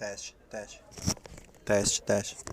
Teste, teste. Teste, teste.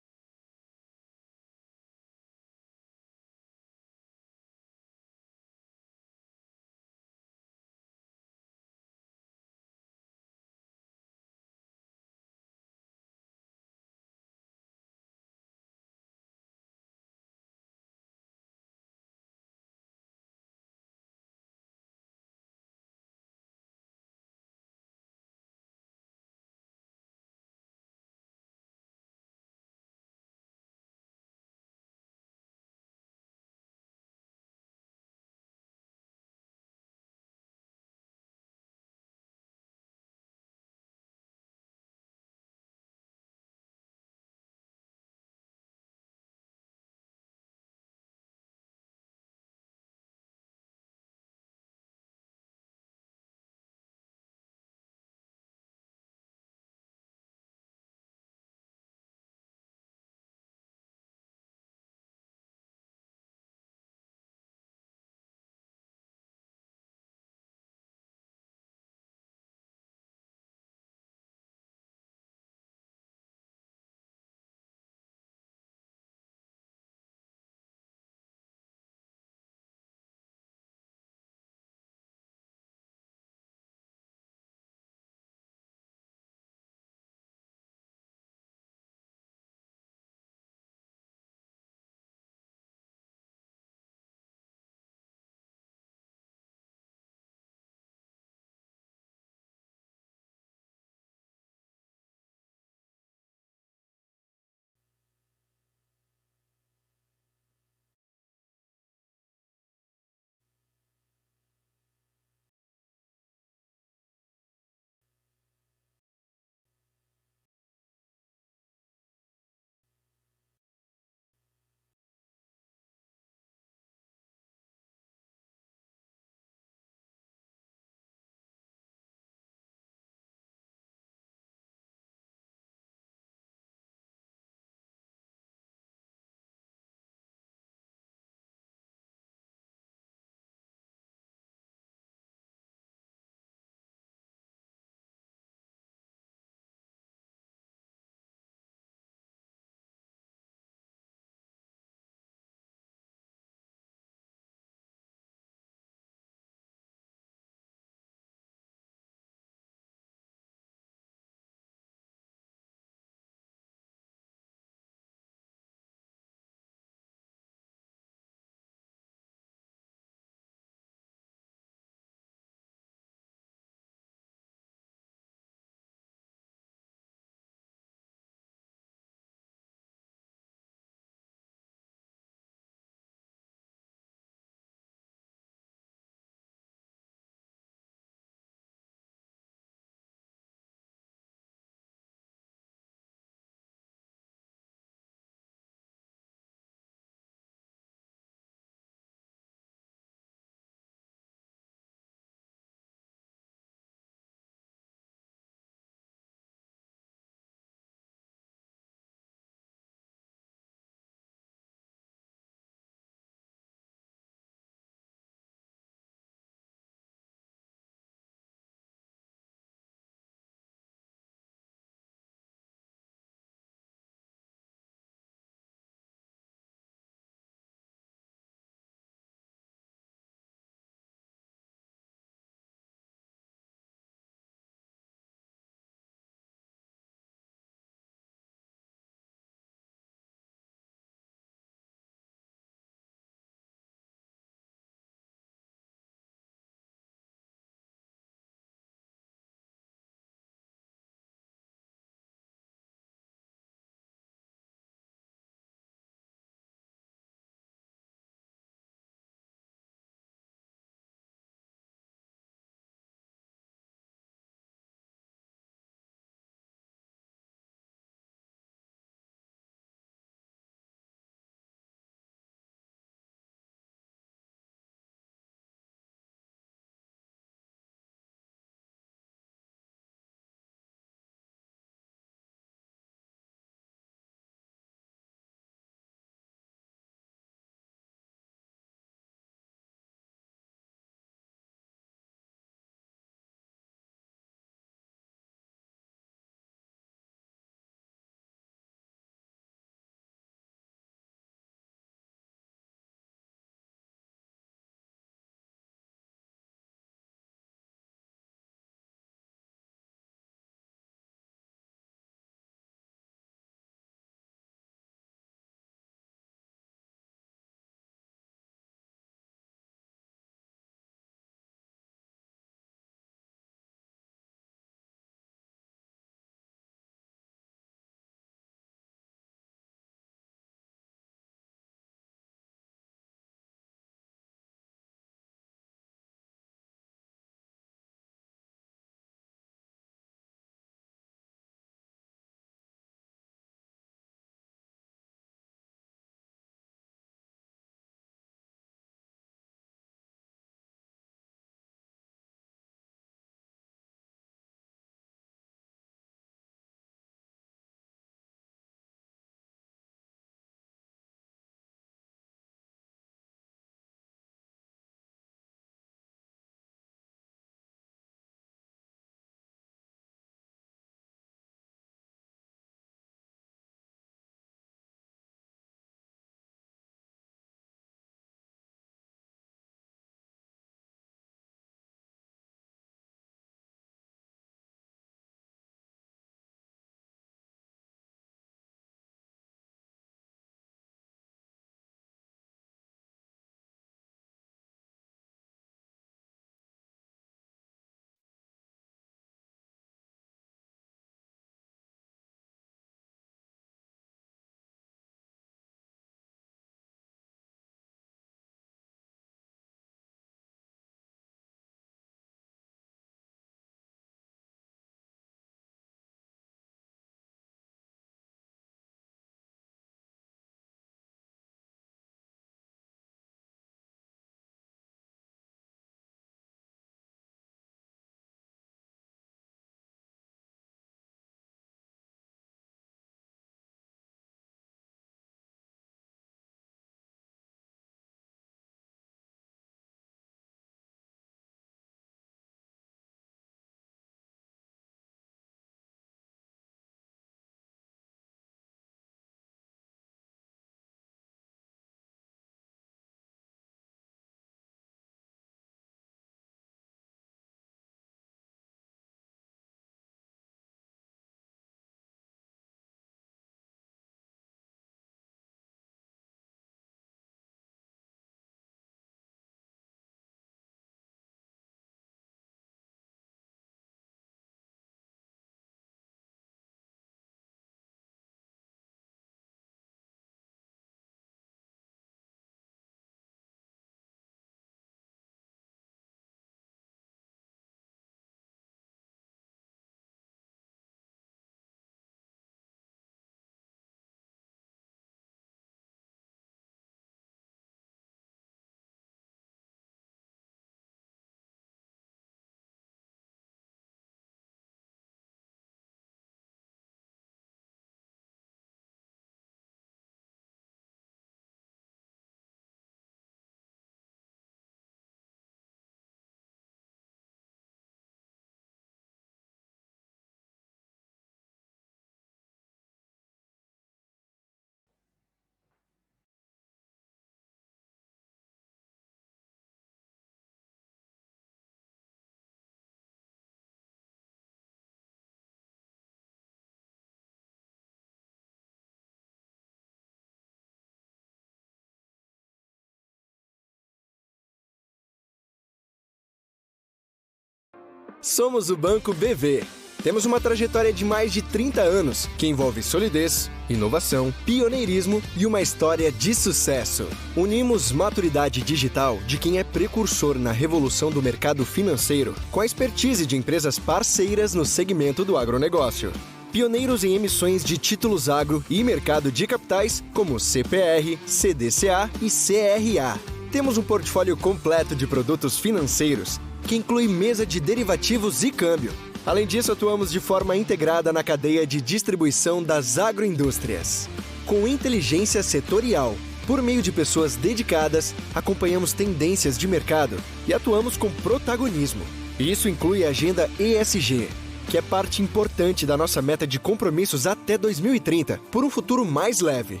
Somos o Banco BV. Temos uma trajetória de mais de 30 anos, que envolve solidez, inovação, pioneirismo e uma história de sucesso. Unimos maturidade digital de quem é precursor na revolução do mercado financeiro, com a expertise de empresas parceiras no segmento do agronegócio. Pioneiros em emissões de títulos agro e mercado de capitais como CPR, CDCA e CRA. Temos um portfólio completo de produtos financeiros, que inclui mesa de derivativos e câmbio. Além disso, atuamos de forma integrada na cadeia de distribuição das agroindústrias. Com inteligência setorial, por meio de pessoas dedicadas, acompanhamos tendências de mercado e atuamos com protagonismo. Isso inclui a agenda ESG, que é parte importante da nossa meta de compromissos até 2030, por um futuro mais leve.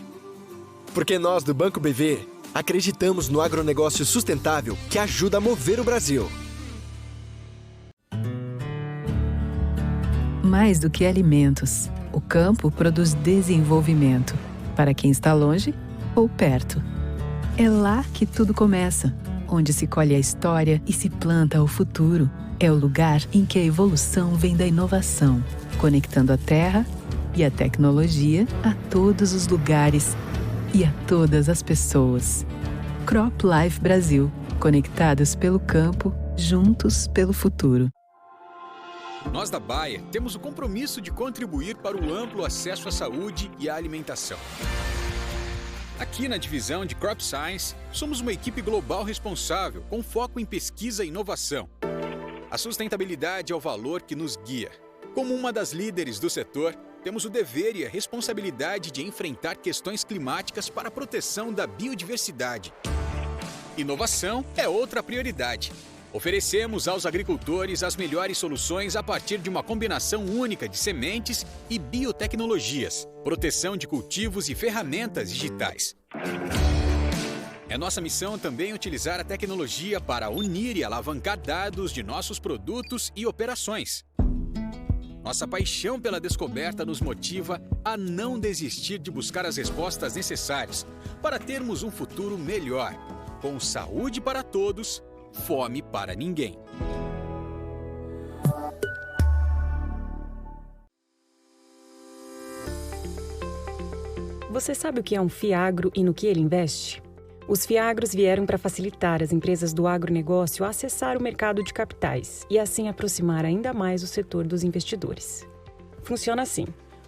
Porque nós, do Banco BV, acreditamos no agronegócio sustentável que ajuda a mover o Brasil. Mais do que alimentos, o campo produz desenvolvimento, para quem está longe ou perto. É lá que tudo começa, onde se colhe a história e se planta o futuro. É o lugar em que a evolução vem da inovação, conectando a terra e a tecnologia a todos os lugares e a todas as pessoas. Crop Life Brasil, conectados pelo campo, juntos pelo futuro. Nós da Bayer temos o compromisso de contribuir para o amplo acesso à saúde e à alimentação. Aqui na divisão de Crop Science, somos uma equipe global responsável com foco em pesquisa e inovação. A sustentabilidade é o valor que nos guia. Como uma das líderes do setor, temos o dever e a responsabilidade de enfrentar questões climáticas para a proteção da biodiversidade. Inovação é outra prioridade. Oferecemos aos agricultores as melhores soluções a partir de uma combinação única de sementes e biotecnologias, proteção de cultivos e ferramentas digitais. É nossa missão também utilizar a tecnologia para unir e alavancar dados de nossos produtos e operações. Nossa paixão pela descoberta nos motiva a não desistir de buscar as respostas necessárias para termos um futuro melhor, com saúde para todos, fome para ninguém. Você sabe o que é um FIAGRO e no que ele investe? Os FIAGROs vieram para facilitar as empresas do agronegócio a acessar o mercado de capitais e assim aproximar ainda mais o setor dos investidores. Funciona assim.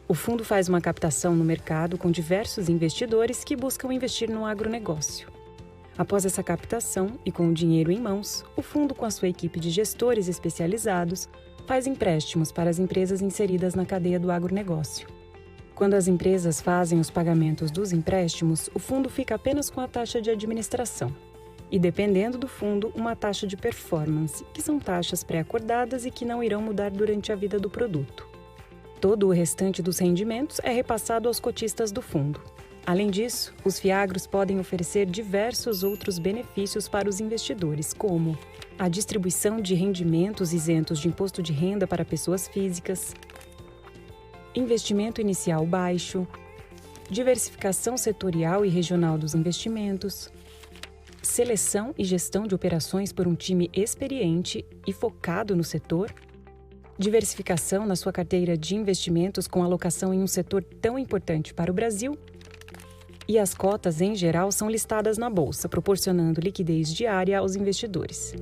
O fundo faz uma captação no mercado com diversos investidores que buscam investir no agronegócio. Após essa captação e com o dinheiro em mãos, o fundo, com a sua equipe de gestores especializados, faz empréstimos para as empresas inseridas na cadeia do agronegócio. Quando as empresas fazem os pagamentos dos empréstimos, o fundo fica apenas com a taxa de administração e, dependendo do fundo, uma taxa de performance, que são taxas pré-acordadas e que não irão mudar durante a vida do produto. Todo o restante dos rendimentos é repassado aos cotistas do fundo. Além disso, os FIAGROs podem oferecer diversos outros benefícios para os investidores, como a distribuição de rendimentos isentos de imposto de renda para pessoas físicas, investimento inicial baixo, diversificação setorial e regional dos investimentos, seleção e gestão de operações por um time experiente e focado no setor, diversificação na sua carteira de investimentos com alocação em um setor tão importante para o Brasil. E as cotas, em geral, são listadas na bolsa, proporcionando liquidez diária aos investidores.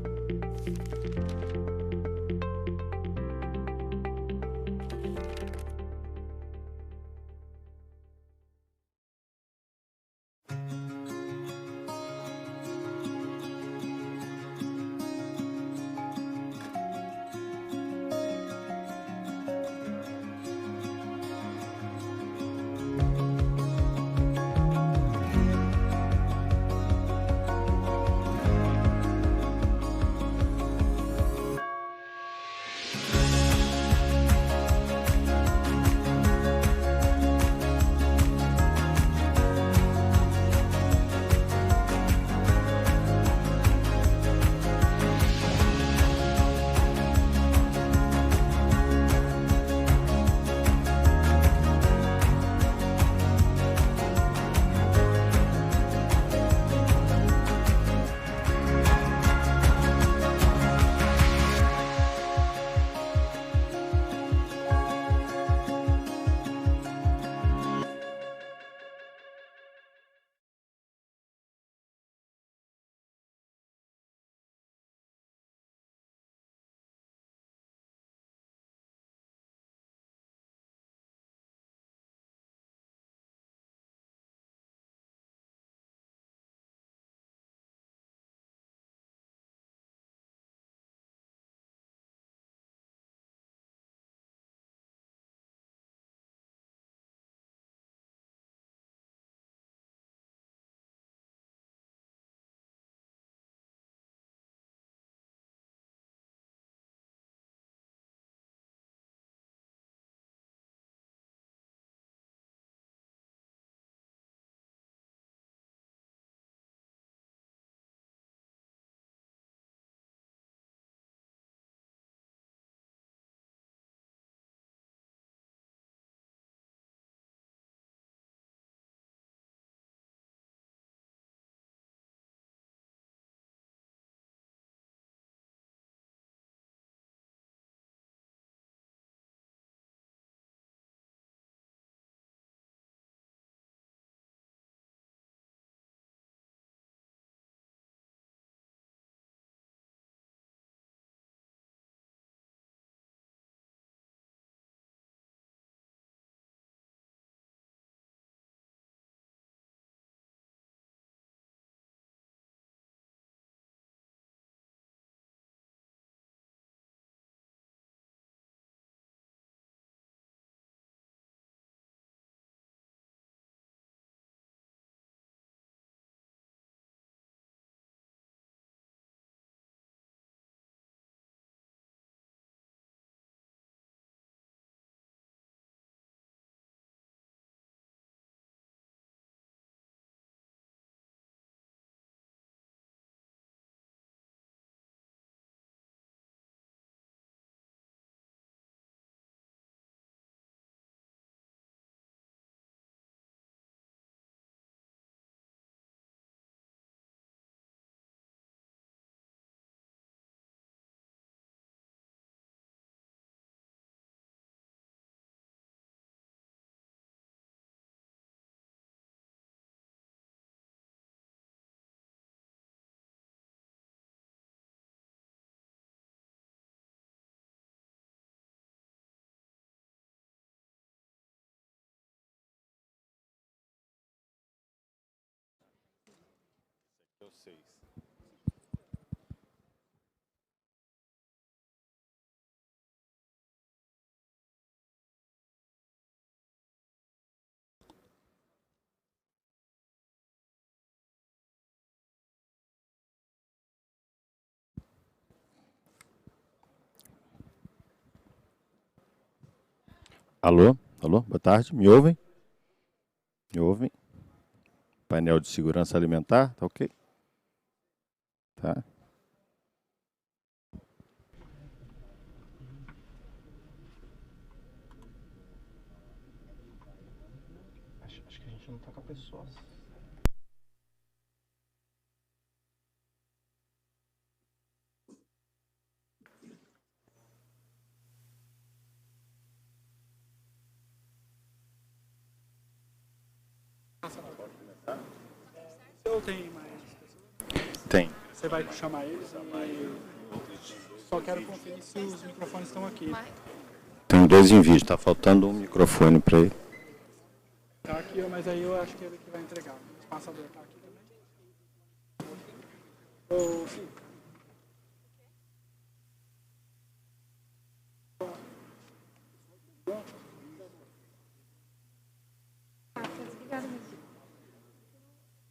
Alô? Alô? Boa tarde. Me ouvem? Me ouvem? Painel de segurança alimentar, tá ok? Tá. Acho que a gente não tá com a pessoa. Ou tem mais pessoas? Tem. Você vai chamar eles e só quero conferir se os microfones estão aqui. Tem 2 em vídeo, tá faltando um microfone para ele. Tá aqui, mas aí eu acho que ele que vai entregar. O espaçador tá aqui também. Ô, sim.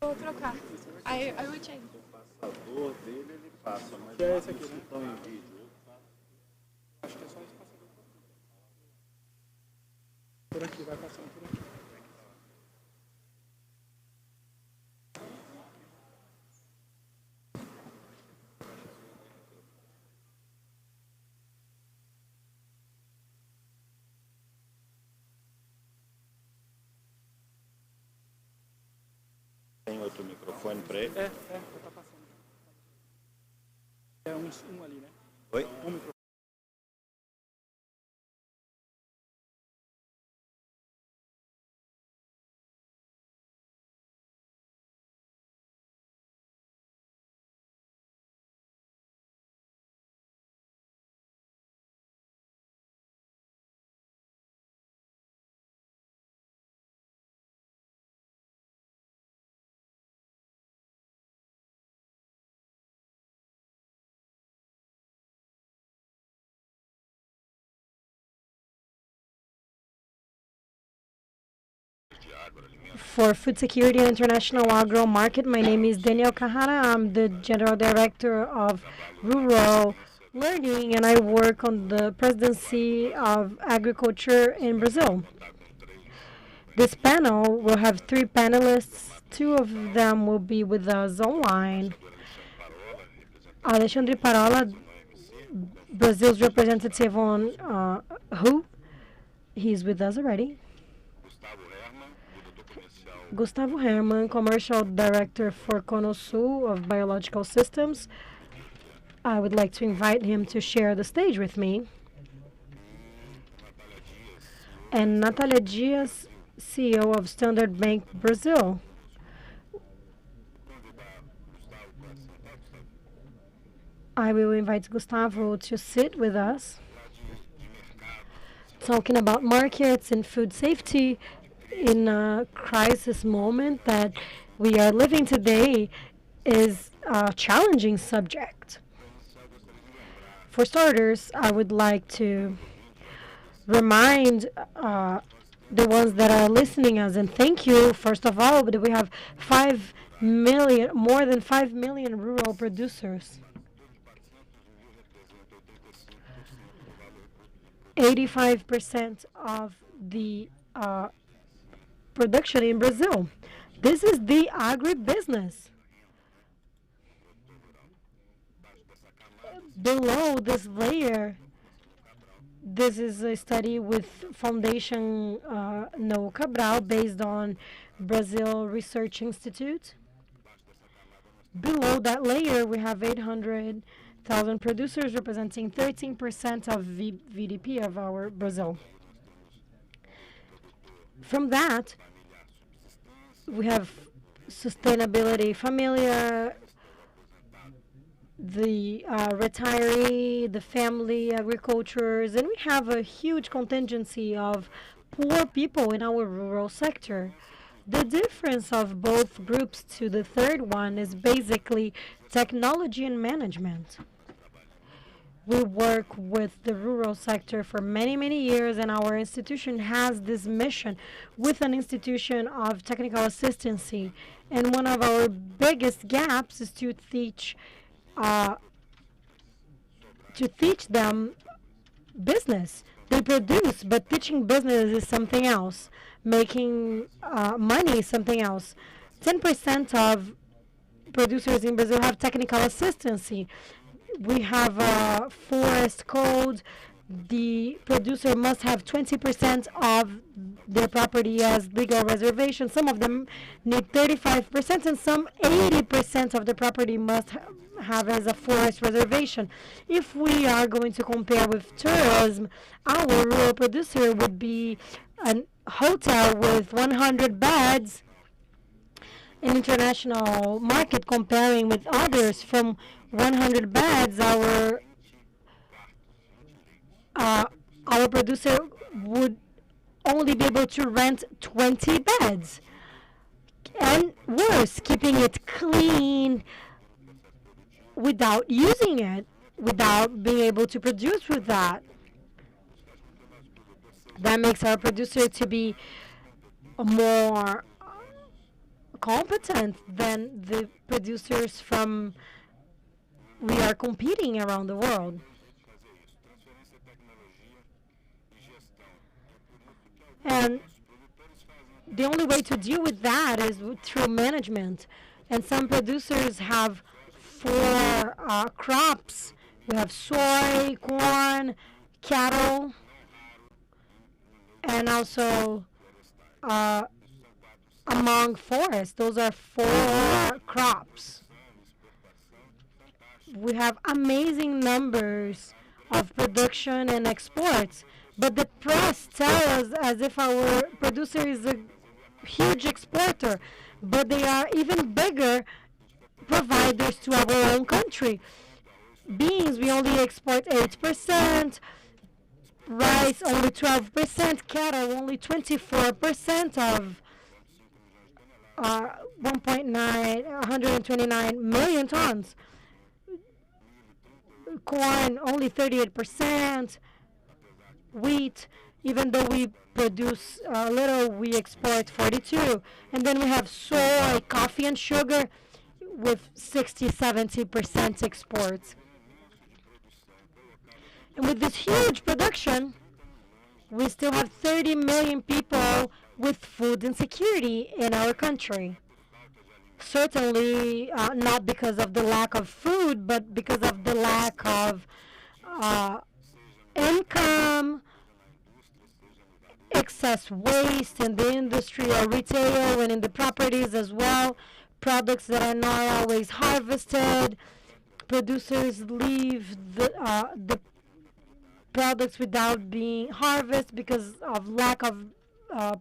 Vou trocar. I will change. O passador dele, ele passa, mas Que é esse aqui, né? estão em vídeo. Acho que é só esse passador. Por aqui, vai passando por aqui. Tem outro microfone para ele? É, tá passando. É um ali, né? Oi? Um microfone. For food security and international agro market, my name is Daniel Carrara. I'm the general director of rural learning, and I work on the presidency of agriculture in Brazil. This panel will have 3 panelists. 2 of them will be with us online. Alexandre Parola, Brazil's representative on WHO. He's with us already. Gustavo Herman, Commercial Director for Conosul of Biological Systems. I would like to invite him to share the stage with me. And Natalia Dias, CEO of Standard Bank Brazil. I will invite Gustavo to sit with us, talking about markets and food safety in a crisis moment that we are living today is a challenging subject. For starters, I would like to remind the ones that are listening us, and thank you, first of all, that we have more than 5 million rural producers. 85% of the production in Brazil. This is the agribusiness. Below this layer, this is a study with Foundation No Cabral based on Brazil Research Institute. Below that layer, we have 800,000 producers representing 13% of VDP of our Brazil. From that, we have sustainability, familia, the retiree, the family agricultures, and we have a huge contingency of poor people in our rural sector. The difference of both groups to the third one is basically technology and management. We work with the rural sector for many, many years, and our institution has this mission with an institution of technical assistancy. And one of our biggest gaps is to teach them business. They produce, but teaching business is something else. Making money is something else. 10% of producers in Brazil have technical assistancy. We have a forest code. The producer must have 20% of their property as legal reservation. Some of them need 35%, and some 80% of the property must have as a forest reservation. If we are going to compare with tourism, our rural producer would be a hotel with 100 beds. In international market, comparing with others from 100 beds, our producer would only be able to rent 20 beds. And worse, keeping it clean without using it, without being able to produce with that. That makes our producer to be more competent than the producers from we are competing around the world. And the only way to deal with that is through management. And some producers have 4 crops. We have soy, corn, cattle, and also among forests. Those are 4 crops. We have amazing numbers of production and exports, but the press tells us as if our producer is a huge exporter, but they are even bigger providers to our own country. Beans, we only export 8%, rice only 12%, cattle only 24% of 129 million tons. Corn only 38%. Wheat, even though we produce little, we export 42. And then we have soy, coffee, and sugar with 60-70% exports. And with this huge production, we still have 30 million people with food insecurity in our country. Certainly not because of the lack of food, but because of the lack of income, excess waste in the industry or retail and in the properties as well, products that are not always harvested. Producers leave the products without being harvested because of lack of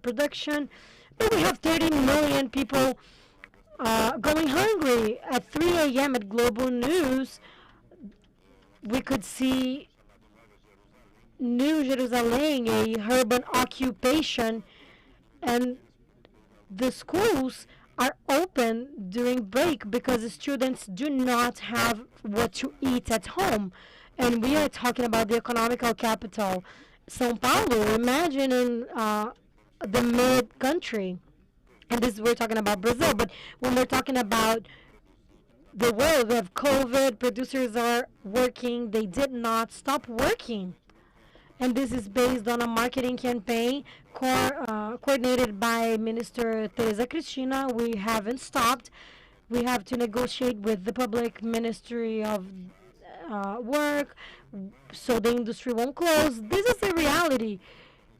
production. But we have 30 million people going hungry. At 3 a.m. at Global News, we could see New Jerusalem, a urban occupation, and the schools are open during break because the students do not have what to eat at home. And we are talking about the economical capital, São Paulo. Imagine in the mid-country. And we're talking about Brazil, but when we're talking about the world, we have COVID, producers are working, they did not stop working. And this is based on a marketing campaign coordinated by Minister Teresa Cristina. We haven't stopped. We have to negotiate with the public Ministry of Work so the industry won't close. This is the reality.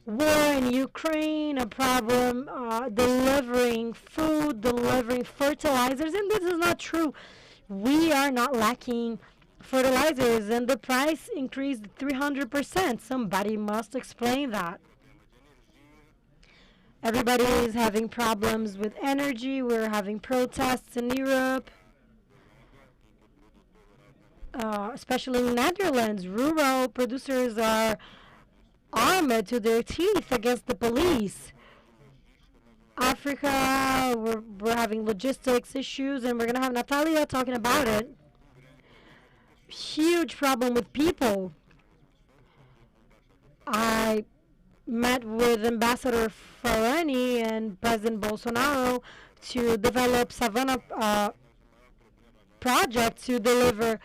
War in Ukraine, a problem, delivering food, delivering fertilizers, and this is not true. We are not lacking fertilizers, and the price increased 300%. Somebody must explain that. Everybody is having problems with energy. We're having protests in Europe, especially in Netherlands. Rural producers are armed to their teeth against the police. Africa, we're having logistics issues, and we're going to have Natalia talking about it. Huge problem with people. I met with Ambassador Farani and President Bolsonaro to develop Savannah project to deliver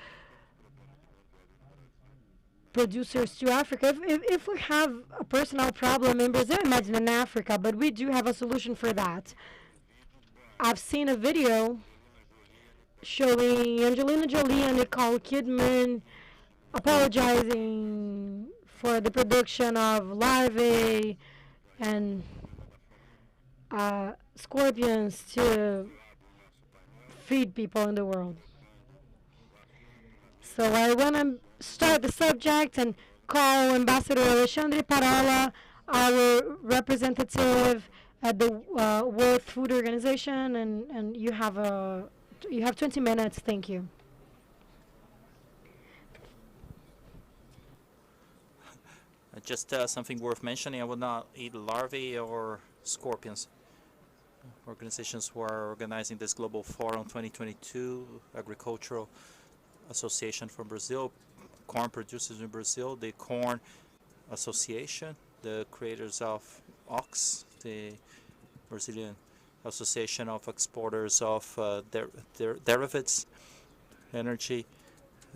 producers to Africa. If we have a personal problem in Brazil, imagine in Africa, but we do have a solution for that. I've seen a video showing Angelina Jolie and Nicole Kidman apologizing for the production of larvae and scorpions to feed people in the world. So I want to start the subject and call Ambassador Alexandre Parola, our representative at the World Food Organization, and you have 20 minutes. Thank you. Just something worth mentioning, I will not eat larvae or scorpions. Organizations who are organizing this Global Forum 2022, Agricultural Association from Brazil, corn producers in Brazil, the Corn Association, the creators of OX, the Brazilian Association of Exporters of Derivatives, Energy,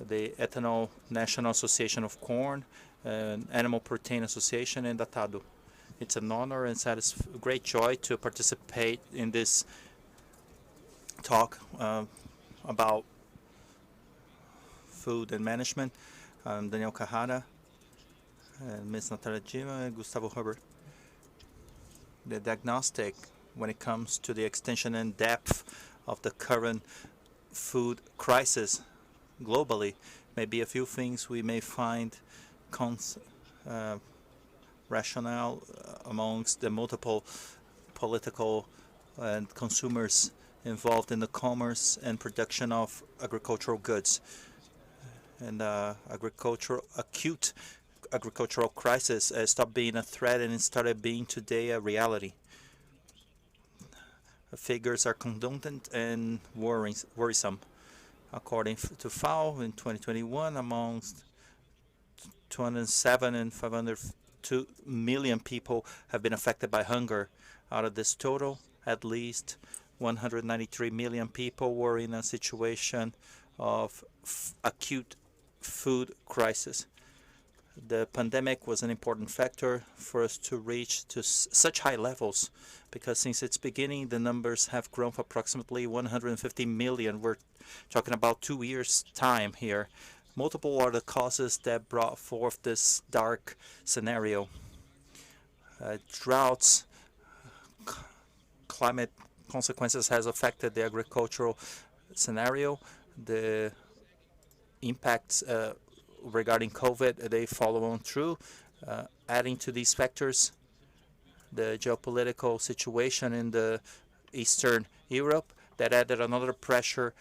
the Ethanol National Association of Corn, Animal Protein Association, and Datado. It's an honor and great joy to participate in this talk about food and management. I'm Daniel Carrara, and Ms. Natalia Gima, and Gustavo Huber. The diagnostic when it comes to the extension and depth of the current food crisis globally may be a few things we may find rationale amongst the multiple political and consumers involved in the commerce and production of agricultural goods. And acute agricultural crisis stopped being a threat and it started being today a reality. The figures are condundant and worrisome. According to FAO, in 2021, amongst 207 and 502 million people have been affected by hunger. Out of this total, at least 193 million people were in a situation of acute food crisis. The pandemic was an important factor for us to reach to such high levels because since its beginning, the numbers have grown for approximately 150 million. We're talking about 2 years' time here. Multiple are the causes that brought forth this dark scenario. Droughts, climate consequences has affected the agricultural scenario. The impacts regarding COVID, they follow on through. Adding to these factors, the geopolitical situation in the Eastern Europe that added another pressure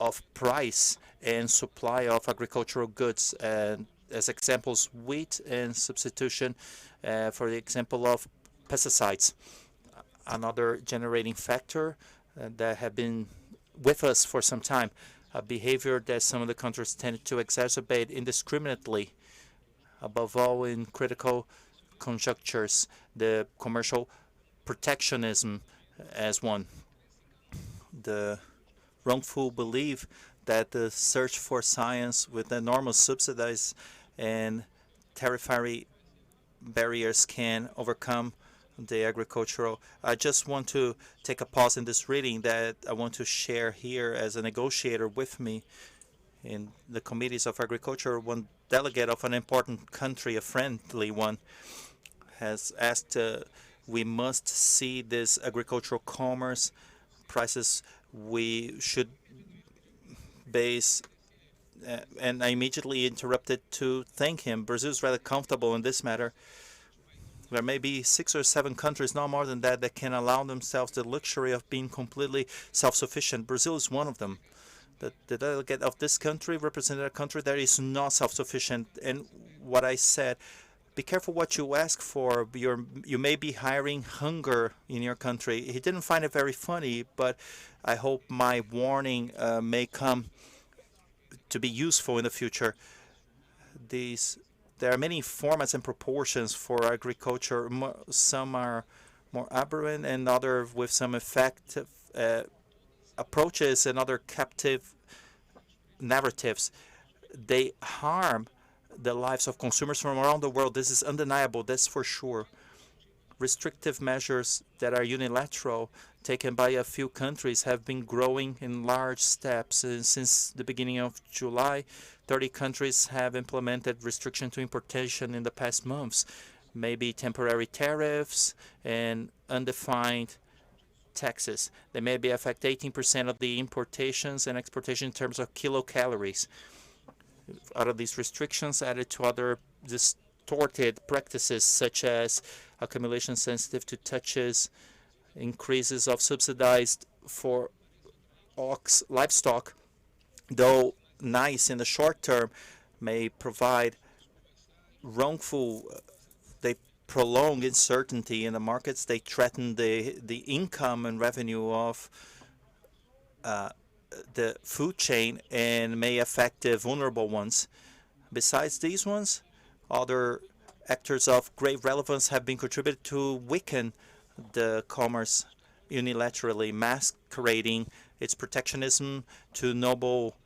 of price and supply of agricultural goods. And as examples, wheat and substitution for the example of pesticides. Another generating factor that have been with us for some time, a behavior that some of the countries tend to exacerbate indiscriminately, above all in critical conjunctures, the commercial protectionism as one. The wrongful belief that the search for science with enormous subsidies and tariffary barriers can overcome the agricultural. I just want to take a pause in this reading that I want to share here as a negotiator with me in the committees of agriculture. One delegate of an important country, a friendly one, has asked we must see this agricultural commerce prices we should base and I immediately interrupted to thank him. Brazil is rather comfortable in this matter. There may be 6 or 7 countries, no more than that, that can allow themselves the luxury of being completely self-sufficient. Brazil is one of them. The delegate of this country represented a country that is not self-sufficient. And what I said, be careful what you ask for. You may be hiring hunger in your country. He didn't find it very funny, but I hope my warning may come to be useful in the future. There are many formats and proportions for agriculture. Some are more aberrant and others with some effective approaches and other captive narratives. They harm the lives of consumers from around the world. This is undeniable, that's for sure. Restrictive measures that are unilateral, taken by a few countries, have been growing in large steps. Since the beginning of July, 30 countries have implemented restriction to importation in the past months. Maybe temporary tariffs and undefined taxes. They maybe affect 18% of the importations and exportation in terms of kilocalories. Out of these restrictions, added to other distorted practices such as accumulation sensitive to touches, increases of subsidized for livestock, though nice in the short term, may provide they prolong uncertainty in the markets. They threaten the income and revenue of the food chain and may affect the vulnerable ones. Besides these ones, other actors of great relevance have been contributed to weaken the commerce unilaterally, masquerading its protectionism to noble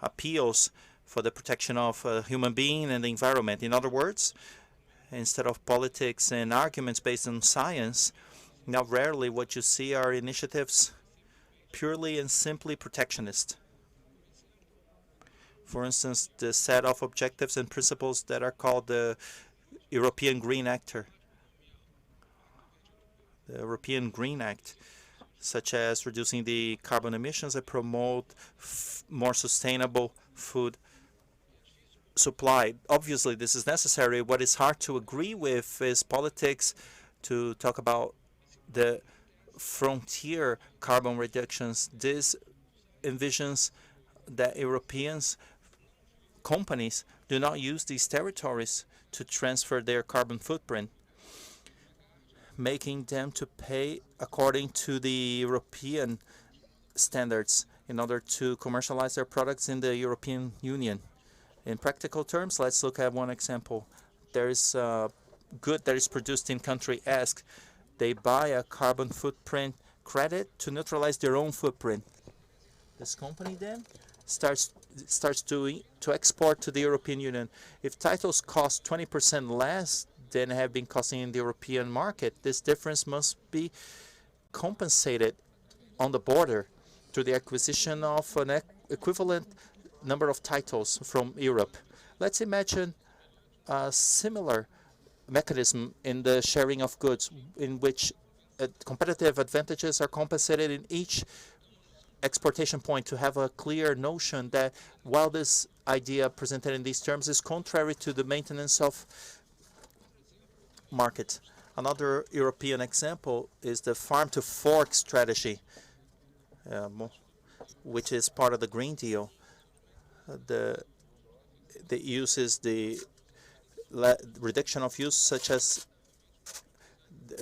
appeals for the protection of a human being and the environment. In other words, instead of politics and arguments based on science, now rarely what you see are initiatives purely and simply protectionist. For instance, the set of objectives and principles that are called the European Green Actor, the European Green Act, such as reducing the carbon emissions and promote more sustainable food supply. Obviously, this is necessary. What is hard to agree with is politics to talk about the frontier carbon reductions. This envisions that Europeans companies do not use these territories to transfer their carbon footprint, making them to pay according to the European standards in order to commercialize their products in the European Union. In practical terms, let's look at one example. There is a good that is produced in country X. They buy a carbon footprint credit to neutralize their own footprint. This company then starts to export to the European Union. If titles cost 20% less than have been costing in the European market, this difference must be compensated on the border through the acquisition of an equivalent number of titles from Europe. Let's imagine a similar mechanism in the sharing of goods, in which competitive advantages are compensated in each exportation point, to have a clear notion that while this idea presented in these terms is contrary to the maintenance of market. Another European example is the farm-to-fork strategy, which is part of the Green Deal. That uses the reduction of use, such as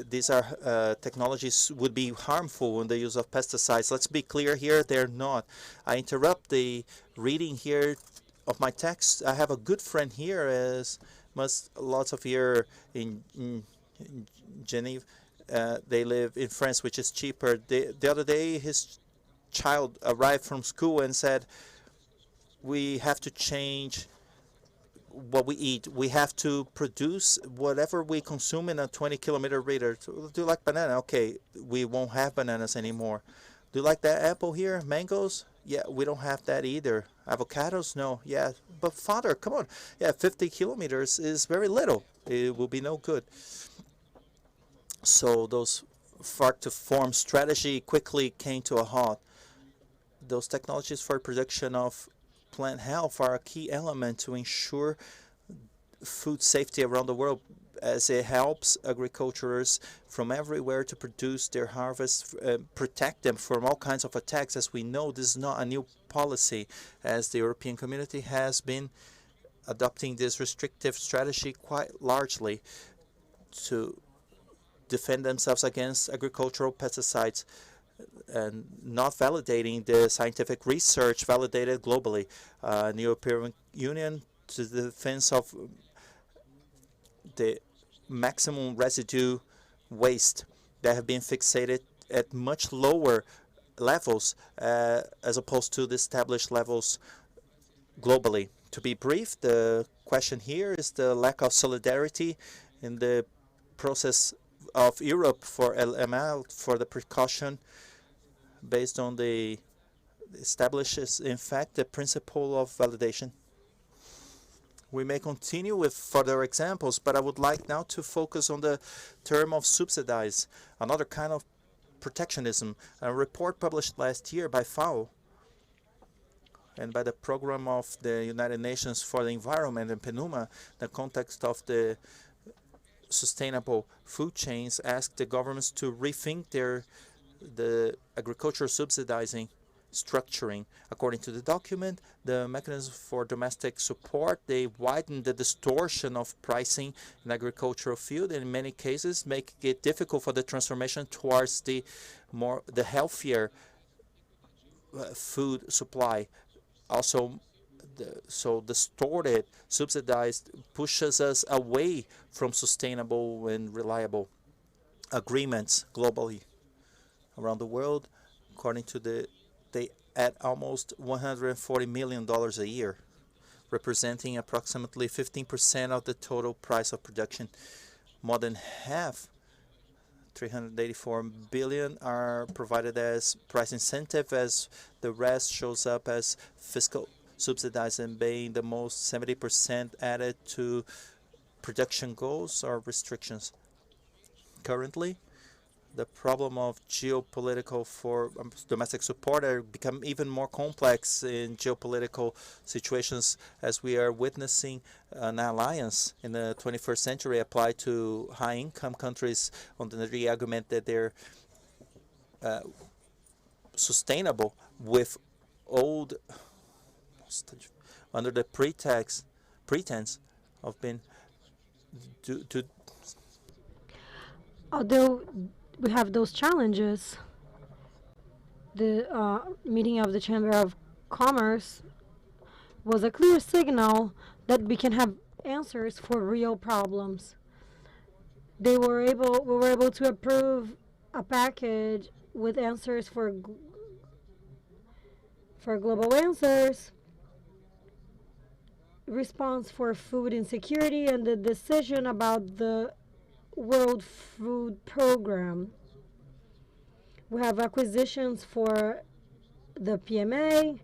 these are technologies would be harmful in the use of pesticides. Let's be clear here, they're not. I interrupt the reading here of my text. I have a good friend here, as lots of here in Geneva. They live in France, which is cheaper. The other day, his child arrived from school and said, we have to change what we eat. We have to produce whatever we consume in a 20-kilometer radius. Do you like banana? Okay, we won't have bananas anymore. Do you like that apple here? Mangoes? Yeah, we don't have that either. Avocados? No. Yeah, but father, come on. Yeah, 50 kilometers is very little. It will be no good. So those farm-to-fork strategy quickly came to a halt. Those technologies for production of plant health are a key element to ensure food safety around the world, as it helps agriculturers from everywhere to produce their harvest, protect them from all kinds of attacks. As we know, this is not a new policy, as the European community has been adopting this restrictive strategy quite largely to defend themselves against agricultural pesticides and not validating the scientific research validated globally. The European Union to the defense of the maximum residue waste that have been fixated at much lower levels as opposed to the established levels globally. To be brief, the question here is the lack of solidarity in the process of Europe for LML for the precaution based on the establishes in fact the principle of validation. We may continue with further examples, but I would like now to focus on the term of subsidize, another kind of protectionism. A report published last year by FAO and by the Program of the United Nations for the Environment in PNUMA, the context of the sustainable food chains, asked the governments to rethink the agricultural subsidizing structuring. According to the document, the mechanism for domestic support, they widen the distortion of pricing in the agricultural field, and in many cases make it difficult for the transformation towards the healthier food supply. Also, so distorted, subsidized pushes us away from sustainable and reliable agreements globally around the world. According to they add almost $140 million a year, representing approximately 15% of the total price of production. More than half, 384 billion, are provided as price incentive, as the rest shows up as fiscal subsidized and being the most 70% added to production goals or restrictions. Currently, the problem of geopolitical for domestic support are become even more complex in geopolitical situations, as we are witnessing an alliance in the 21st century applied to high-income countries under the argument that they're sustainable with old, under the pretense of being although we have those challenges, the meeting of the Chamber of Commerce was a clear signal that we can have answers for real problems. We were able to approve a package with answers for global answers, response for food insecurity, and the decision about the World Food Program. We have acquisitions for the PMA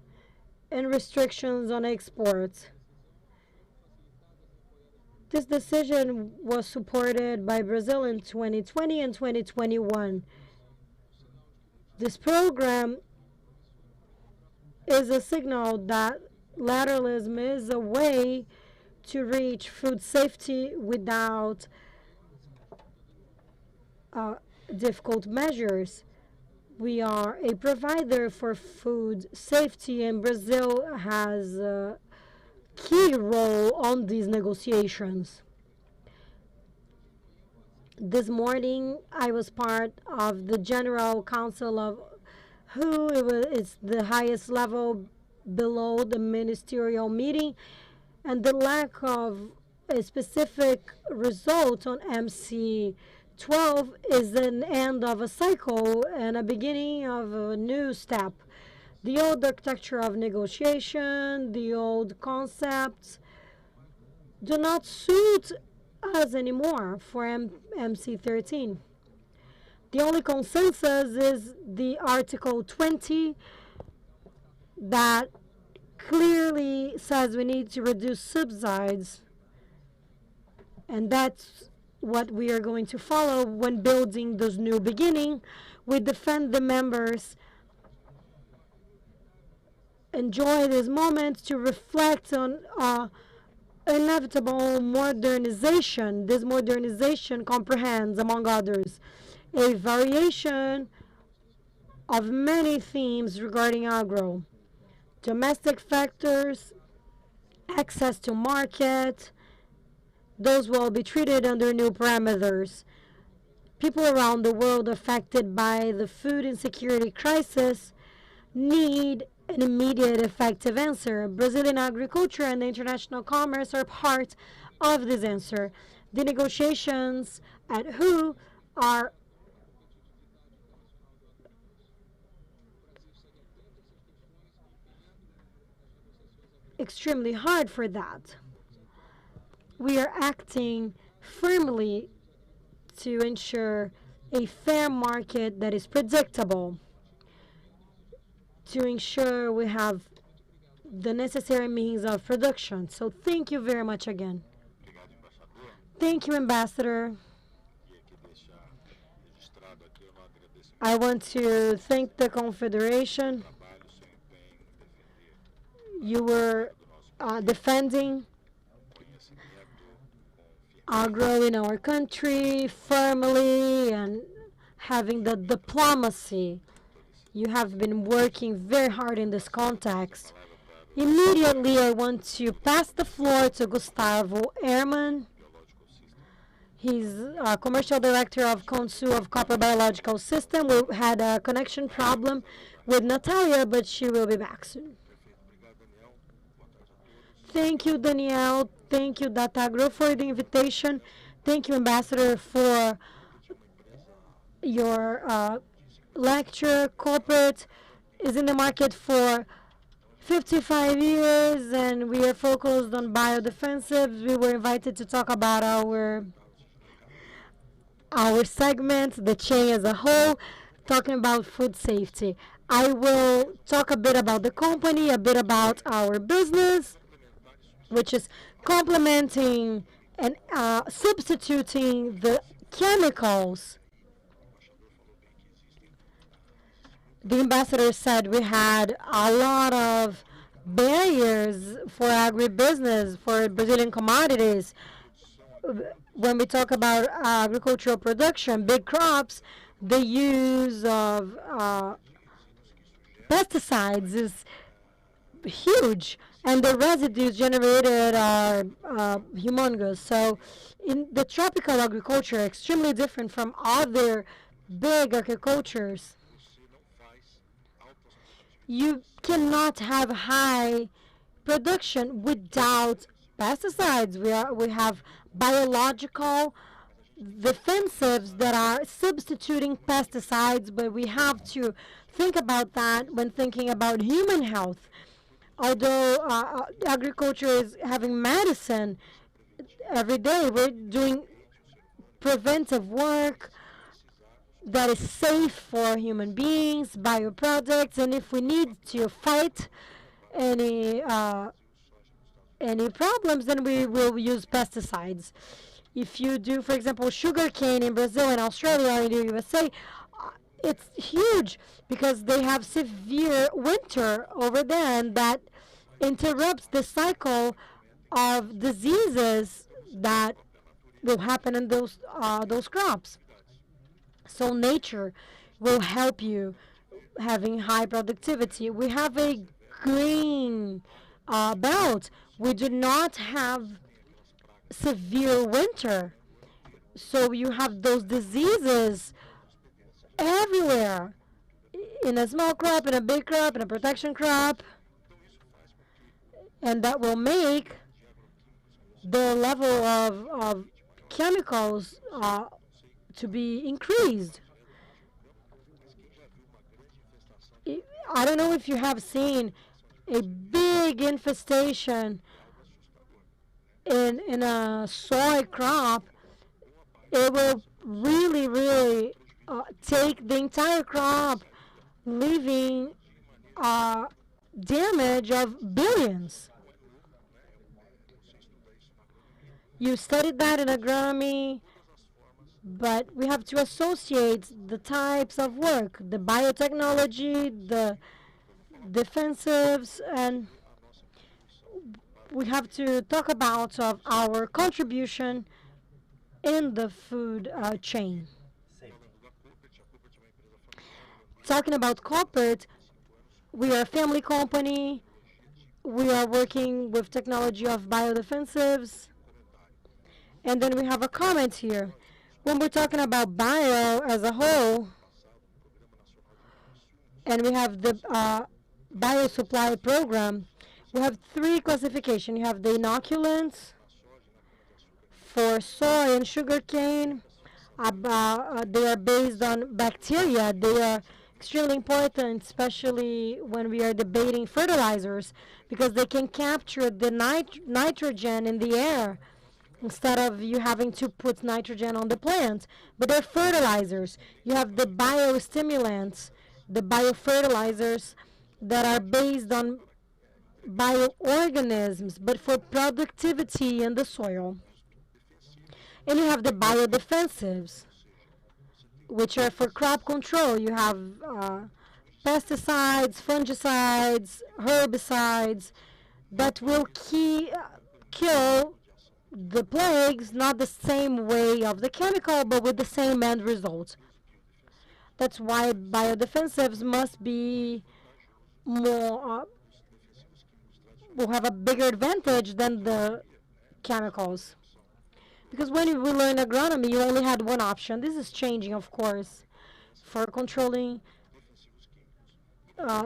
and restrictions on exports. This decision was supported by Brazil in 2020 and 2021. This program is a signal that lateralism is a way to reach food safety without difficult measures. We are a provider for food safety, and Brazil has a key role on these negotiations. This morning, I was part of the General Council of WHO. It's the highest level below the ministerial meeting, and the lack of a specific result on MC12 is an end of a cycle and a beginning of a new step. The old architecture of negotiation, the old concepts do not suit us anymore for MC13. The only consensus is the Article 20 that clearly says we need to reduce subsides, and that's what we are going to follow when building this new beginning. We defend the members, enjoy this moment to reflect on inevitable modernization. This modernization comprehends, among others, a variation of many themes regarding agro. Domestic factors, access to market, those will be treated under new parameters. People around the world affected by the food insecurity crisis need an immediate effective answer. Brazilian agriculture and international commerce are part of this answer. The negotiations at WHO are extremely hard for that. We are acting firmly to ensure a fair market that is predictable, to ensure we have the necessary means of production. So thank you very much again. Thank you, Ambassador. I want to thank the Confederation. You were defending agro in our country firmly and having the diplomacy. You have been working very hard in this context. Immediately, I want to pass the floor to Gustavo Ehrman. He's Commercial Director of Consul of Copper Biological System. We had a connection problem with Natalia, but she will be back soon. Thank you, Danielle. Thank you, Datagro, for the invitation. Thank you, Ambassador, for your lecture. Corporate is in the market for 55 years, and we are focused on biodefensives. We were invited to talk about our segment, the chain as a whole, talking about food safety. I will talk a bit about the company, a bit about our business, which is complementing and substituting the chemicals. The ambassador said we had a lot of barriers for agribusiness, for Brazilian commodities. When we talk about agricultural production, big crops, the use of pesticides is huge, and the residues generated are humongous. So in the tropical agriculture, extremely different from other big agricultures. You cannot have high production without pesticides. We have biological defensives that are substituting pesticides, but we have to think about that when thinking about human health. Although agriculture is having medicine every day, we're doing preventive work that is safe for human beings, bioproducts, and if we need to fight any problems, then we will use pesticides. If you do, for example, sugarcane in Brazil and Australia or in the USA, it's huge because they have severe winter over there, and that interrupts the cycle of diseases that will happen in those crops. So nature will help you having high productivity. We have a green belt. We do not have severe winter. So you have those diseases everywhere, in a small crop, in a big crop, in a protection crop. And that will make the level of chemicals to be increased. I don't know if you have seen a big infestation in a soy crop. It will really take the entire crop, leaving damage of billions. You studied that in agronomy, but we have to associate the types of work, the biotechnology, the defensives, and we have to talk about our contribution in the food chain. Talking about corporate, we are a family company. we are working with technology of biodefensives. And then we have a comment here. When we're talking about bio as a whole, and we have the bio supply program, we have 3 classifications. You have the inoculants for soy and sugarcane. They are based on bacteria. They are extremely important, especially when we are debating fertilizers, because they can capture the nitrogen in the air instead of you having to put nitrogen on the plant. But they're fertilizers. You have the biostimulants, the biofertilizers that are based on bioorganisms, but for productivity in the soil. And you have the biodefensives, which are for crop control. You have pesticides, fungicides, herbicides that will kill the plagues, not the same way of the chemical, but with the same end result. That's why biodefensives must be more, will have a bigger advantage than the chemicals. Because when we learned agronomy, you only had one option. This is changing, of course, for controlling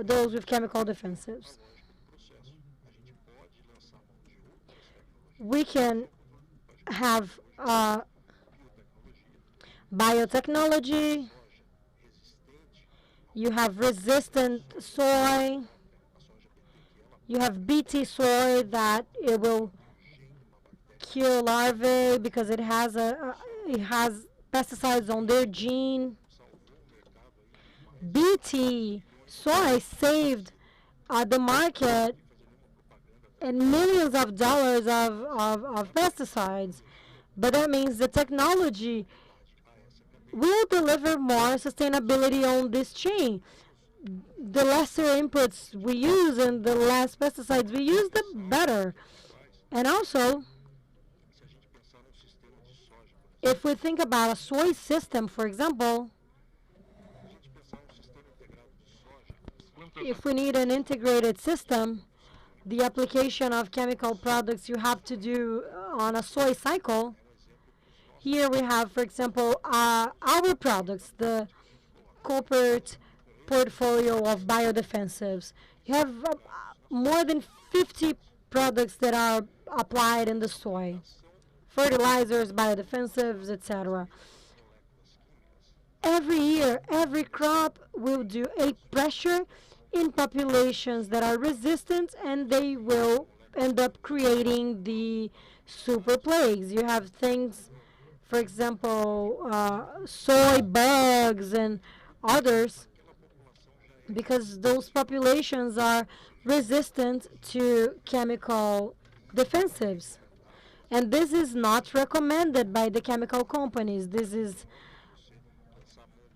those with chemical defensives. We can have biotechnology. You have resistant soy. You have BT soy that it will kill larvae because it has pesticides on their gene. BT soy saved the market and millions of dollars of pesticides, but that means the technology will deliver more sustainability on this chain. The lesser inputs we use and the less pesticides we use, the better. And also, if we think about a soy system, for example, if we need an integrated system, the application of chemical products you have to do on a soy cycle. Here we have, for example, our products, the corporate portfolio of biodefensives. You have more than 50 products that are applied in the soy. Fertilizers, biodefensives, etc. Every year, every crop will do a pressure in populations that are resistant, and they will end up creating the super plagues. You have things, for example, soy bugs and others, because those populations are resistant to chemical defensives. And this is not recommended by the chemical companies. This is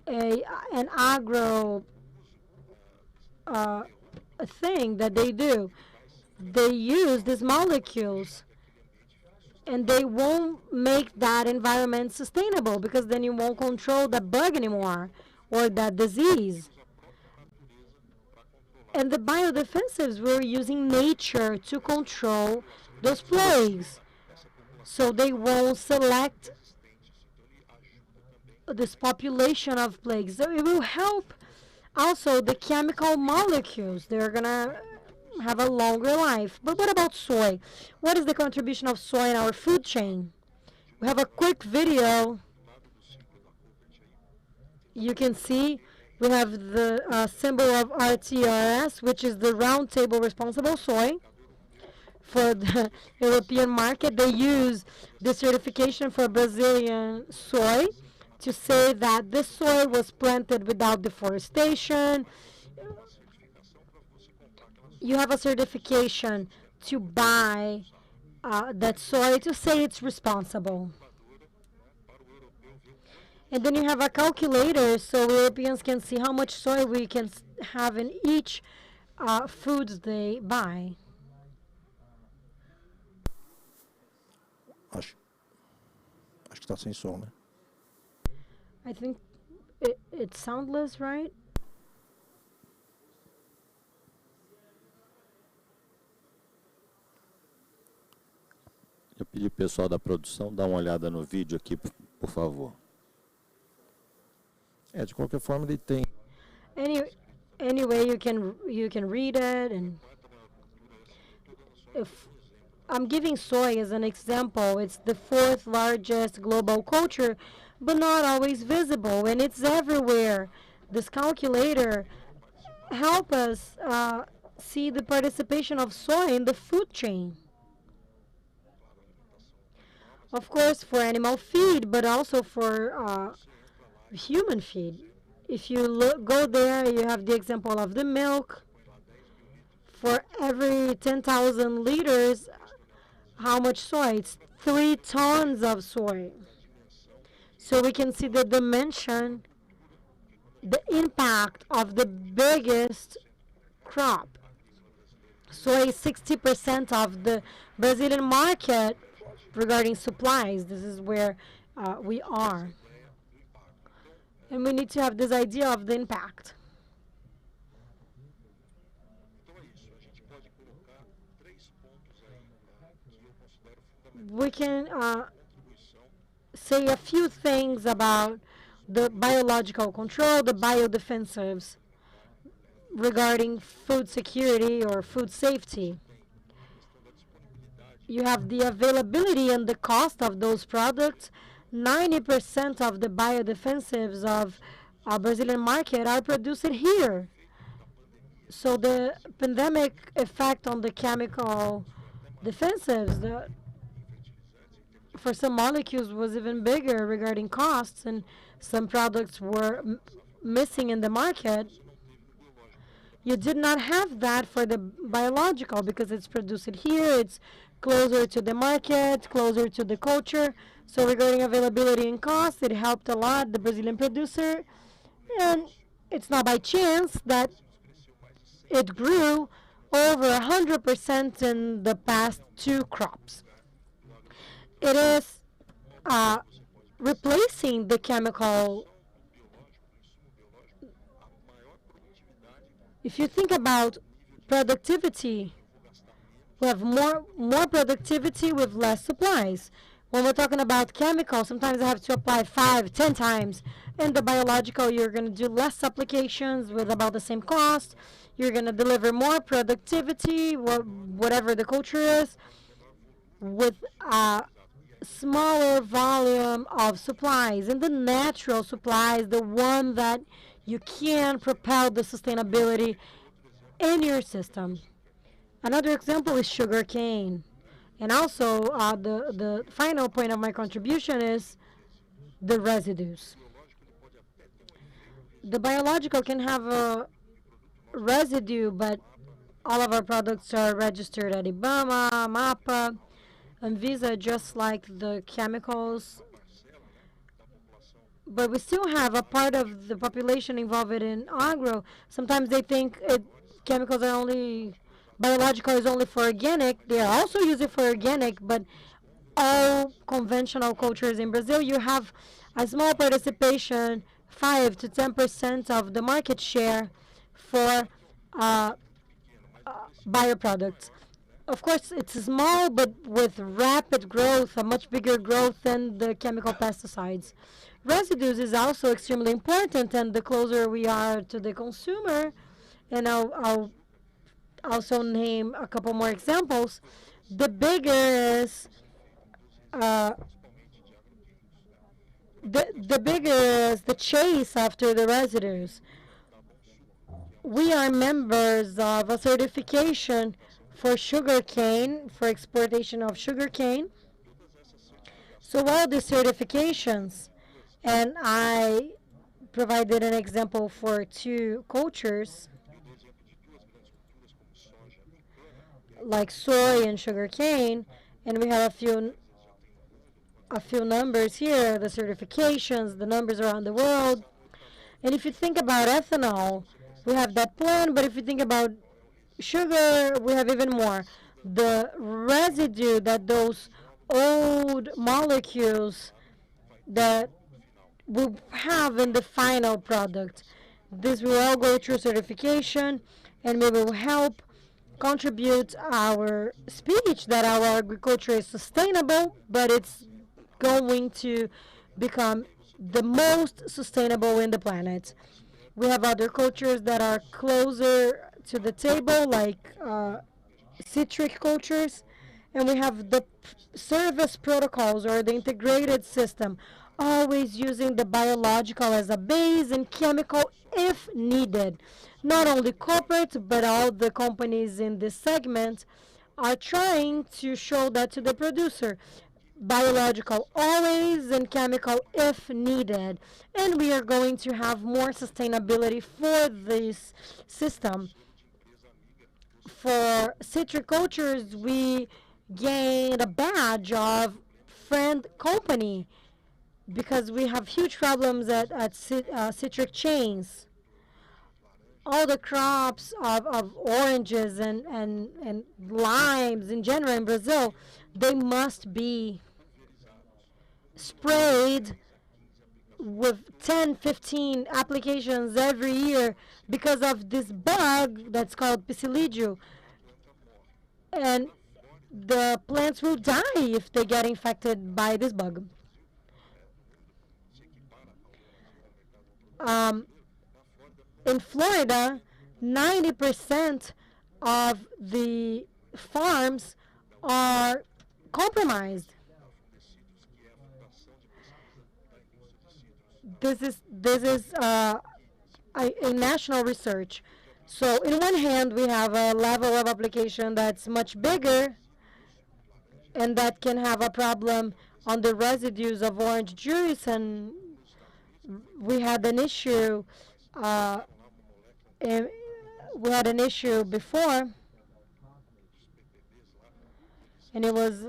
an agro thing that they do. They use these molecules, and they won't make that environment sustainable, because then you won't control the bug anymore or that disease. And the biodefensives were using nature to control those plagues, so they won't select this population of plagues. So it will help also the chemical molecules. They're going to have a longer life. But what about soy? What is the contribution of soy in our food chain? We have a quick video. You can see we have the symbol of RTRS, which is the Round Table Responsible Soy. For the European market, they use the certification for Brazilian soy to say that this soy was planted without deforestation. You have a certification to buy that soy to say it's responsible. And then you have a calculator so Europeans can see how much soy we can have in each foods they buy. Acho que tá sem som, né? I think it's soundless, right? Eu pedi pro pessoal da produção dar uma olhada no vídeo aqui, por favor. De qualquer forma, ele tem. Anyway, you can read it, and if I'm giving soy as an example, it's the 4th largest global culture, but not always visible, and it's everywhere. This calculator help us see the participation of soy in the food chain. Of course, for animal feed, but also for human feed. If you go there, you have the example of the milk. For every 10,000 liters, how much soy? It's 3 tons of soy. So we can see the dimension, the impact of the biggest crop. Soy is 60% of the Brazilian market regarding supplies. This is where we are. And we need to have this idea of the impact. We can say a few things about the biological control, the biodefensives regarding food security or food safety. You have the availability and the cost of those products. 90% of the biodefensives of our Brazilian market are produced here. So the pandemic effect on the chemical defensives for some molecules was even bigger regarding costs, and some products were missing in the market. You did not have that for the biological because it's produced here, it's closer to the market, closer to the culture. So regarding availability and cost, it helped a lot the Brazilian producer. And it's not by chance that it grew over 100% in the past 2 crops. It is replacing the chemical. If you think about productivity, we have more productivity with less supplies. When we're talking about chemicals, sometimes I have to apply 5, 10 times. In the biological, you're going to do less applications with about the same cost. You're going to deliver more productivity, whatever the culture is, with a smaller volume of supplies. And the natural supplies, the one that you can propel the sustainability in your system. Another example is sugarcane. And also, the final point of my contribution is the residues. The biological can have a residue, but all of our products are registered at IBAMA, MAPA, Anvisa, just like the chemicals. But we still have a part of the population involved in agro. Sometimes they think chemicals are only, biological is only for organic. They are also used for organic, but all conventional cultures in Brazil, you have a small participation, 5 to 10% of the market share for bioproducts. Of course, it's small, but with rapid growth, a much bigger growth than the chemical pesticides. Residues is also extremely important, and the closer we are to the consumer, and I'll also name a couple more examples, the bigger is the bigger is the chase after the residues. We are members of a certification for sugarcane, for exportation of sugarcane. So all the certifications, and I provided an example for 2 cultures, like soy and sugarcane, and we have a few numbers here, the certifications, the numbers around the world. And if you think about ethanol, we have that plan, but if you think about sugar, we have even more. The residue that those old molecules that we have in the final product, this will all go through certification, and we will help contribute our speech that our agriculture is sustainable, but it's going to become the most sustainable in the planet. We have other cultures that are closer to the table, like citric cultures, and we have the service protocols or the integrated system, always using the biological as a base and chemical if needed. Not only corporate, but all the companies in this segment are trying to show that to the producer. Biological always and chemical if needed. And we are going to have more sustainability for this system. For citricultures, we gained a badge of friend company because we have huge problems at citric chains. All the crops of oranges and limes in general in Brazil, they must be sprayed with 10, 15 applications every year because of this bug that's called Pisidium. And the plants will die if they get infected by this bug. In Florida, 90% of the farms are compromised. This is a national research. So in one hand, we have a level of application that's much bigger, and that can have a problem on the residues of orange juice. And we had an issue. We had an issue before, and it was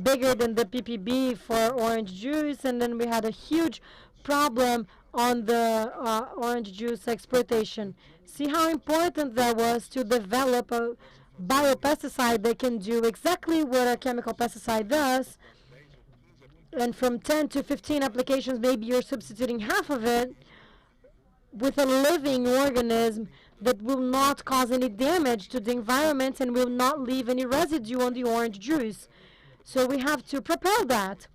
bigger than the PPB for orange juice, and then we had a huge problem on the orange juice exportation. See how important that was to develop a biopesticide that can do exactly what a chemical pesticide does, and from 10 to 15 applications, maybe you're substituting half of it with a living organism that will not cause any damage to the environment and will not leave any residue on the orange juice. So we have to propel that.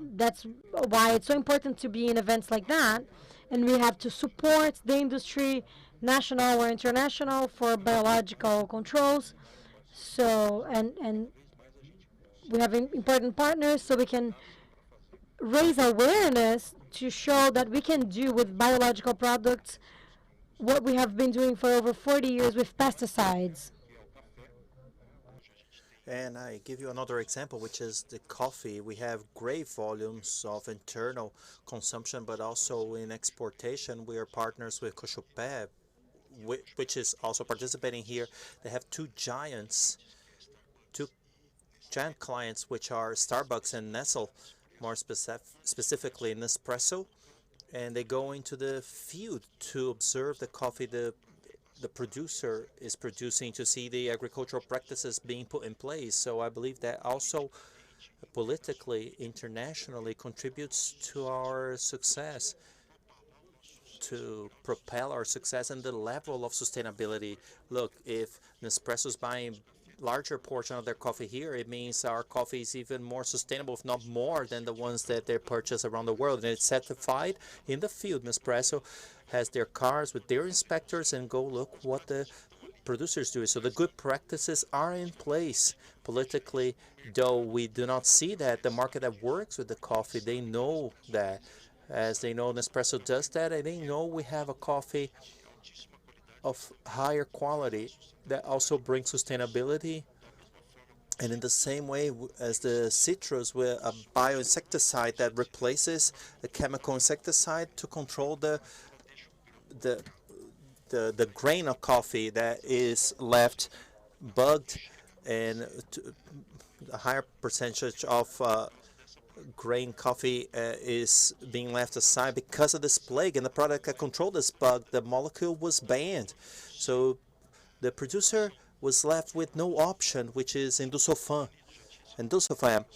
That's why it's so important to be in events like that. And we have to support the industry, national or international, for biological controls. So, and we have important partners so we can raise awareness to show that we can do with biological products what we have been doing for over 40 years with pesticides. And I give you another example, which is the coffee. We have great volumes of internal consumption, but also in exportation. We are partners with Cochupé, which is also participating here. They have two giant clients, which are Starbucks and Nestle, more specifically Nespresso. And they go into the field to observe the coffee the producer is producing, to see the agricultural practices being put in place. So I believe that also politically, internationally, contributes to our success, to propel our success and the level of sustainability. Look, if Nespresso is buying larger portion of their coffee here, it means our coffee is even more sustainable, if not more, than the ones that they purchase around the world. And it's certified in the field. Nespresso has their cars with their inspectors and go look what the producers do. So the good practices are in place politically, though we do not see that. The market that works with the coffee, they know that. As they know Nespresso does that, and they know we have a coffee of higher quality that also brings sustainability. And in the same way as the citrus, with a bioinsecticide that replaces the chemical insecticide to control the grain of coffee that is left bugged, and a higher percentage of grain coffee is being left aside because of this plague. And the product that controlled this bug, the molecule was banned. So the producer was left with no option, which is Indusofan. Indusofan,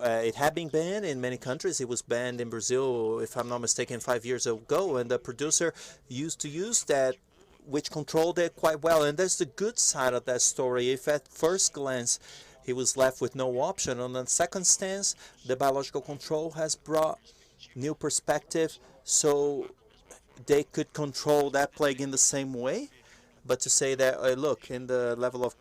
it had been banned in many countries. It was banned in Brazil, if I'm not mistaken, 5 years ago. And the producer used to use that which controlled it quite well. And there's the good side of that story. If at first glance he was left with no option, on the second stance, the biological control has brought new perspective, so they could control that plague in the same way. But to say that, look, in the level of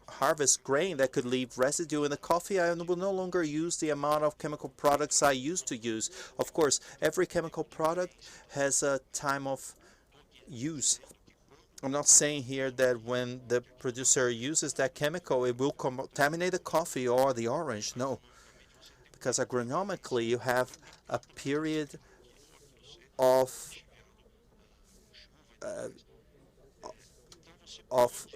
harvest grain that could leave residue in the coffee, I will no longer use the amount of chemical products I used to use. Of course, every chemical product has a time of use. I'm not saying here that when the producer uses that chemical, it will contaminate the coffee or the orange. No, because agronomically, you have a period of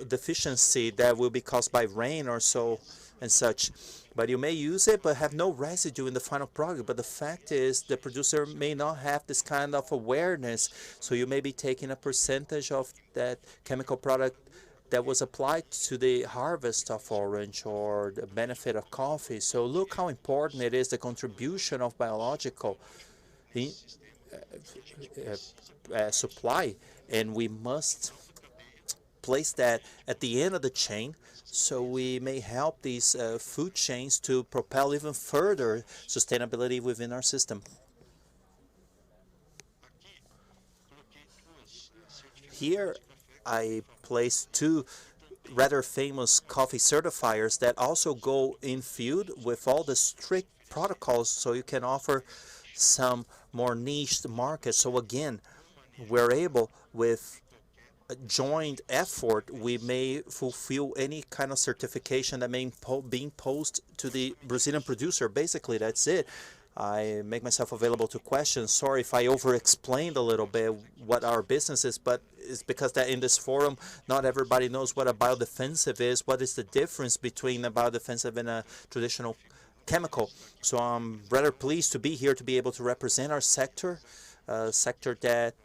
deficiency that will be caused by rain or so and such. But you may use it but have no residue in the final product. But the fact is the producer may not have this kind of awareness. So you may be taking a percentage of that chemical product that was applied to the harvest of orange or the benefit of coffee. So look how important it is, the contribution of biological supply. And we must place that at the end of the chain, so we may help these food chains to propel even further sustainability within our system. Here I placed two rather famous coffee certifiers that also go in field with all the strict protocols, so you can offer some more niched markets. So again, we're able, with a joint effort, we may fulfill any kind of certification that may be imposed to the Brazilian producer. Basically, that's it. I make myself available to questions. Sorry if I over-explained a little bit what our business is, but it's because that in this forum, not everybody knows what a biodefensive is, what is the difference between a biodefensive and a traditional chemical. So I'm rather pleased to be here to be able to represent our sector, a sector that,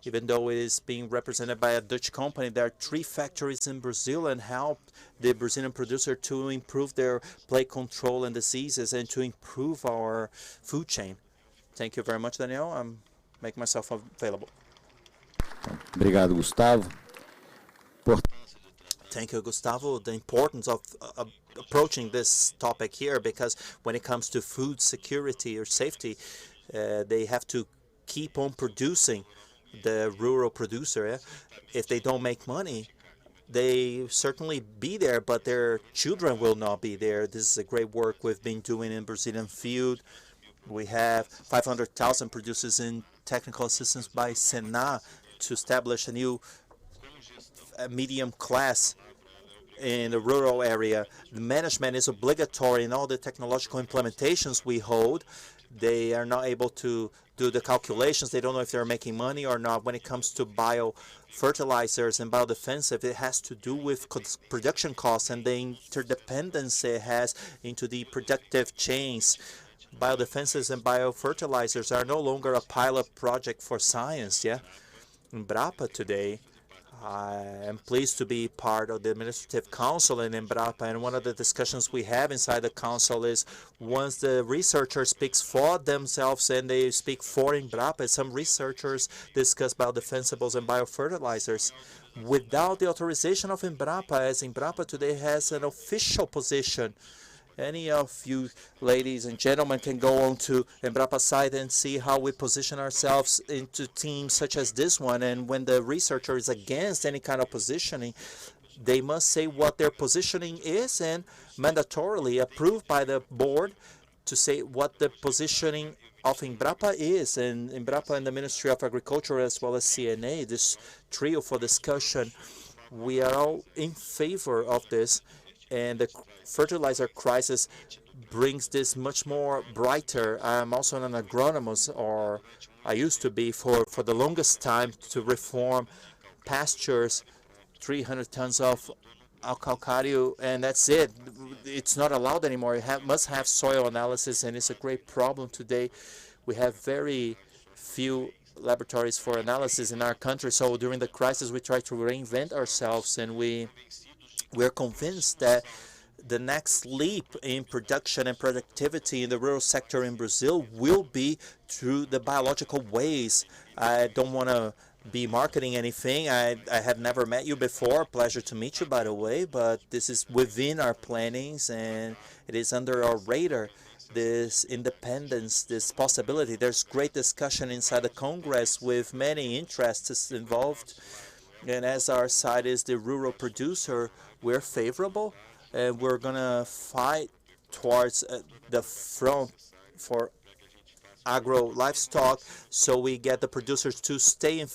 even though it is being represented by a Dutch company, there are 3 factories in Brazil and help the Brazilian producer to improve their plague control and diseases and to improve our food chain. Thank you very much, Daniel. I'm making myself available. Obrigado, Gustavo. Thank you, Gustavo. The importance of approaching this topic here, because when it comes to food security or safety, they have to keep on producing. The rural producer, if they don't make money, they certainly be there, but their children will not be there. This is a great work we've been doing in Brazilian field. We have 500,000 producers in technical assistance by Senat to establish a new medium class in the rural area. The management is obligatory in all the technological implementations we hold. They are not able to do the calculations. They don't know if they're making money or not. When it comes to biofertilizers and biodefensive, it has to do with production costs and the interdependence it has into the productive chains. Biodefenses and biofertilizers are no longer a pilot project for science. Embrapa today, I am pleased to be part of the Administrative Council in Embrapa, and one of the discussions we have inside the council is once the researcher speaks for themselves and they speak for Embrapa, some researchers discuss biodefensibles and biofertilizers without the authorization of Embrapa, as Embrapa today has an official position. Any of you ladies and gentlemen can go on to Embrapa site and see how we position ourselves into teams such as this one. And when the researcher is against any kind of positioning, they must say what their positioning is and mandatorily approved by the board to say what the positioning of Embrapa is. And Embrapa and the Ministry of Agriculture as well as CNA, this trio for discussion, we are all in favor of this. And the fertilizer crisis brings this much more brighter. I'm also an agronomist, or I used to be for the longest time, to reform pastures, 300 tons of alcalcario, and that's it. It's not allowed anymore. It must have soil analysis, and it's a great problem today. We have very few laboratories for analysis in our country, so during the crisis we try to reinvent ourselves, and we're convinced that the next leap in production and productivity in the rural sector in Brazil will be through the biological ways. I don't want to be marketing anything. I have never met you before. Pleasure to meet you, by the way, but this is within our plannings and it is under our radar. This independence, this possibility. There's great discussion inside the Congress with many interests involved. And as our side is the rural producer, we're favorable and we're going to fight towards the front for agro livestock, so we get the producers to stay in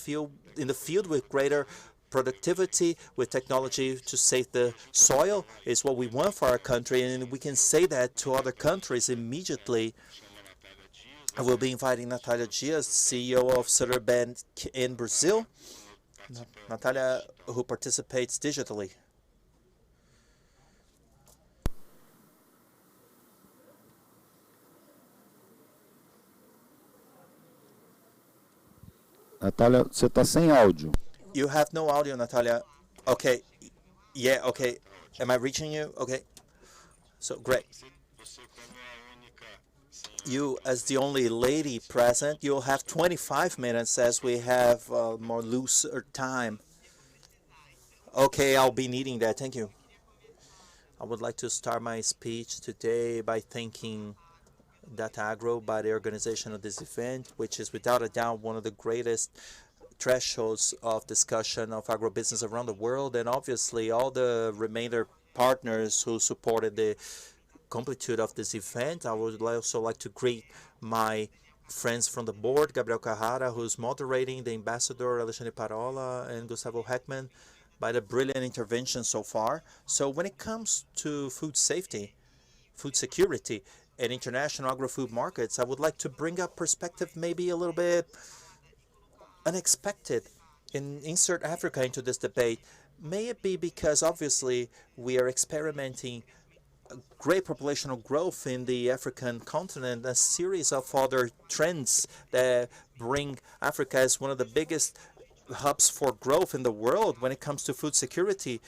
the field with greater productivity, with technology to save the soil is what we want for our country, and we can say that to other countries immediately. I will be inviting Natalia Dias, CEO of Sutter Bank in Brazil. Natalia, who participates digitally. Natália, você está sem áudio. You have no audio, Natalia. Okay. Yeah, okay. Am I reaching you? Okay. So, great. You, as the only lady present, you'll have 25 minutes as we have more looser time. Okay, I'll be needing that. Thank you. I would like to start my speech today by thanking Data Agro by the organization of this event, which is without a doubt one of the greatest thresholds of discussion of agribusiness around the world, and obviously all the remainder partners who supported the completude of this event. I would also like to greet my friends from the board, Gabriel Carrara, who's moderating, the ambassador, Alexandre Parola, and Gustavo Heckman, by the brilliant intervention so far. So when it comes to food safety, food security, and international agro-food markets, I would like to bring up perspective maybe a little bit unexpected and insert Africa into this debate. May it be because obviously we are experimenting great populational growth in the African continent, a series of other trends that bring Africa as one of the biggest hubs for growth in the world when it comes to food security.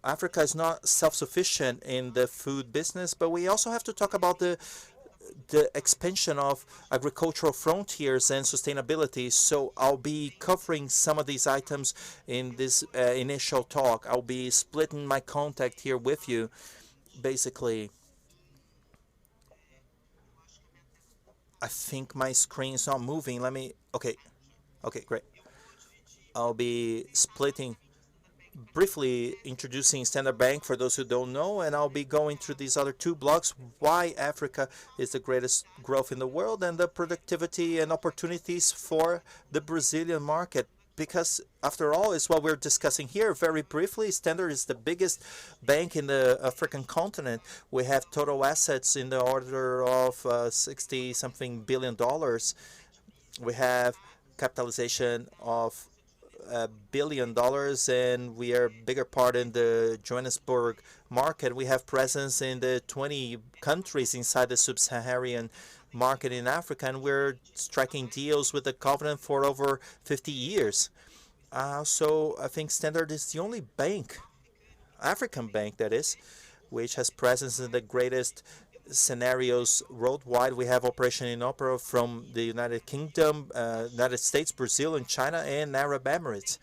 Africa is not self-sufficient in the food business, but we also have to talk about the expansion of agricultural frontiers and sustainability. So I'll be covering some of these items in this initial talk. I'll be splitting my contact here with you. Basically, I think my screen is not moving. Let me, okay, great. I'll be splitting, briefly introducing Standard Bank for those who don't know, and I'll be going through these other two blocks, why Africa is the greatest growth in the world and the productivity and opportunities for the Brazilian market. Because after all, it's what we're discussing here. Very briefly, Standard is the biggest bank in the African continent. We have total assets in the order of $60-something billion. We have capitalization of $1 billion, and we are a bigger part in the Johannesburg market. We have presence in the 20 countries inside the sub-Saharan market in Africa, and we're striking deals with the Covenant for over 50 years. So I think Standard is the only bank, African bank that is, which has presence in the greatest scenarios worldwide. We have operation in opera from the United Kingdom, United States, Brazil, and China, and Arab Emirates.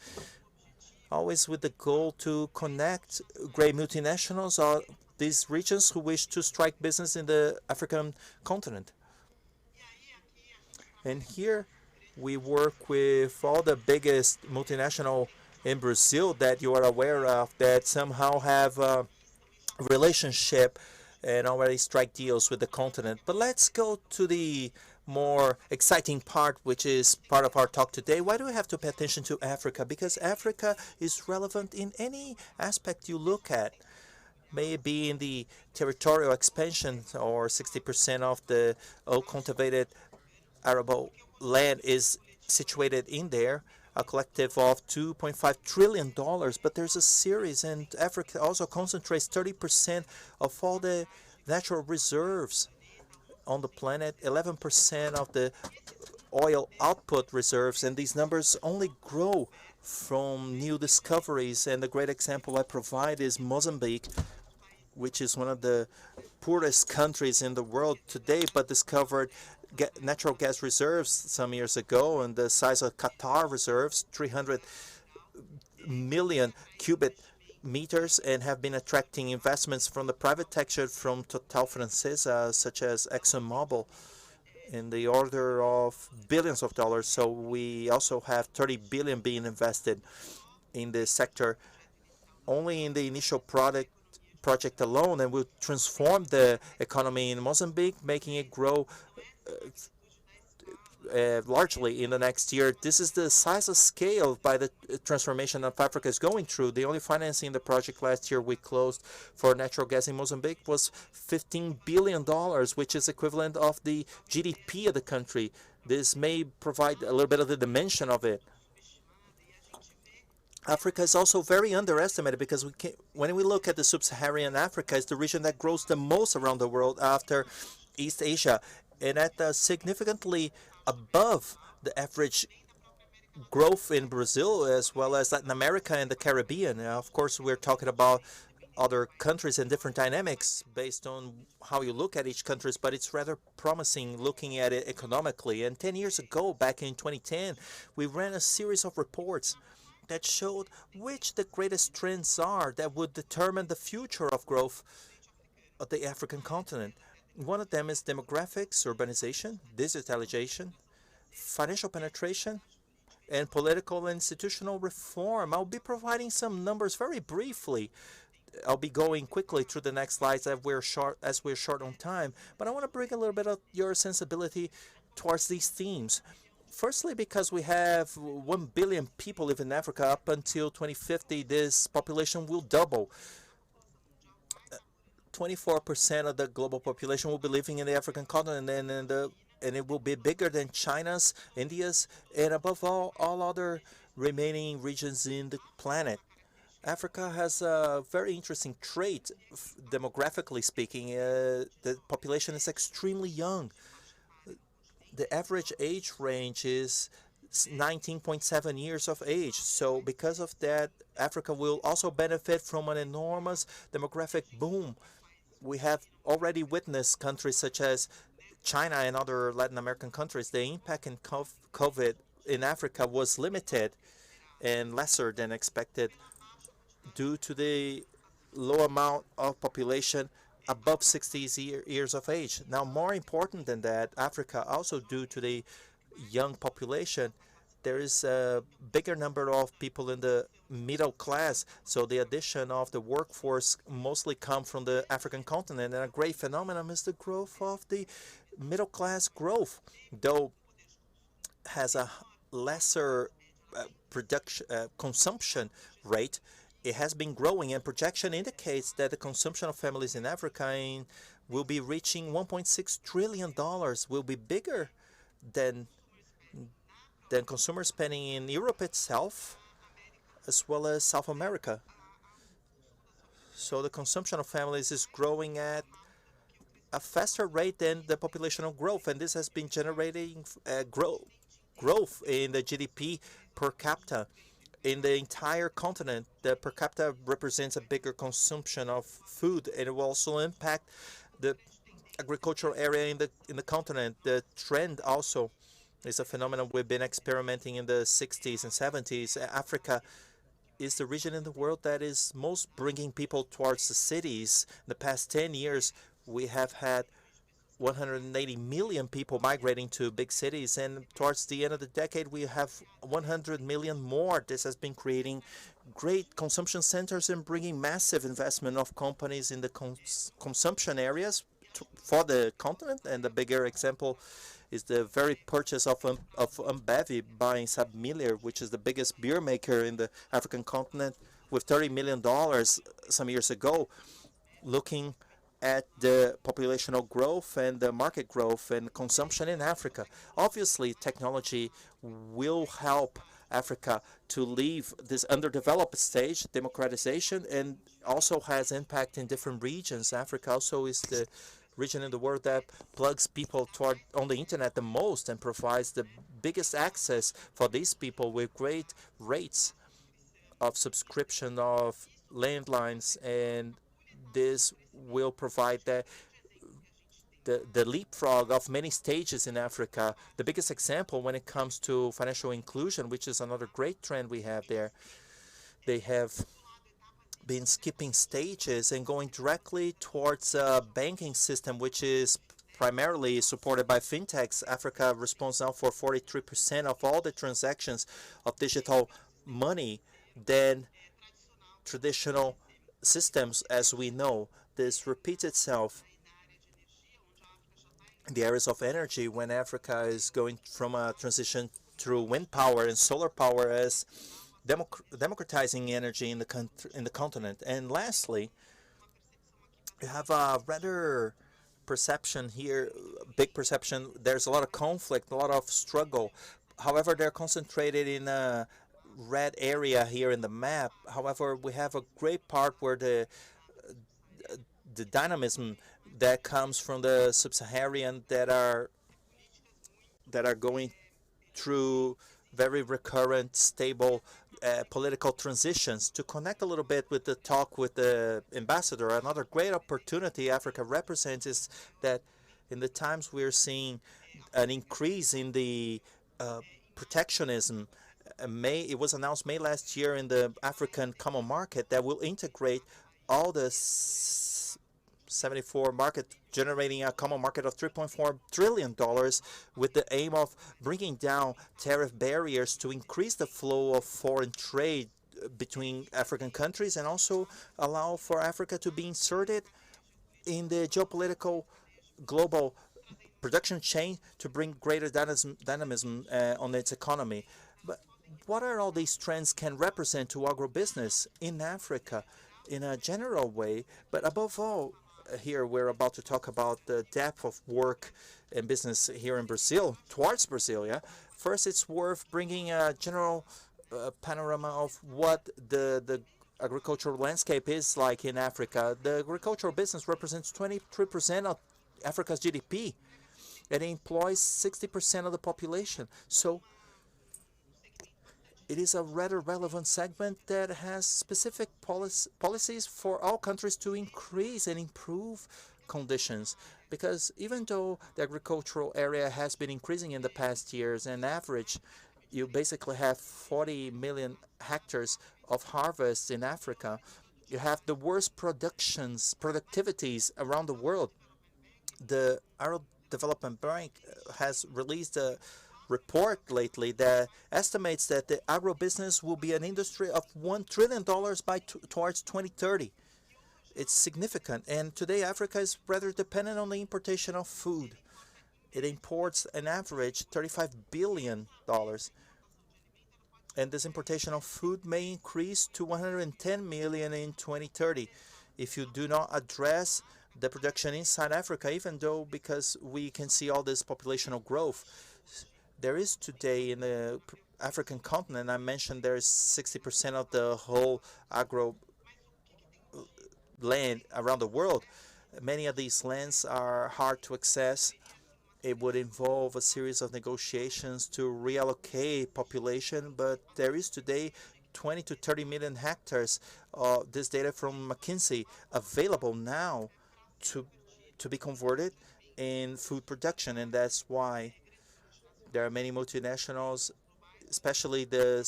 Always with the goal to connect great multinationals or these regions who wish to strike business in the African continent. And here we work with all the biggest multinational in Brazil that you are aware of that somehow have a relationship and already strike deals with the continent. But let's go to the more exciting part, which is part of our talk today. Why do we have to pay attention to Africa? Because Africa is relevant in any aspect you look at. May it be in the territorial expansion, or 60% of the cultivated arable land is situated in there, a collective of $2.5 trillion, but there's a series, and Africa also concentrates 30% of all the natural reserves on the planet, 11% of the oil output reserves, and these numbers only grow from new discoveries. And the great example I provide is Mozambique, which is one of the poorest countries in the world today, but discovered natural gas reserves some years ago, and the size of Qatar reserves, 300 million cubic meters, and have been attracting investments from the private sector, from Total Francesa, such as ExxonMobil, in the order of billions of dollars. So we also have 30 billion being invested in this sector only in the initial project alone, and will transform the economy in Mozambique, making it grow largely in the next year. This is the size of scale by the transformation that Africa is going through. The only financing in the project last year we closed for natural gas in Mozambique was $15 billion, which is equivalent of the GDP of the country. This may provide a little bit of the dimension of it. Africa is also very underestimated because when we look at the sub-Saharan Africa, it's the region that grows the most around the world after East Asia, and at significantly above the average growth in Brazil, as well as Latin America and the Caribbean. Now, of course, we're talking about other countries and different dynamics based on how you look at each country, but it's rather promising looking at it economically. And 10 years ago, back in 2010, we ran a series of reports that showed which the greatest trends are that would determine the future of growth of the African continent. One of them is demographics, urbanization, digitalization, financial penetration, and political and institutional reform. I'll be providing some numbers very briefly. I'll be going quickly through the next slides as we're short on time, but I want to bring a little bit of your sensibility towards these themes. Firstly, because we have 1 billion people live in Africa. Up until 2050, this population will double. 24% of the global population will be living in the African continent, and it will be bigger than China's, India's, and above all other remaining regions in the planet. Africa has a very interesting trait, demographically speaking. The population is extremely young. The average age range is 19.7 years of age. So because of that, Africa will also benefit from an enormous demographic boom. We have already witnessed countries such as China and other Latin American countries. The impact in COVID in Africa was limited and lesser than expected due to the low amount of population above 60 years of age. Now, more important than that, Africa, also due to the young population, there is a bigger number of people in the middle class. So the addition of the workforce mostly come from the African continent. And a great phenomenon is the growth of the middle class growth, though has a lesser consumption rate. It has been growing, and projection indicates that the consumption of families in Africa will be reaching $1.6 trillion, will be bigger than consumer spending in Europe itself, as well as South America. So the consumption of families is growing at a faster rate than the populational growth, and this has been generating growth in the GDP per capita. In the entire continent, the per capita represents a bigger consumption of food, and it will also impact the agricultural area in the continent. The trend also is a phenomenon we've been experimenting in the 60s and 70s. Africa is the region in the world that is most bringing people towards the cities. In the past 10 years, we have had 180 million people migrating to big cities, and towards the end of the decade we have 100 million more. This has been creating great consumption centers and bringing massive investment of companies in the consumption areas for the continent. And the bigger example is the very purchase of Ambev buying Sabmiller, which is the biggest beer maker in the African continent, with $30 million some years ago. Looking at the populational growth and the market growth and consumption in Africa. Obviously, technology will help Africa to leave this underdeveloped stage, democratization, and also has impact in different regions. Africa also is the region in the world that plugs people on the internet the most and provides the biggest access for these people with great rates of subscription of landlines, and this will provide the leapfrog of many stages in Africa. The biggest example when it comes to financial inclusion, which is another great trend we have there, they have been skipping stages and going directly towards a banking system which is primarily supported by fintechs. Africa responds now for 43% of all the transactions of digital money than traditional systems as we know. This repeats itself in the areas of energy when Africa is going from a transition through wind power and solar power as democratizing energy in the continent. And lastly, you have a rather perception here, big perception. There's a lot of conflict, a lot of struggle. However, they're concentrated in a red area here in the map. However, we have a great part where the dynamism that comes from the sub-Saharan that are going through very recurrent, stable political transitions. To connect a little bit with the talk with the ambassador, another great opportunity Africa represents is that in the times we're seeing an increase in the protectionism. It was announced May last year in the African Common Market that will integrate all the 74 market, generating a common market of $3.4 trillion with the aim of bringing down tariff barriers to increase the flow of foreign trade between African countries and also allow for Africa to be inserted in the geopolitical global production chain to bring greater dynamism on its economy. But what are all these trends can represent to agribusiness in Africa in a general way, but above all, here we're about to talk about the depth of work and business here in Brazil, towards Brazil, yeah? First, it's worth bringing a general panorama of what the agricultural landscape is like in Africa. The agricultural business represents 23% of Africa's GDP, and it employs 60% of the population. So it is a rather relevant segment that has specific policies for all countries to increase and improve conditions. Because even though the agricultural area has been increasing in the past years, on average, you basically have 40 million hectares of harvest in Africa. You have the worst productivities around the world. The Arab Development Bank has released a report lately that estimates that the agribusiness will be an industry of $1 trillion towards 2030. It's significant. And today, Africa is rather dependent on the importation of food. It imports an average $35 billion. And this importation of food may increase to 110 million in 2030 if you do not address the production inside Africa, even though because we can see all this populational growth. There is today in the African continent, I mentioned there is 60% of the whole agro land around the world. Many of these lands are hard to access. It would involve a series of negotiations to reallocate population, but there is today 20 to 30 million hectares. This data from McKinsey available now to be converted in food production, and that's why there are many multinationals, especially the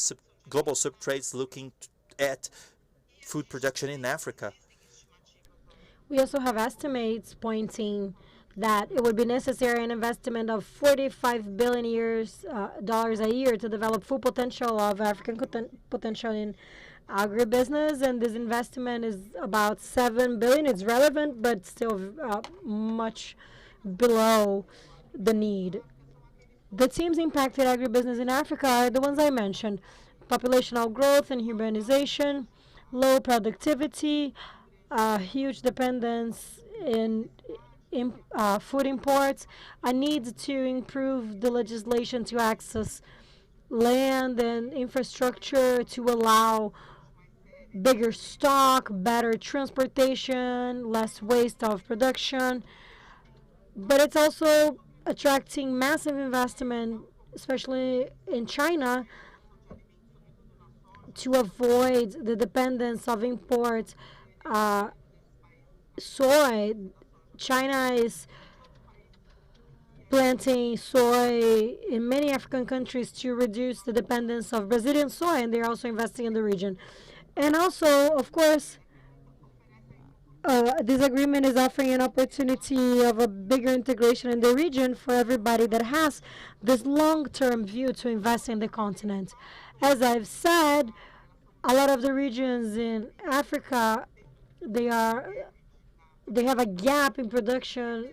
global subtrades, looking at food production in Africa. We also have estimates pointing that it would be necessary an investment of $45 billion dollars a year to develop full potential of African potential in agribusiness, and this investment is about $7 billion. It's relevant, but still much below the need. The themes impacted agribusiness in Africa are the ones I mentioned: populational growth and urbanization, low productivity, huge dependence in food imports, a need to improve the legislation to access land and infrastructure to allow bigger stock, better transportation, less waste of production. But it's also attracting massive investment, especially in China, to avoid the dependence of imports soy. China is planting soy in many African countries to reduce the dependence of Brazilian soy, and they're also investing in the region. And also, of course, this agreement is offering an opportunity of a bigger integration in the region for everybody that has this long-term view to invest in the continent. As I've said, a lot of the regions in Africa, they have a gap in production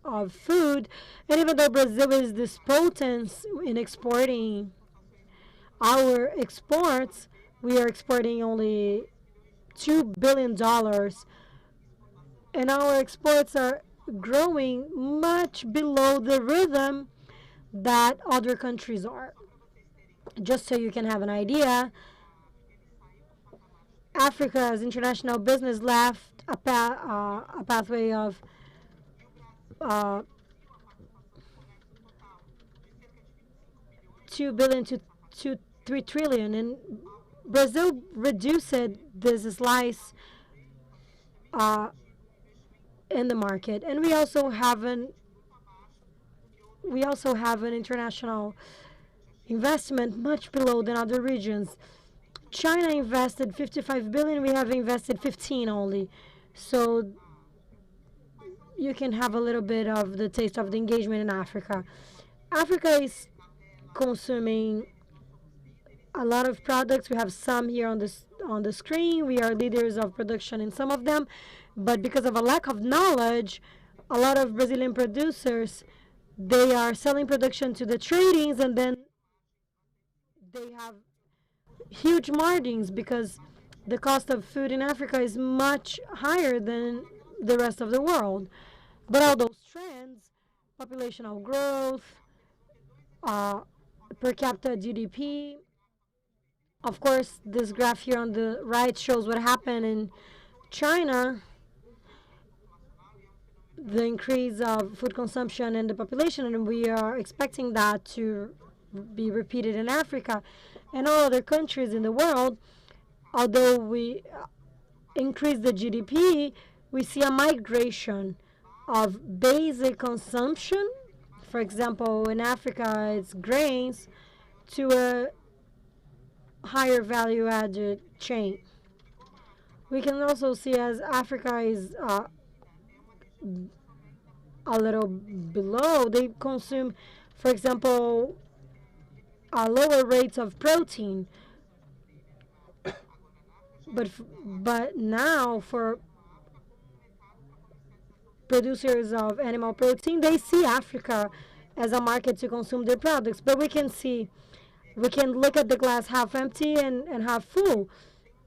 of food, and even though Brazil is this potent in exporting our exports, we are exporting only $2 billion, and our exports are growing much below the rhythm that other countries are. Just so you can have an idea, Africa's international business left a pathway of uh, 2 billion to 3 trillion, and Brazil reduced this slice in the market. And we also have an international investment much below than other regions. China invested 55 billion, we have invested 15 only. So you can have a little bit of the taste of the engagement in Africa. Africa is consuming a lot of products. We have some here on the screen. We are leaders of production in some of them, but because of a lack of knowledge, a lot of Brazilian producers, they are selling production to the tradings, and then they have huge margins because the cost of food in Africa is much higher than the rest of the world. But all those trends, populational growth, per capita GDP, of course, this graph here on the right shows what happened in China, the increase of food consumption and the population, and we are expecting that to be repeated in Africa and all other countries in the world. Although we increase the GDP, we see a migration of basic consumption. For example, in Africa, it's grains, to a higher value added chain. We can also see as Africa is a little below, they consume, for example, lower rates of protein. But now for producers of animal protein, they see Africa as a market to consume their products. But we can look at the glass half empty and half full.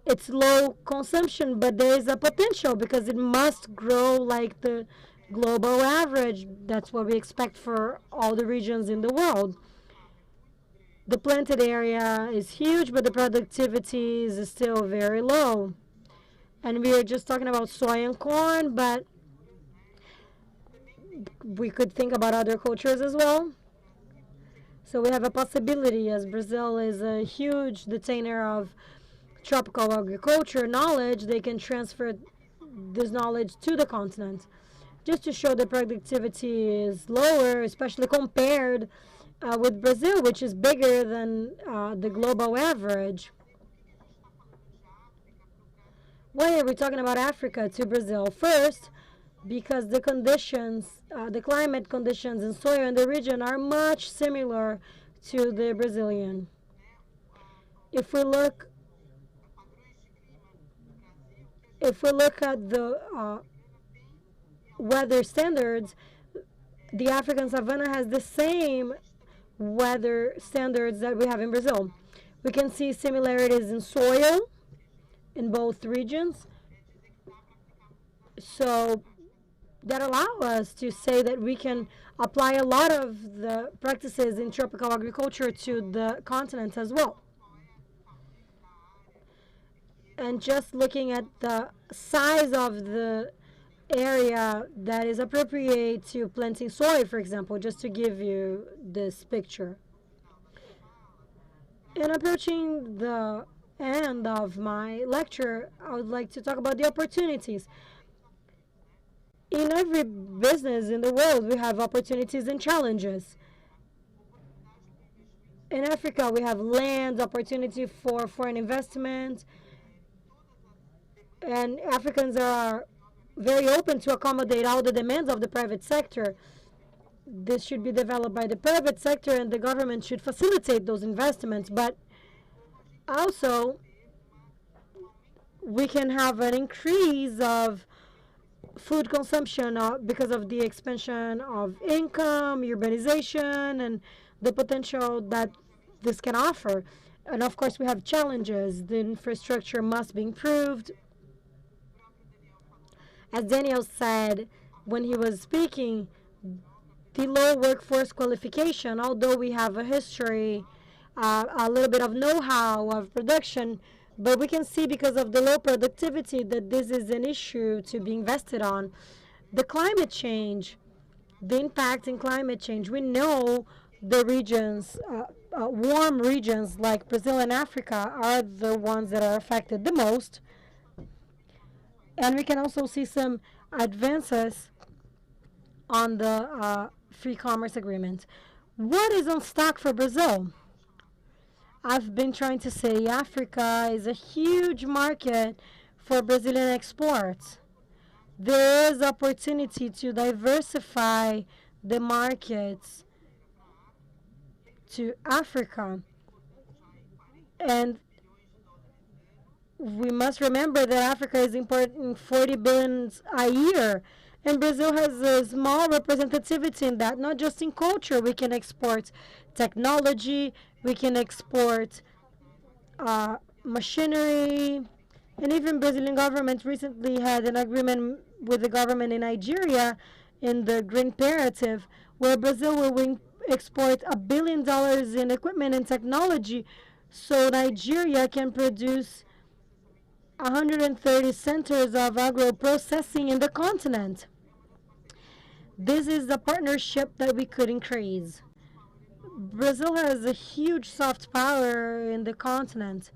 It's low consumption, but there is a potential because it must grow like the global average. That's what we expect for all the regions in the world. The planted area is huge, but the productivity is still very low. And we are just talking about soy and corn, but we could think about other cultures as well. So we have a possibility, as Brazil is a huge detainer of tropical agriculture knowledge, they can transfer this knowledge to the continent. Just to show the productivity is lower, especially compared with Brazil, which is bigger than the global average. Why are we talking about Africa to Brazil? First, because the conditions, the climate conditions in soy in the region are much similar to the Brazilian. If we look at the weather standards, the African savanna has the same weather standards that we have in Brazil. We can see similarities in soil in both regions. So that allow us to say that we can apply a lot of the practices in tropical agriculture to the continent as well. And just looking at the size of the area that is appropriate to planting soy, for example, just to give you this picture. In approaching the end of my lecture, I would like to talk about the opportunities. In every business in the world, we have opportunities and challenges. In Africa, we have land, opportunity for foreign investment, and Africans are very open to accommodate all the demands of the private sector. This should be developed by the private sector, and the government should facilitate those investments. But also, we can have an increase of food consumption because of the expansion of income, urbanization, and the potential that this can offer. And of course, we have challenges. The infrastructure must be improved. As Daniel said when he was speaking, the low workforce qualification, although we have a history, a little bit of know-how of production, but we can see because of the low productivity that this is an issue to be invested on. The climate change, the impact in climate change. We know the regions, warm regions like Brazil and Africa are the ones that are affected the most. And we can also see some advances on the free commerce agreement. What is on stock for Brazil? I've been trying to say Africa is a huge market for Brazilian exports. There is opportunity to diversify the markets to Africa. And we must remember that Africa is importing 40 billion a year. And Brazil has a small representativity in that, not just in culture. We can export technology, we can export machinery, and even Brazilian government recently had an agreement with the government in Nigeria in the Green Imperative, where Brazil will export $1 billion in equipment and technology so Nigeria can produce 130 centers of agro-processing in the continent. This is the partnership that we could increase. Brazil has a huge soft power in the continent.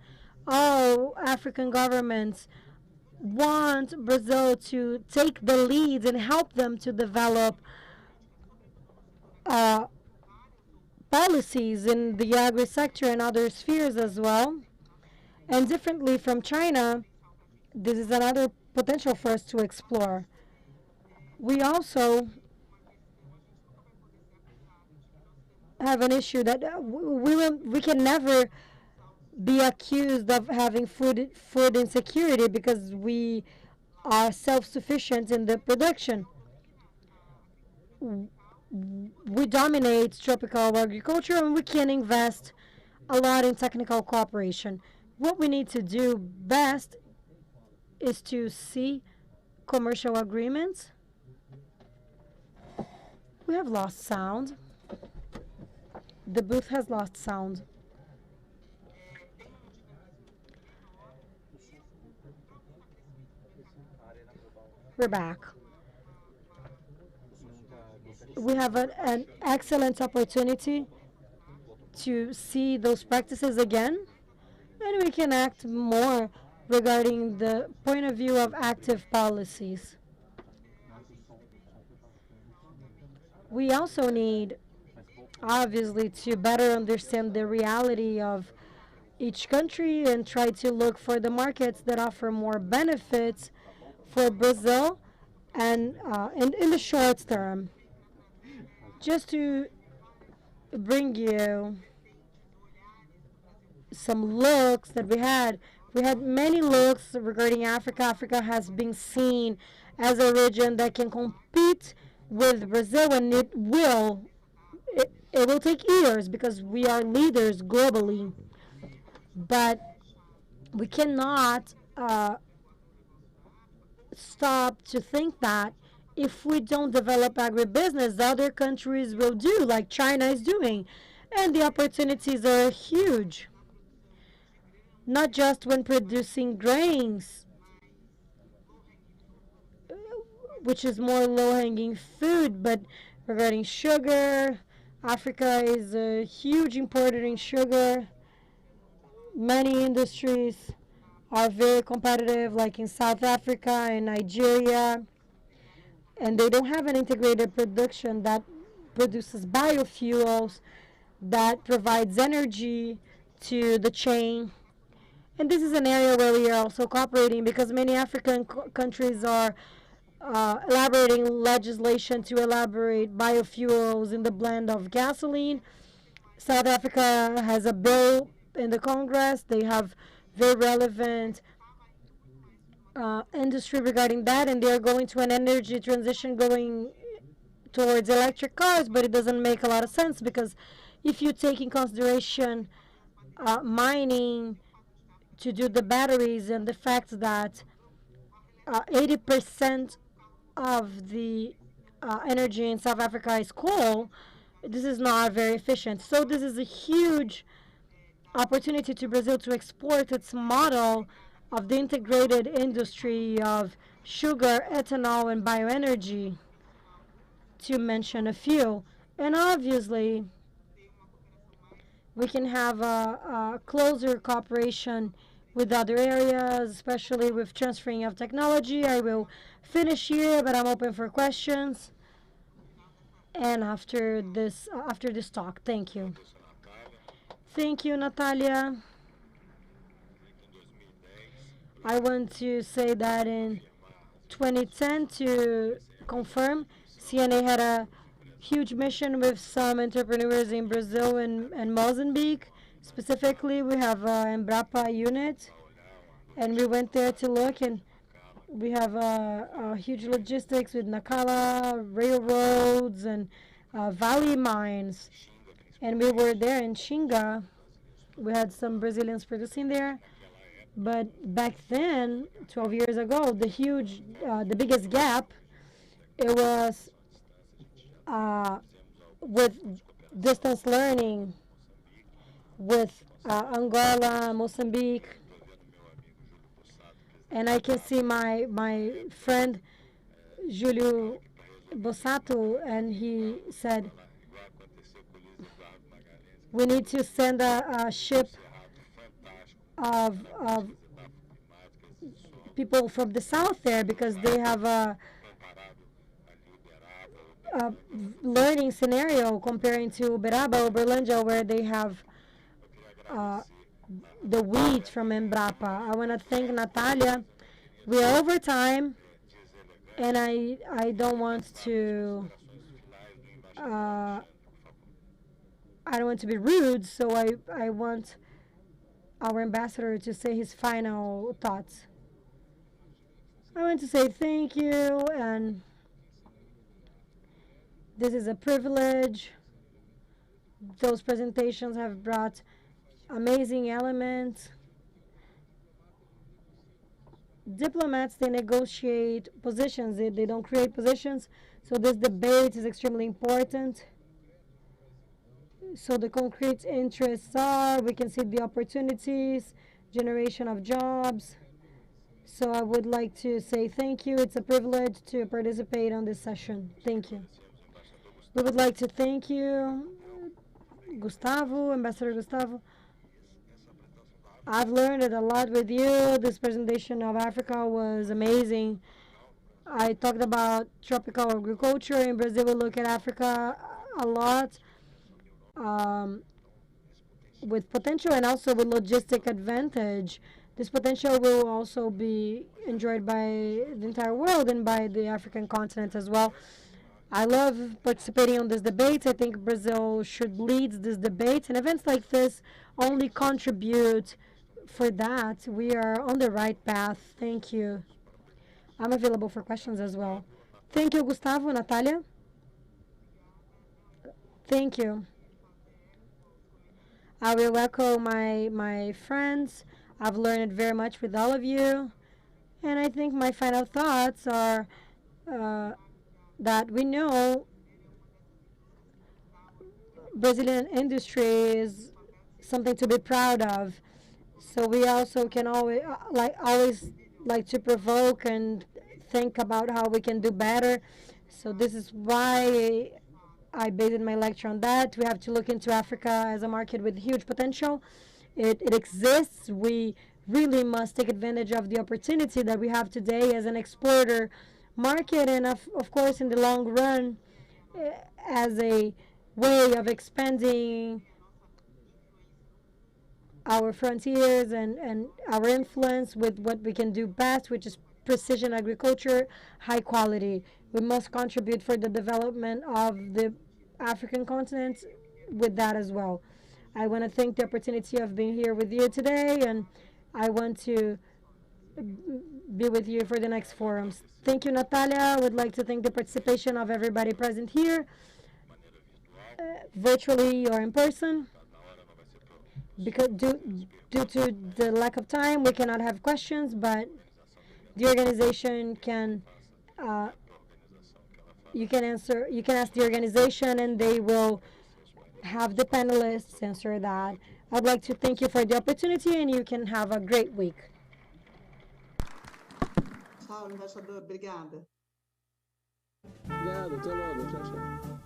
All African governments want Brazil to take the lead and help them to develop policies in the agri-sector and other spheres as well. And differently from China, this is another potential for us to explore. We also have an issue that we can never be accused of having food insecurity because we are self-sufficient in the production. We dominate tropical agriculture, and we can invest a lot in technical cooperation. What we need to do best is to see commercial agreements. We have lost sound. The booth has lost sound. We're back. We have an excellent opportunity to see those practices again, and we can act more regarding the point of view of active policies. We also need, obviously, to better understand the reality of each country and try to look for the markets that offer more benefits for Brazil and in the short term. Just to bring you some looks that we had many looks regarding Africa. Africa has been seen as a region that can compete with Brazil, and it will take years because we are leaders globally. But we cannot stop to think that if we don't develop agribusiness, other countries will do, like China is doing. And the opportunities are huge. Not just when producing grains, which is more low-hanging food, but regarding sugar. Africa is a huge importer in sugar. Many industries are very competitive, like in South Africa and Nigeria. and they don't have an integrated production that produces biofuels, that provides energy to the chain. And this is an area where we are also cooperating, because many African countries are elaborating legislation to elaborate biofuels in the blend of gasoline. South Africa has a bill in the Congress. They have very relevant industry regarding that, and they are going to an energy transition going towards electric cars, but it doesn't make a lot of sense, because if you take in consideration mining to do the batteries, and the fact that 80% of the energy in South Africa is coal, this is not very efficient. So this is a huge opportunity to Brazil to export its model of the integrated industry of sugar, ethanol, and bioenergy, to mention a few. And obviously, we can have a closer cooperation with other areas, especially with transferring of technology. I will finish here, but I'm open for questions. And after this talk, thank you. Thank you, Natalia. I want to say that in 2010, to confirm, CNA had a huge mission with some entrepreneurs in Brazil and Mozambique. Specifically, we have Embrapa unit, and we went there to look, and we have a huge logistics with Nacala, railroads, and valley mines. And we were there in Xinga. We had some Brazilians producing there. But back then, 12 years ago, the biggest gap, it was with distance learning with Angola, Mozambique. And I can see my friend Julio Bossato, and he said, we need to send a ship of people from the south there, because they have a learning scenario comparing to Uberaba, Uberlândia, where they have the wheat from Embrapa. I want to thank Natalia. We are over time, and I don't want to be rude, so I want our ambassador to say his final thoughts. I want to say thank you, and this is a privilege. Those presentations have brought amazing elements. Diplomats, they negotiate positions. They don't create positions. So this debate is extremely important. So the concrete interests are, we can see the opportunities, generation of jobs. So I would like to say thank you. It's a privilege to participate on this session. Thank you. We would like to thank you, Gustavo, Ambassador Gustavo. I've learned a lot with you. This presentation of Africa was amazing. I talked about tropical agriculture. In Brazil, we look at Africa a lot with potential and also with logistic advantage. This potential will also be enjoyed by the entire world and by the African continent as well. I love participating on this debate. I think Brazil should lead this debate, and events like this only contribute for that. We are on the right path. Thank you. I'm available for questions as well. Thank you, Gustavo. Natalia? Thank you. I will echo my friends. I've learned very much with all of you. And I think my final thoughts are that we know Brazilian industry is something to be proud of. So we also can always like to provoke and think about how we can do better. So this is why I based my lecture on that. We have to look into Africa as a market with huge potential. It exists. We really must take advantage of the opportunity that we have today as an exporter market, and of course in the long run, as a way of expanding our frontiers and our influence with what we can do best, which is precision agriculture, high quality. We must contribute for the development of the African continent with that as well. I want to thank the opportunity of being here with you today, and I want to be with you for the next forums. Thank you, Natalia. I would like to thank the participation of everybody present here, virtually or in person. Because due to the lack of time, we cannot have questions, but the organization can, you can ask the organization and they will have the panelists answer that. I'd like to thank you for the opportunity, and you can have a great week. Tchau, embaixador. Obrigada. Obrigado, até logo. Tchau, tchau.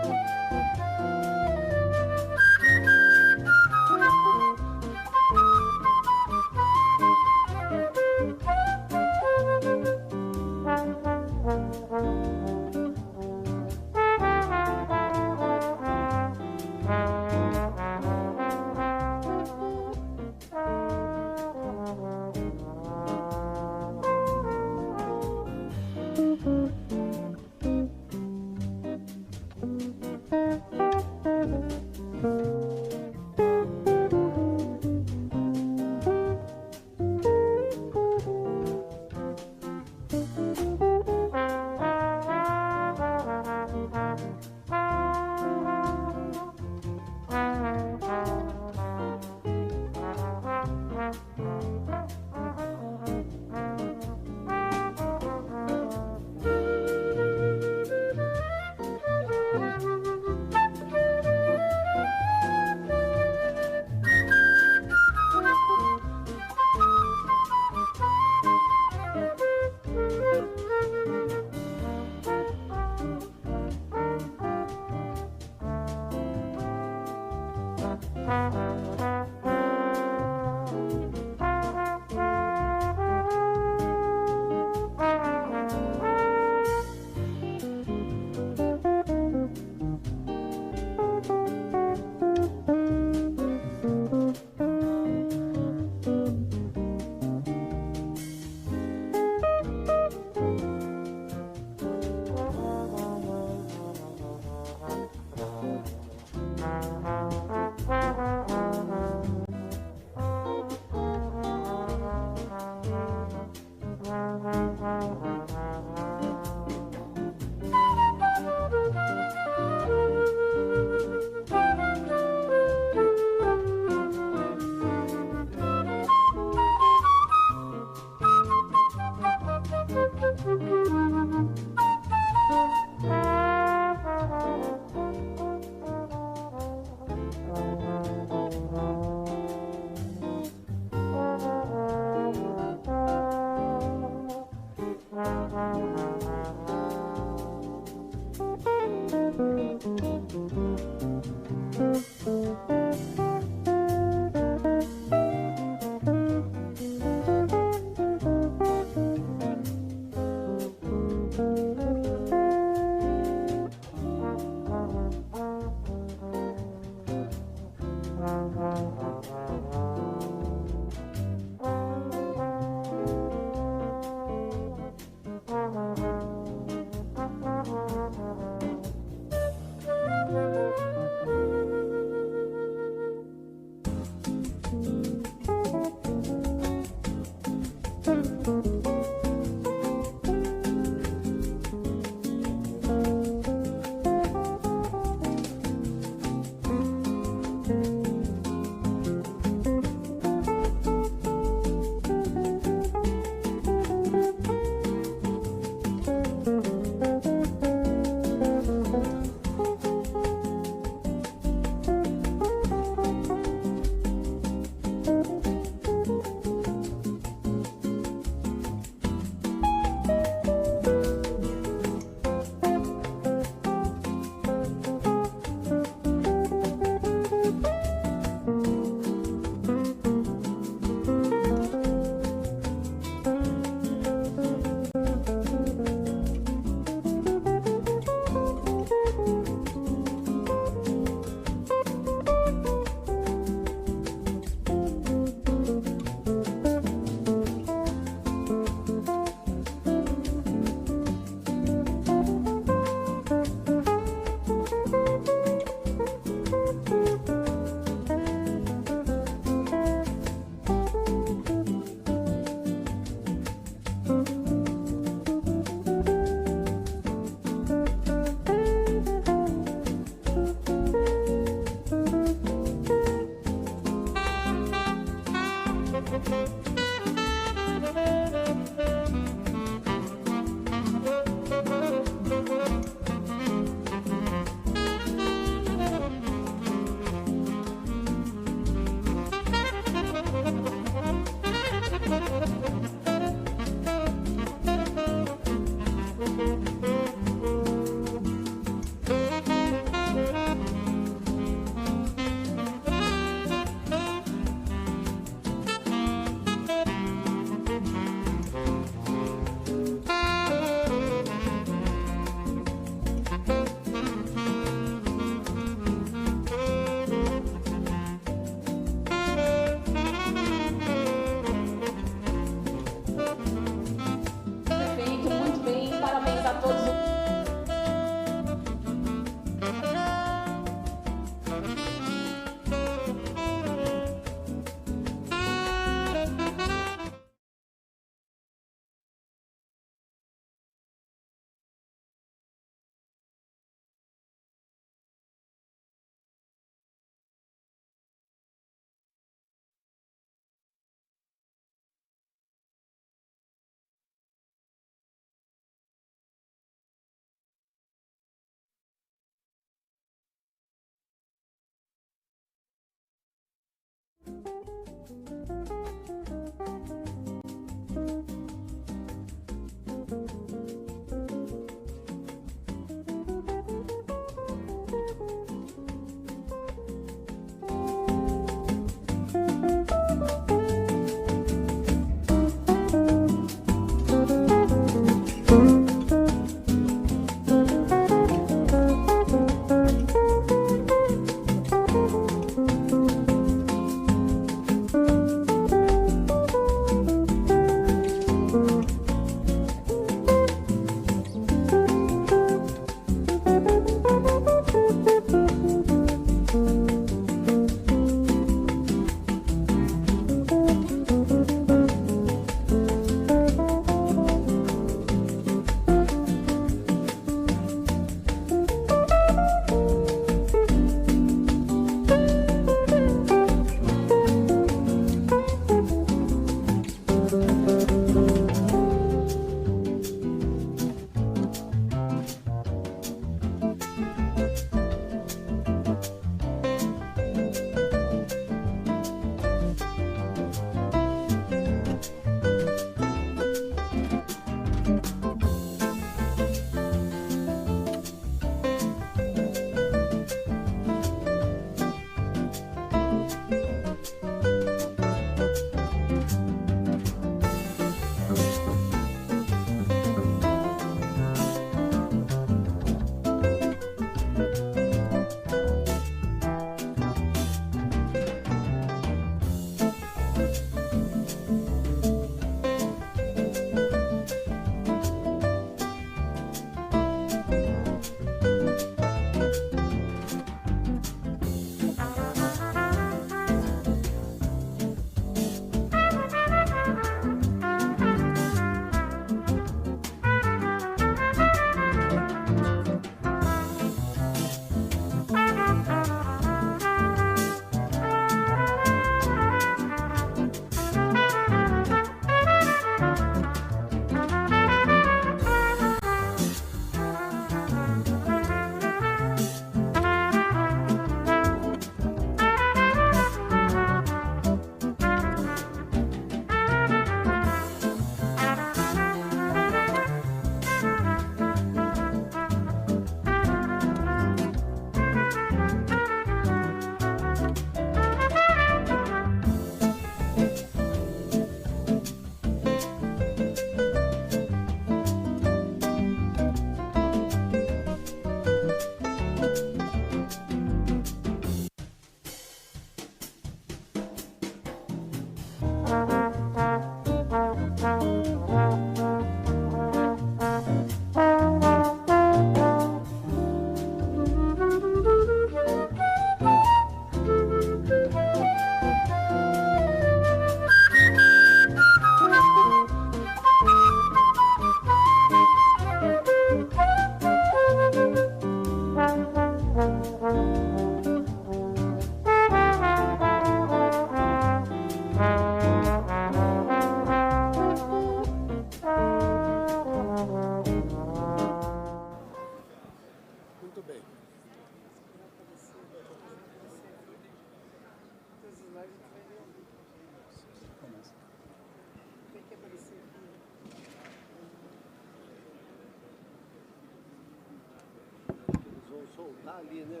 soltar ali, né?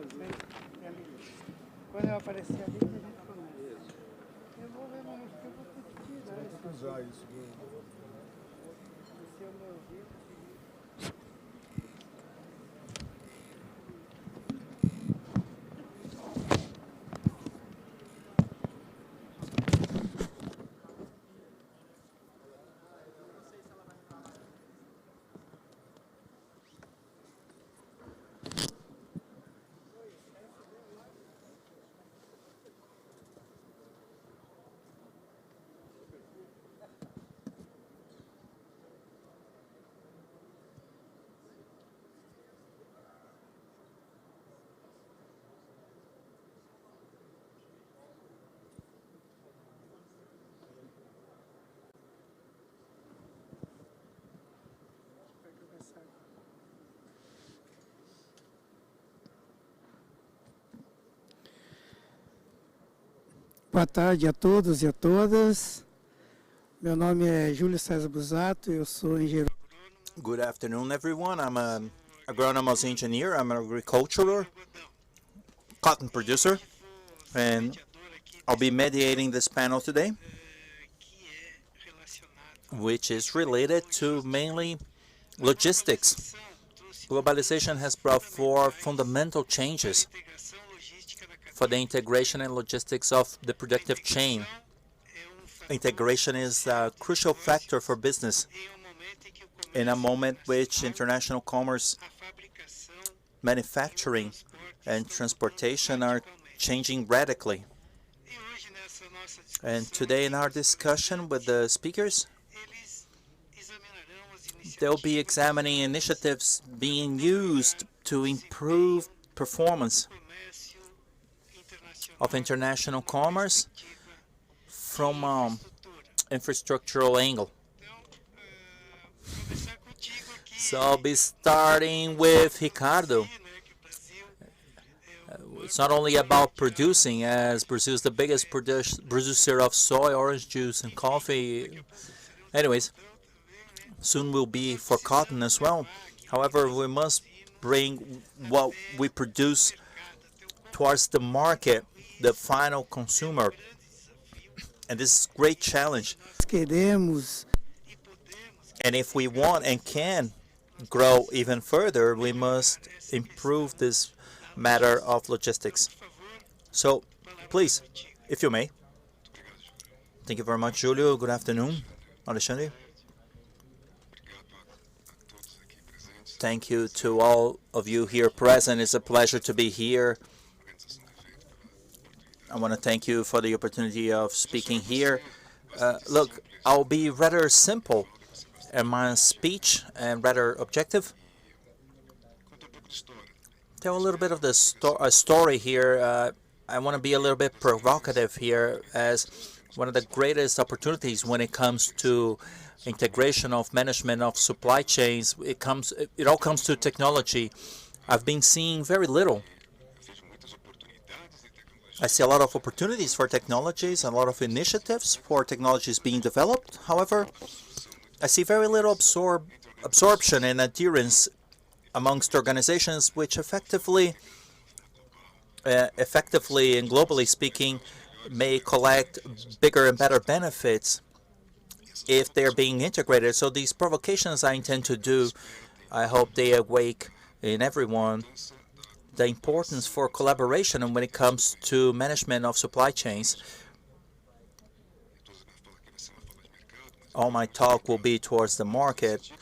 Quando eu aparecer ali, que a gente começa. Eu vou ver, mas acho que eu vou ter que tirar. Você vai ter que usar isso. Se eu me ouvir. Boa tarde a todos e a todas. Meu nome é Júlio César Busato, eu sou engenheiro. Good afternoon, everyone. I'm an agronomist engineer. I'm an agricultural cotton producer, and I'll be mediating this panel today, which is related to mainly logistics. Globalization has brought forth fundamental changes for the integration and logistics of the productive chain. Integration is a crucial factor for business in a moment which international commerce, manufacturing, and transportation are changing radically. And today in our discussion with the speakers, they'll be examining initiatives being used to improve performance of international commerce from infrastructural angle. So I'll be starting with Ricardo. It's not only about producing, as Brazil is the biggest producer of soy, orange juice, and coffee. Anyways, soon will be for cotton as well. However, we must bring what we produce towards the market, the final consumer. And this is a great challenge. And if we want and can grow even further, we must improve this matter of logistics. So, please, if you may. Thank you very much, Julio. Good afternoon, Alexandre. Thank you to all of you here present. It's a pleasure to be here. I want to thank you for the opportunity of speaking here. Look, I'll be rather simple in my speech and rather objective. Tell a little bit of the story here. I want to be a little bit provocative here, as one of the greatest opportunities when it comes to integration of management of supply chains. It all comes to technology. I've been seeing very little. I see a lot of opportunities for technologies, a lot of initiatives for technologies being developed. However, I see very little absorption and adherence amongst organizations which effectively and globally speaking may collect bigger and better benefits if they're being integrated. So these provocations I intend to do, I hope they awake in everyone the importance for collaboration and when it comes to management of supply chains. All my talk will be towards the market.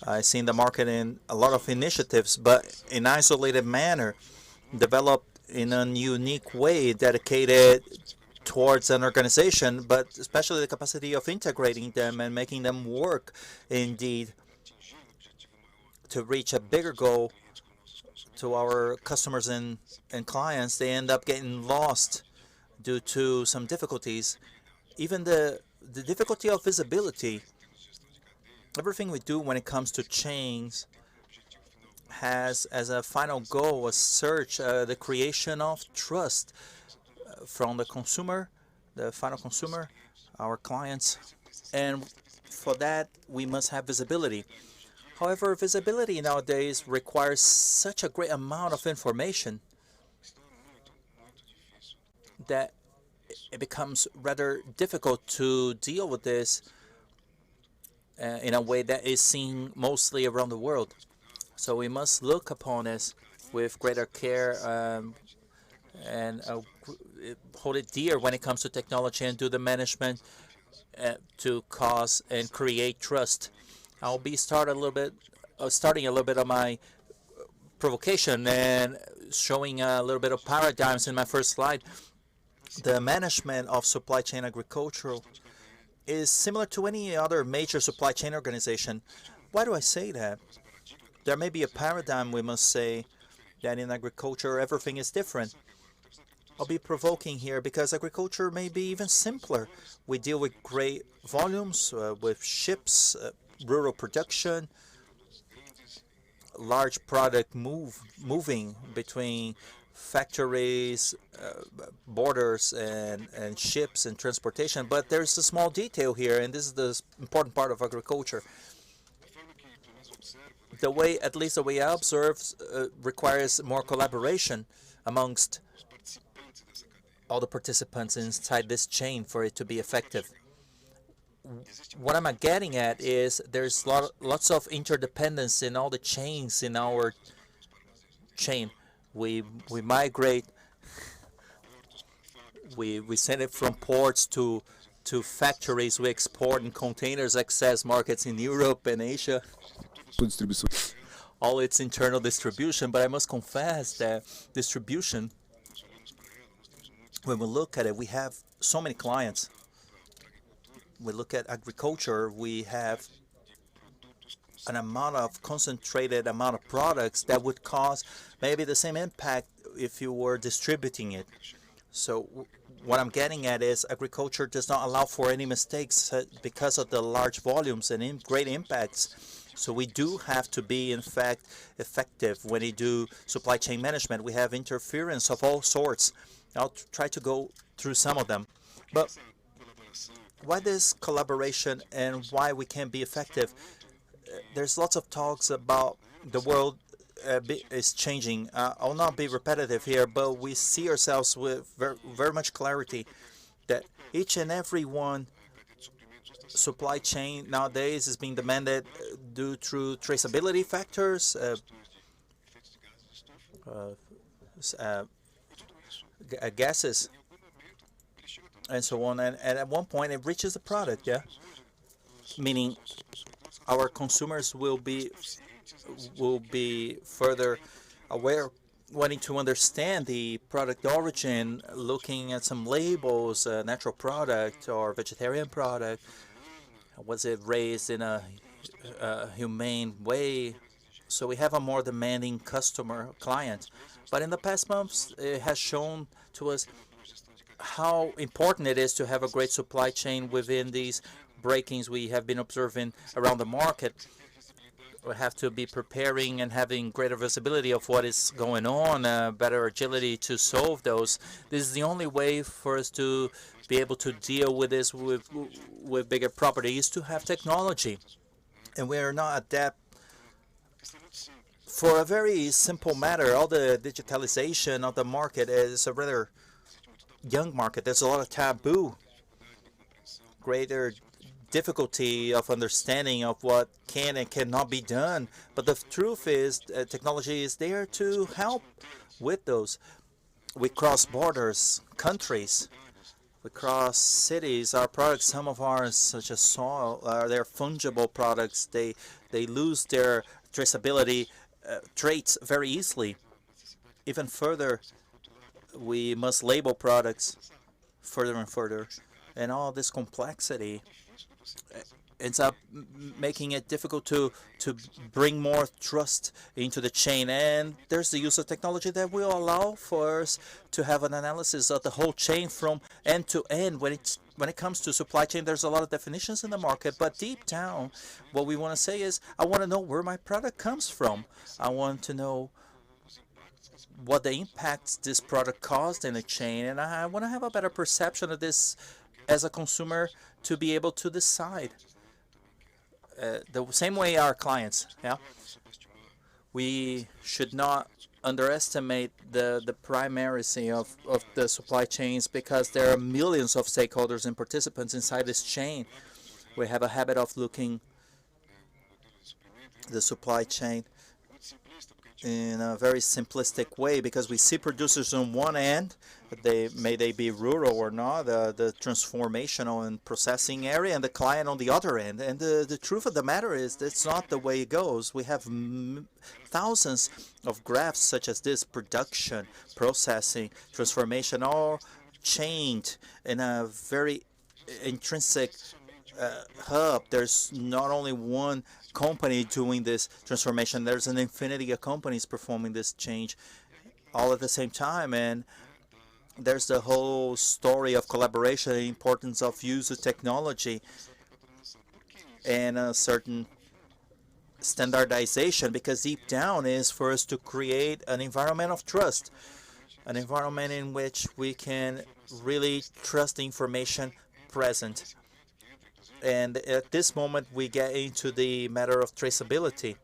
I've seen the market in a lot of initiatives, but in isolated manner, developed in a unique way, dedicated towards an organization, but especially the capacity of integrating them and making them work indeed to reach a bigger goal to our customers and clients. They end up getting lost due to some difficulties. Even the difficulty of visibility. Everything we do when it comes to chains has as a final goal a search, the creation of trust from the consumer, the final consumer, our clients. And for that, we must have visibility. However, visibility nowadays requires such a great amount of information that it becomes rather difficult to deal with this in a way that is seen mostly around the world. So we must look upon this with greater care and hold it dear when it comes to technology and do the management to cause and create trust. I'll be starting a little bit of my provocation and showing a little bit of paradigms in my first slide. The management of supply chain agricultural is similar to any other major supply chain organization. Why do I say that? There may be a paradigm, we must say, that in agriculture everything is different. I'll be provoking here because agriculture may be even simpler. We deal with great volumes, with ships, rural production, large product moving between factories, borders, and ships and transportation. But there's a small detail here, and this is the important part of agriculture. The way, at least the way I observe, requires more collaboration amongst all the participants inside this chain for it to be effective. What I'm getting at is there's lots of interdependence in all the chains in our chain. We migrate, we send it from ports to factories, we export in containers, access markets in Europe and Asia. All its internal distribution, but I must confess that distribution, when we look at it, we have so many clients. We look at agriculture, we have an amount of concentrated amount of products that would cause maybe the same impact if you were distributing it. So what I'm getting at is agriculture does not allow for any mistakes because of the large volumes and great impacts. So we do have to be, in fact, effective when we do supply chain management. We have interference of all sorts. I'll try to go through some of them. But why this collaboration and why we can be effective? There's lots of talks about the world is changing. I'll not be repetitive here, but we see ourselves with very much clarity that each and every one supply chain nowadays is being demanded due through traceability factors, gases, and so on. And at one point, it reaches the product, yeah? Meaning our consumers will be further aware, wanting to understand the product origin, looking at some labels, natural product or vegetarian product. Was it raised in a humane way? So we have a more demanding client. But in the past months, it has shown to us how important it is to have a great supply chain within these breakings we have been observing around the market. We have to be preparing and having greater visibility of what is going on, better agility to solve those. This is the only way for us to be able to deal with this with bigger properties, to have technology. And we are not adept for a very simple matter. All the digitalization of the market is a rather young market. There's a lot of taboo, greater difficulty of understanding of what can and cannot be done. But the truth is technology is there to help with those. We cross borders, countries, we cross cities. Our products, some of ours, such as soil, they're fungible products. They lose their traceability traits very easily. Even further, we must label products further and further. And all this complexity ends up making it difficult to bring more trust into the chain. And there's the use of technology that will allow for us to have an analysis of the whole chain from end to end. When it comes to supply chain, there's a lot of definitions in the market, but deep down, what we want to say is, I want to know where my product comes from. I want to know what the impacts this product caused in the chain, and I want to have a better perception of this as a consumer to be able to decide. The same way our clients, yeah? We should not underestimate the primacy of the supply chains, because there are millions of stakeholders and participants inside this chain. We have a habit of looking the supply chain in a very simplistic way, because we see producers on one end, may they be rural or not, the transformational and processing area, and the client on the other end. And the truth of the matter is that's not the way it goes. We have thousands of graphs such as this: production, processing, transformation, all chained in a very intrinsic hub. There's not only one company doing this transformation. There's an infinity of companies performing this change all at the same time. And there's the whole story of collaboration, the importance of use of technology, and a certain standardization, because deep down is for us to create an environment of trust. an environment in which we can really trust the information present. And at this moment, we get into the matter of traceability.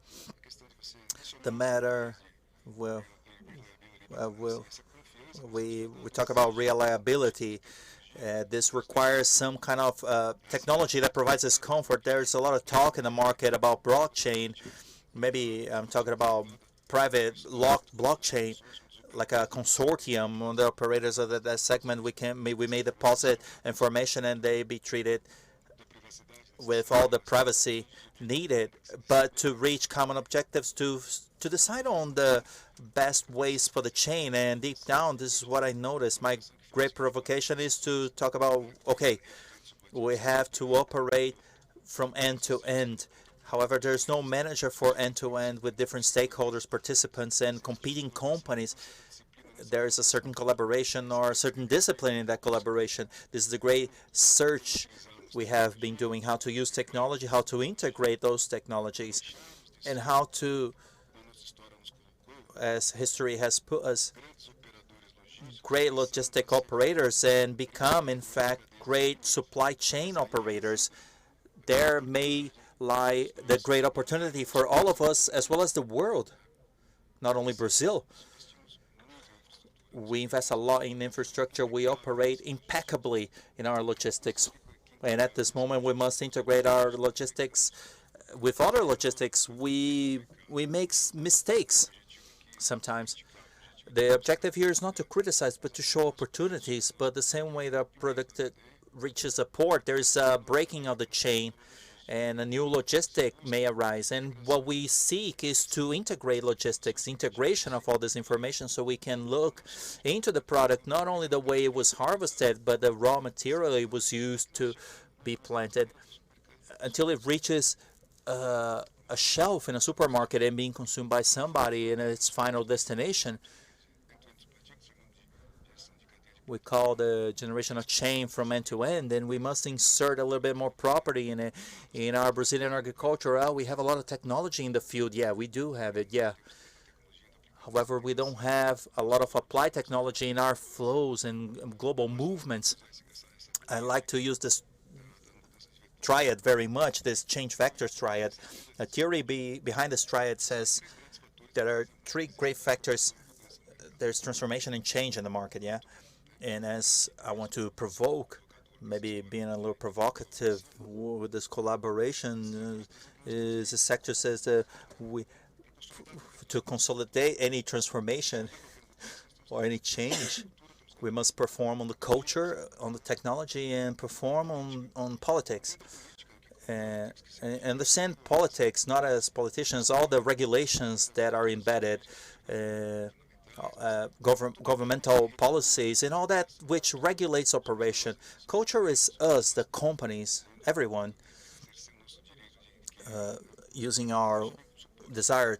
The matter, well, we talk about reliability. This requires some kind of technology that provides us comfort. There's a lot of talk in the market about blockchain. Maybe I'm talking about private blockchain, like a consortium on the operators of that segment. We may deposit information and they be treated with all the privacy needed, but to reach common objectives, to decide on the best ways for the chain. And deep down, this is what I noticed. My great provocation is to talk about, okay, we have to operate from end to end. However, there's no manager for end to end with different stakeholders, participants, and competing companies. There is a certain collaboration or a certain discipline in that collaboration. This is a great search we have been doing, how to use technology, how to integrate those technologies, and how to, as history has put us, great logistic operators and become, in fact, great supply chain operators. There may lie the great opportunity for all of us as well as the world, not only Brazil. We invest a lot in infrastructure. We operate impeccably in our logistics. And at this moment, we must integrate our logistics with other logistics. We make mistakes sometimes. The objective here is not to criticize, but to show opportunities. But the same way that product reaches a port, there's a breaking of the chain, and a new logistic may arise. And what we seek is to integrate logistics, integration of all this information, so we can look into the product, not only the way it was harvested, but the raw material it was used to be planted, until it reaches a shelf in a supermarket and being consumed by somebody in its final destination. We call the generation of chain from end to end, and we must insert a little bit more property in it. In our Brazilian agriculture, we have a lot of technology in the field. Yeah, we do have it, yeah. However, we don't have a lot of applied technology in our flows and global movements. I like to use this triad very much, this change vectors triad. The theory behind this triad says there are three great factors. There's transformation and change in the market, yeah? And as I want to provoke, maybe being a little provocative with this collaboration, is the sector says that to consolidate any transformation or any change, we must perform on the culture, on the technology, and perform on politics. And understand politics, not as politicians, all the regulations that are embedded, governmental policies, and all that which regulates operation. Culture is us, the companies, everyone, using our desire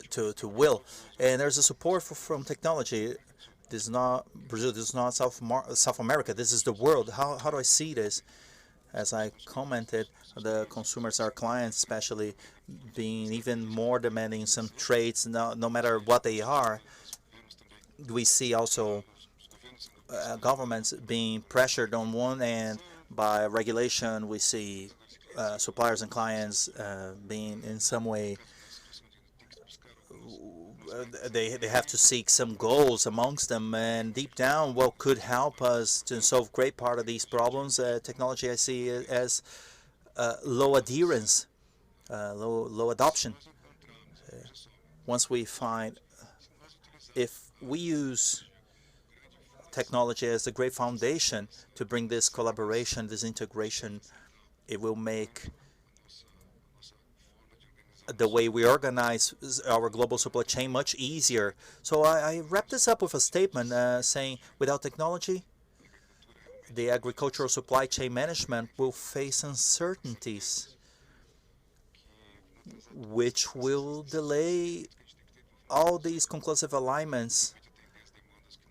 to will. And there's a support from technology. This is not Brazil, this is not South America, this is the world. How do I see this? As I commented, the consumers, our clients especially, being even more demanding in some traits, no matter what they are. We see also governments being pressured on one end by regulation. We see suppliers and clients being in some way, they have to seek some goals amongst them, and deep down what could help us to solve great part of these problems, technology I see as low adherence, low adoption. Once we find, if we use technology as a great foundation to bring this collaboration, this integration, it will make the way we organize our global supply chain much easier. So I wrap this up with a statement saying, without technology, the agricultural supply chain management will face uncertainties, which will delay all these conclusive alignments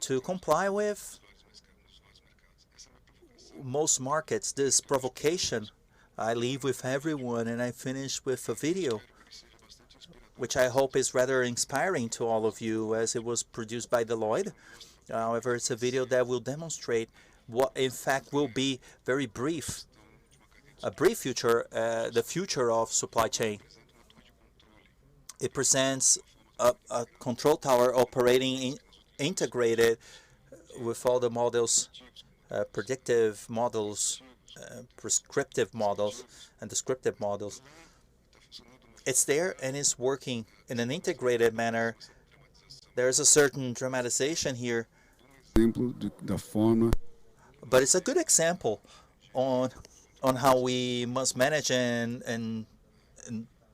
to comply with most markets. This provocation I leave with everyone, and I finish with a video which I hope is rather inspiring to all of you, as it was produced by Deloitte. However, it's a video that will demonstrate what, in fact, will be very brief, a brief future, the future of supply chain. It presents a control tower operating integrated with all the models, predictive models, prescriptive models, and descriptive models. It's there and it's working in an integrated manner. There's a certain dramatization here, but it's a good example on how we must manage and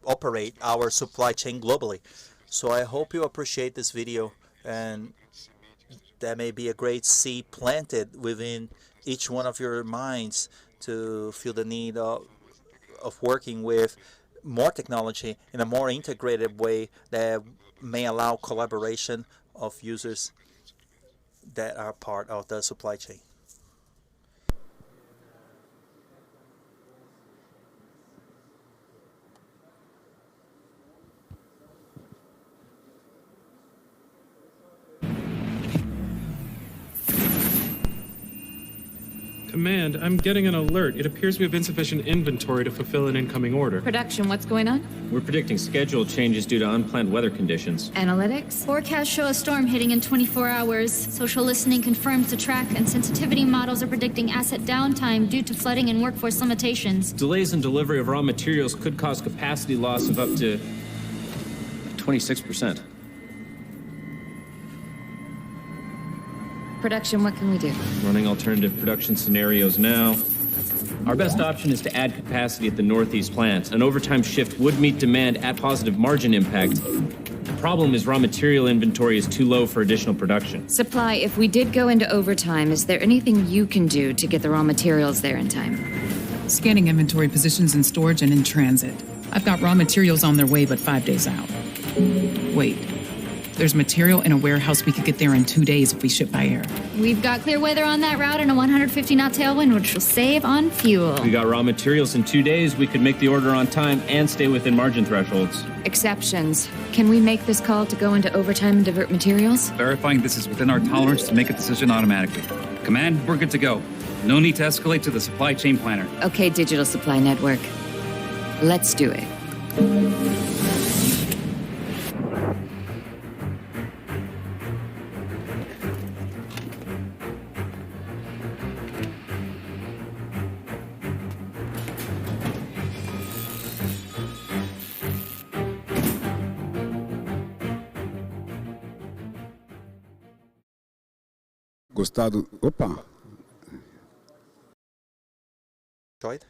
operate our supply chain globally. So I hope you appreciate this video, and that may be a great seed planted within each one of your minds to feel the need of working with more technology in a more integrated way that may allow collaboration of users that are part of the supply chain. Command, I'm getting an alert. It appears we have insufficient inventory to fulfill an incoming order. Production, what's going on? We're predicting schedule changes due to unplanned weather conditions. Analytics? Forecasts show a storm hitting in 24 hours. Social listening confirms the track, and sensitivity models are predicting asset downtime due to flooding and workforce limitations. Delays in delivery of raw materials could cause capacity loss of up to 26%. Production, what can we do? Running alternative production scenarios now. Our best option is to add capacity at the Northeast plants. An overtime shift would meet demand at positive margin impact. The problem is raw material inventory is too low for additional production. Supply, if we did go into overtime, is there anything you can do to get the raw materials there in time? Scanning inventory positions in storage and in transit. I've got raw materials on their way, but 5 days out. Wait. There's material in a warehouse we could get there in 2 days if we ship by air. We've got clear weather on that route and a 150-knot tailwind, which will save on fuel. We got raw materials in 2 days. We could make the order on time and stay within margin thresholds. Exceptions. Can we make this call to go into overtime and divert materials? Verifying this is within our tolerance to make a decision automatically. Command, we're good to go. No need to escalate to the supply chain planner. Okay, Digital Supply Network. Let's do it. Gostado. Opa! Enjoyed?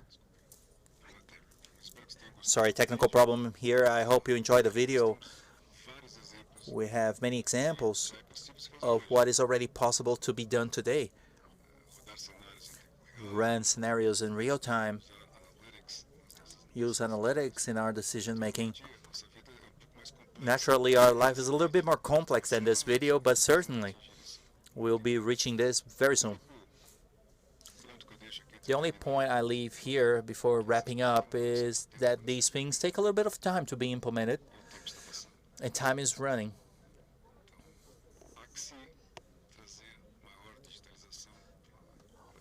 Sorry, technical problem here. I hope you enjoyed the video. We have many examples of what is already possible to be done today. Run scenarios in real time. Use analytics in our decision making. Naturally, our life is a little bit more complex than this video, but certainly we'll be reaching this very soon. The only point I leave here before wrapping up is that these things take a little bit of time to be implemented, and time is running.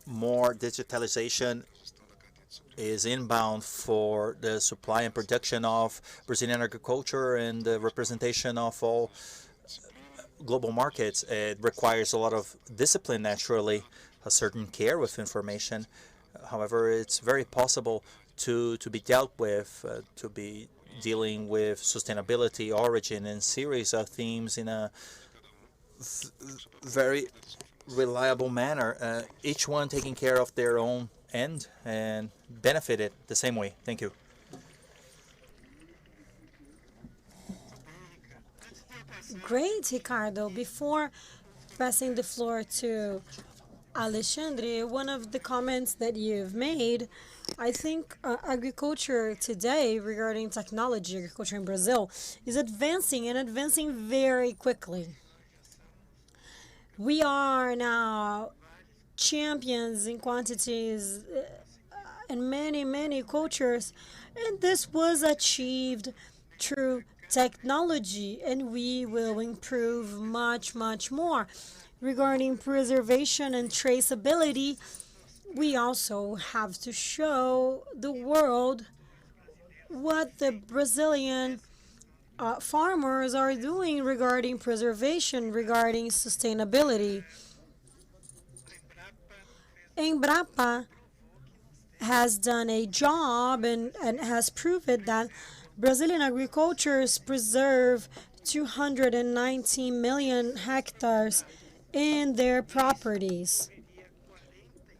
More digitalization is inbound for the supply and production of Brazilian agriculture and the representation of all global markets. It requires a lot of discipline, naturally, a certain care with information. However, it's very possible to be dealt with, to be dealing with sustainability, origin, and series of themes in a very reliable manner, each one taking care of their own end and benefited the same way. Thank you. Great, Ricardo. Before passing the floor to Alexandre, one of the comments that you've made, I think agriculture today regarding technology, agriculture in Brazil, is advancing and advancing very quickly. We are now champions in quantities in many, many cultures, and this was achieved through technology, and we will improve much, much more. Regarding preservation and traceability, we also have to show the world what the Brazilian farmers are doing regarding preservation, regarding sustainability. Embrapa has done a job and has proven that Brazilian agricultures preserve 219 million hectares in their properties.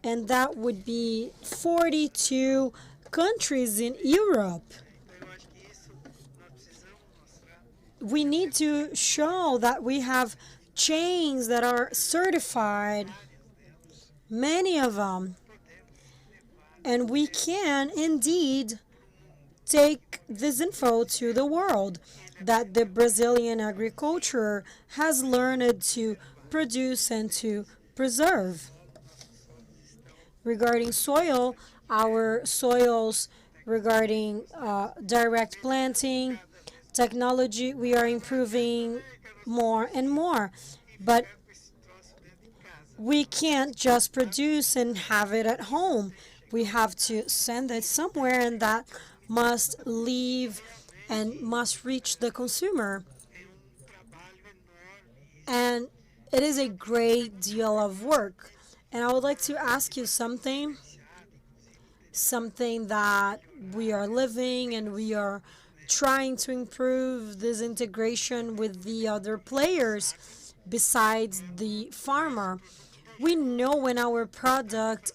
And that would be 42 countries in Europe. We need to show that we have chains that are certified, many of them. And we can indeed take this info to the world that the Brazilian agriculture has learned to produce and to preserve. Regarding soil, our soils regarding direct planting, technology, we are improving more and more. But we can't just produce and have it at home. We have to send it somewhere, and that must leave and must reach the consumer. And it is a great deal of work. And I would like to ask you something that we are living and we are trying to improve this integration with the other players besides the farmer. We know when our product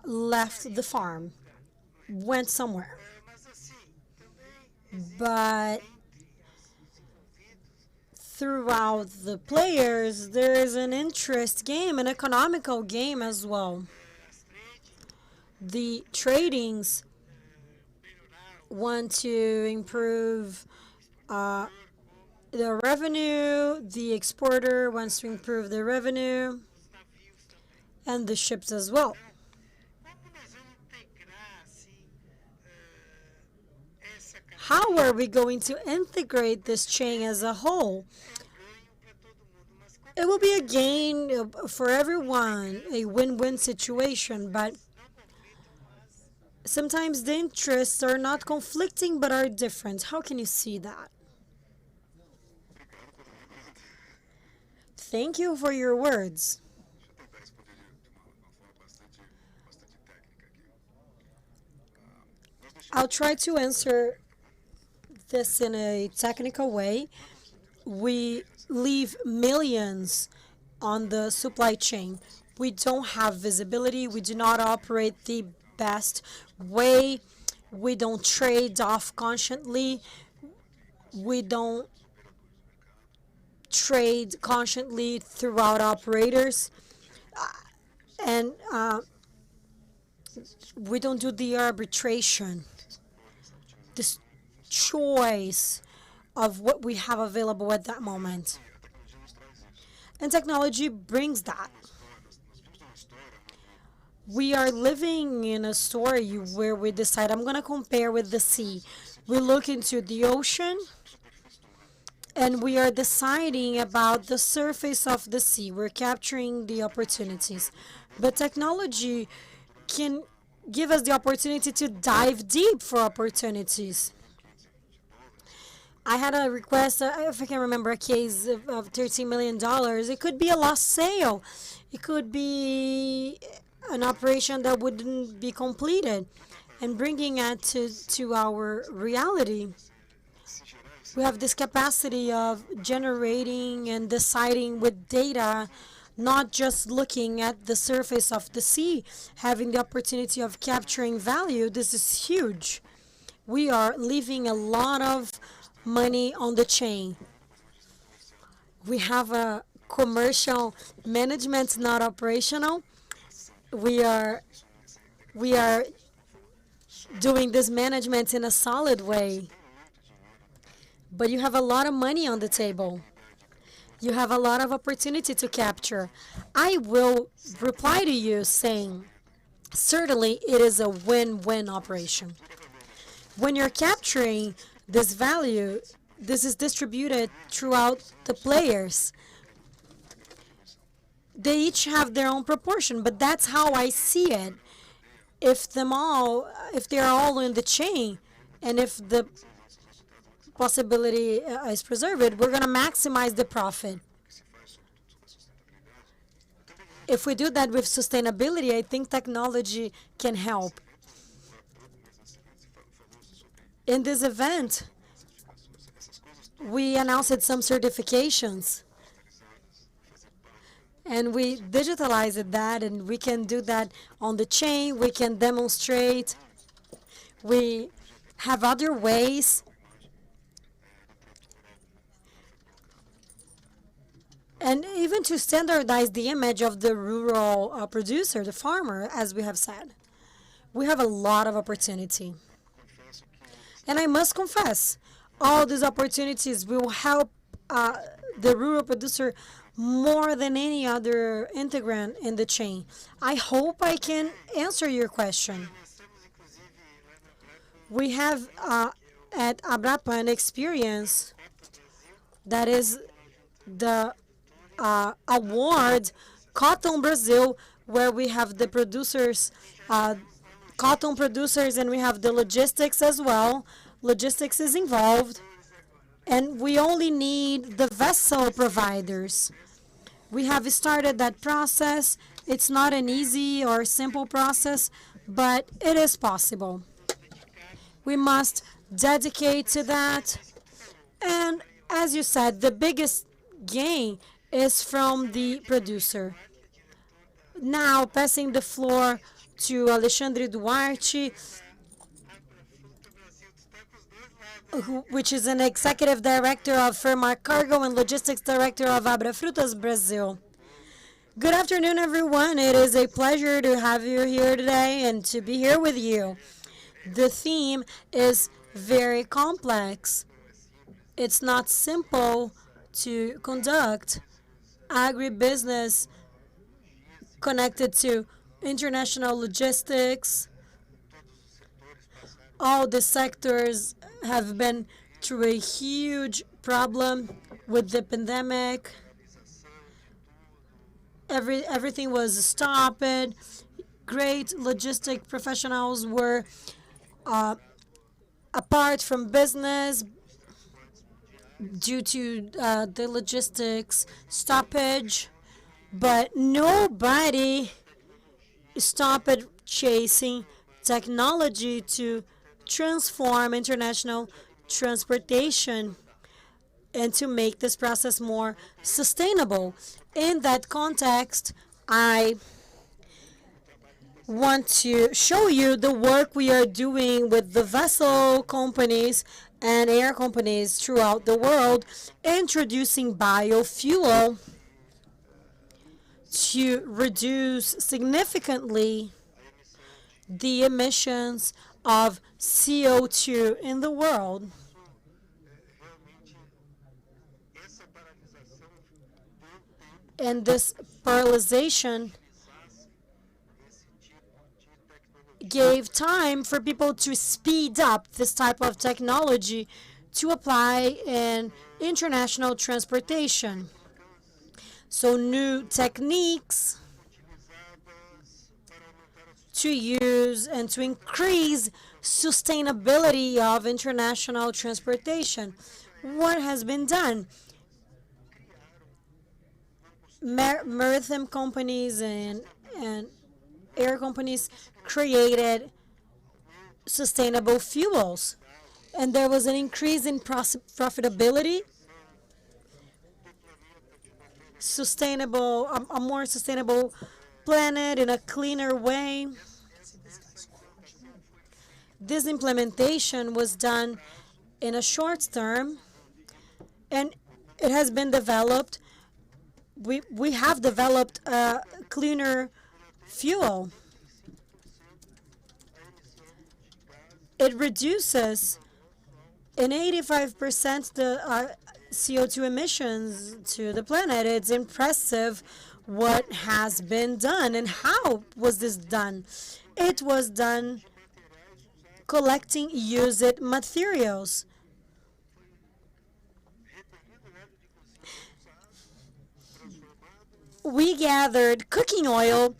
left the farm, went somewhere. But throughout the players, there is an interest game, an economical game as well. The tradings want to improve the revenue, the exporter wants to improve the revenue, and the ships as well. How are we going to integrate this chain as a whole? It will be a gain for everyone, a win-win situation, but sometimes the interests are not conflicting but are different. How can you see that? Thank you for your words. I'll try to answer this in a technical way. We leave millions on the supply chain. We don't have visibility. We do not operate the best way. We don't trade off consciently. We don't trade consciently throughout operators. And we don't do the arbitration, this choice of what we have available at that moment. And technology brings that. We are living in a story where we decide, I'm going to compare with the sea. We look into the ocean, and we are deciding about the surface of the sea. We're capturing the opportunities. But technology can give us the opportunity to dive deep for opportunities. I had a request, if I can remember, a case of $13 million. It could be a lost sale. It could be an operation that wouldn't be completed. And bringing it to our reality, we have this capacity of generating and deciding with data, not just looking at the surface of the sea, having the opportunity of capturing value. This is huge. We are leaving a lot of money on the chain. We have a commercial management, not operational. We are doing this management in a solid way. But you have a lot of money on the table. You have a lot of opportunity to capture. I will reply to you saying, certainly it is a win-win operation. When you're capturing this value, this is distributed throughout the players. They each have their own proportion, but that's how I see it. If they're all in the chain, and if the possibility is preserved, we're going to maximize the profit. If we do that with sustainability, I think technology can help. In this event, we announced some certifications. And we digitalized that, and we can do that on the chain. We can demonstrate. We have other ways. And even to standardize the image of the rural producer, the farmer, as we have said. We have a lot of opportunity. And I must confess, all these opportunities will help the rural producer more than any other integrant in the chain. I hope I can answer your question. We have at Abrapa an experience that is the award Cotton Brazil, where we have the producers, cotton producers, and we have the logistics as well. Logistics is involved, and we only need the vessel providers. We have started that process. It's not an easy or simple process, but it is possible. We must dedicate to that. And as you said, the biggest gain is from the producer. Now, passing the floor to Alexandre Duarte, which is an executive director of Fermar Cargo and logistics director of AGRO-FOODS Brazil. Good afternoon, everyone. It is a pleasure to have you here today and to be here with you. The theme is very complex. It's not simple to conduct agribusiness connected to international logistics. All the sectors have been through a huge problem with the pandemic. Everything was stopped. Great logistic professionals were apart from business due to the logistics stoppage, but nobody stopped chasing technology to transform international transportation and to make this process more sustainable. In that context, I want to show you the work we are doing with the vessel companies and air companies throughout the world, introducing biofuel to reduce significantly the emissions of CO2 in the world. And this parallelization gave time for people to speed up this type of technology to apply in international transportation. So new techniques to use and to increase sustainability of international transportation. What has been done? Maritime companies and air companies created sustainable fuels, and there was an increase in profitability, a more sustainable planet in a cleaner way. This implementation was done in a short term, and it has been developed. We have developed a cleaner fuel. It reduces in 85% the CO2 emissions to the planet. It's impressive what has been done. And how was this done? It was done collecting used materials. we gathered cooking oil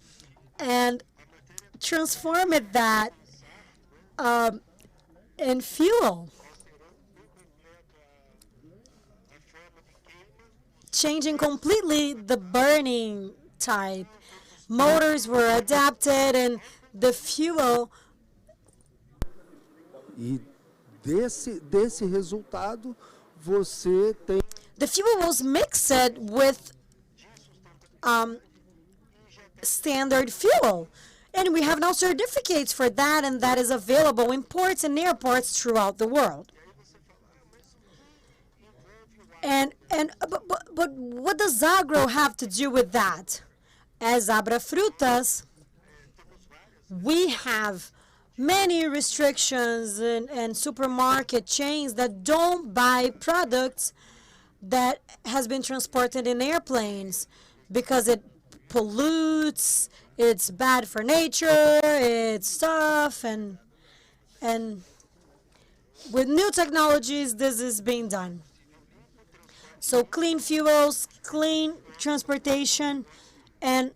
and transformed that in fuel, changing completely the burning type. Motors were adapted and the fuel. E desse resultado você tem. The fuel was mixed with standard fuel. And we have now certificates for that, and that is available in ports and airports throughout the world. But what does agro have to do with that? As AGRO-FOODS, we have many restrictions and supermarket chains that don't buy products that has been transported in airplanes because it pollutes, it's bad for nature, it's tough, and with new technologies, this is being done. So clean fuels, clean transportation, and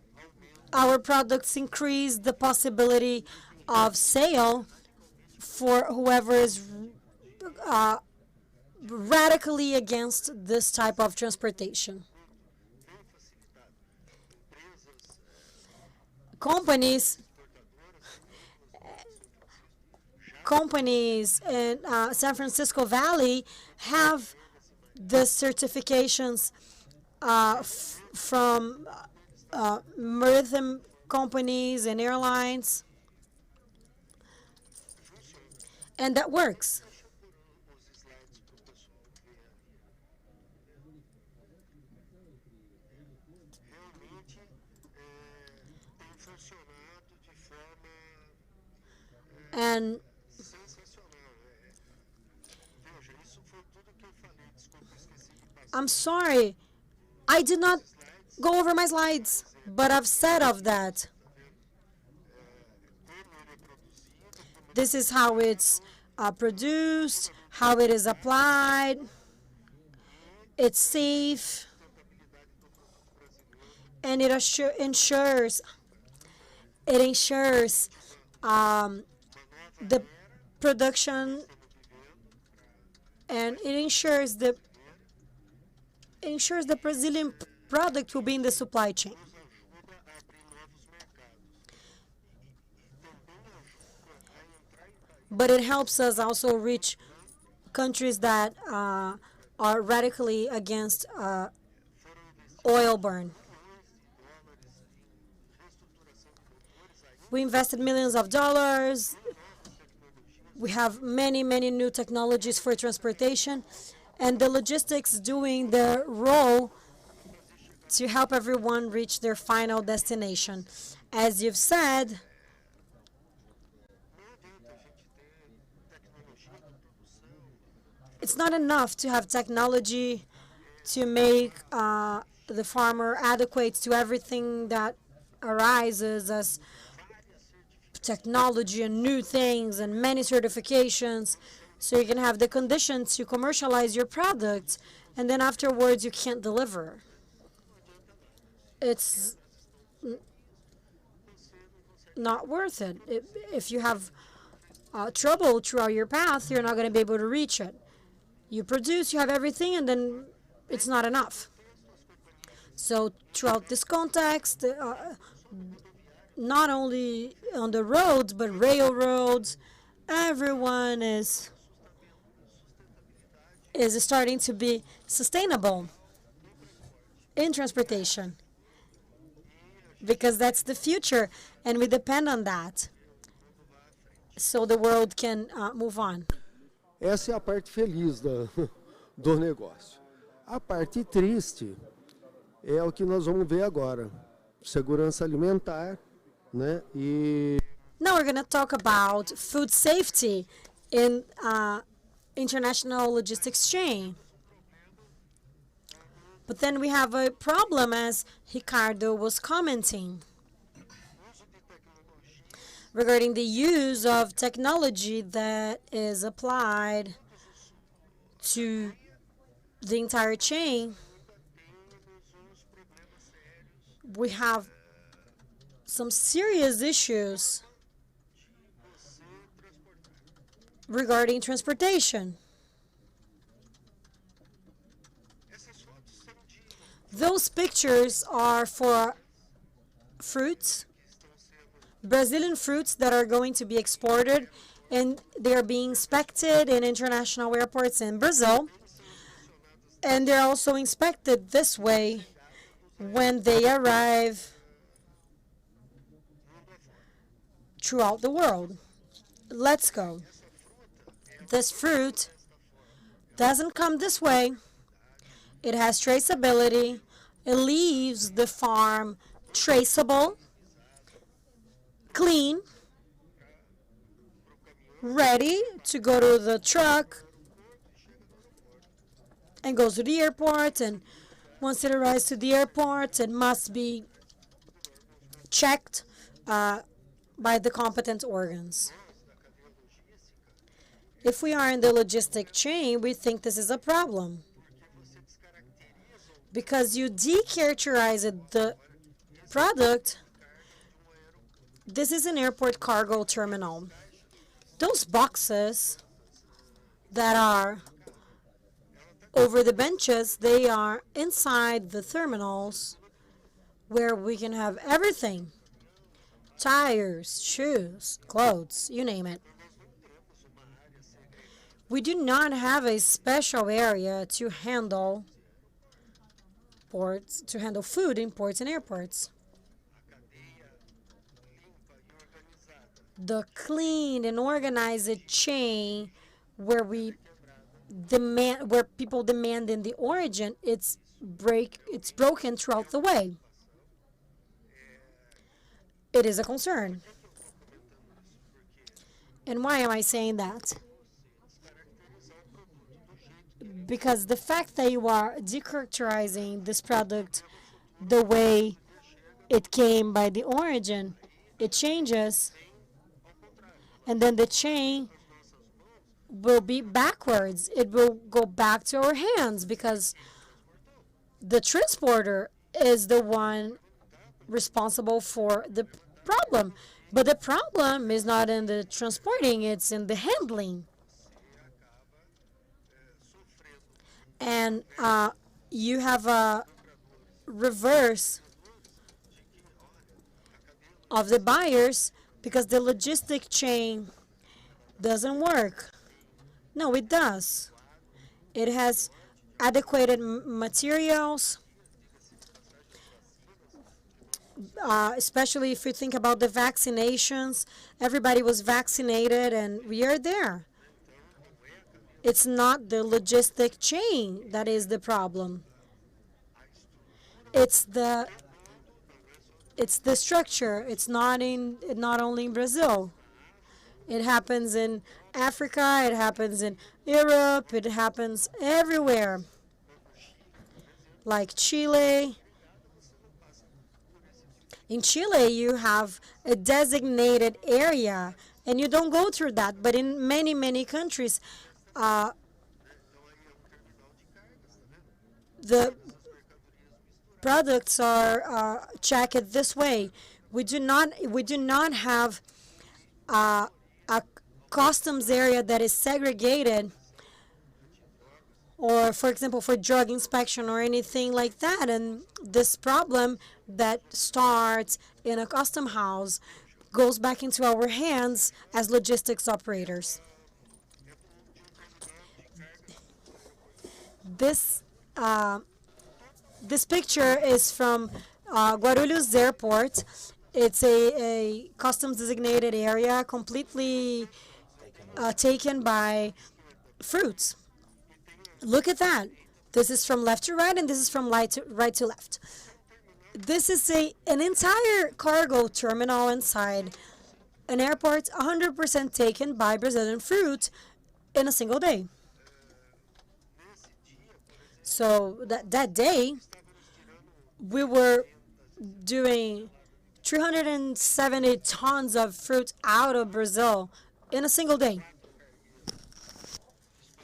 our products increase the possibility of sale for whoever is radically against this type of transportation. Companies in San Francisco Valley have the certifications from maritime companies and airlines, and that works. And I'm sorry, I did not go over my slides, but I've said of that. This is how it's produced, how it is applied. It's safe, and it ensures the production, and it ensures the Brazilian product will be in the supply chain. But it helps us also reach countries that are radically against oil burn. We invested millions of dollars. We have many, many new technologies for transportation, and the logistics doing the role to help everyone reach their final destination. As you've said, it's not enough to have technology to make the farmer adequate to everything that arises as technology and new things and many certifications, so you can have the conditions to commercialize your product, and then afterwards you can't deliver. It's not worth it. If you have trouble throughout your path, you're not going to be able to reach it. You produce, you have everything, and then it's not enough. So throughout this context, not only on the roads, but railroads, everyone is starting to be sustainable in transportation, because that's the future, and we depend on that, so the world can move on. Essa é a parte feliz do negócio. A parte triste é o que nós vamos ver agora. Segurança alimentar, né? Now we're going to talk about food safety in international logistics chain. But then we have a problem, as Ricardo was commenting, regarding the use of technology that is applied to the entire chain. we have some serious issues regarding transportation. Those pictures are for fruits, Brazilian fruits that are going to be exported, and they are being inspected in international airports in Brazil. And they're also inspected this way when they arrive throughout the world. Let's go. This fruit doesn't come this way. It has traceability. It leaves the farm traceable, clean, ready to go to the truck and goes to the airport. And once it arrives to the airport, it must be checked by the competent organs. If we are in the logistic chain, we think this is a problem, because you decharacterize the product. This is an airport cargo terminal. Those boxes that are over the benches, they are inside the terminals where we can have everything. Tires, shoes, clothes, you name it. We do not have a special area to handle ports, to handle food in ports and airports. The clean and organized chain where people demand in the origin, it's broken throughout the way. It is a concern. And why am I saying that? Because the fact that you are decharacterizing this product the way it came by the origin, it changes, and then the chain will be backwards. It will go back to our hands because the transporter is the one responsible for the problem. But the problem is not in the transporting, it's in the handling. And you have a reverse of the buyers because the logistic chain doesn't work. No, it does. It has adequate materials, especially if you think about the vaccinations. Everybody was vaccinated and we are there. It's not the logistic chain that is the problem. It's the structure. It's not only in Brazil. It happens in Africa, it happens in Europe, it happens everywhere. Like Chile. In Chile, you have a designated area, and you don't go through that. But in many, many countries, the products are checked this way. We do not have a customs area that is segregated, or for example for drug inspection or anything like that. And this problem that starts in a custom house goes back into our hands as logistics operators. This picture is from Guarulhos Airport. It's a customs designated area completely taken by fruits. Look at that. This is from left to right, and this is from right to left. This is an entire cargo terminal inside an airport, 100% taken by Brazilian fruit in a single day. So that day, we were doing 370 tons of fruit out of Brazil in a single day.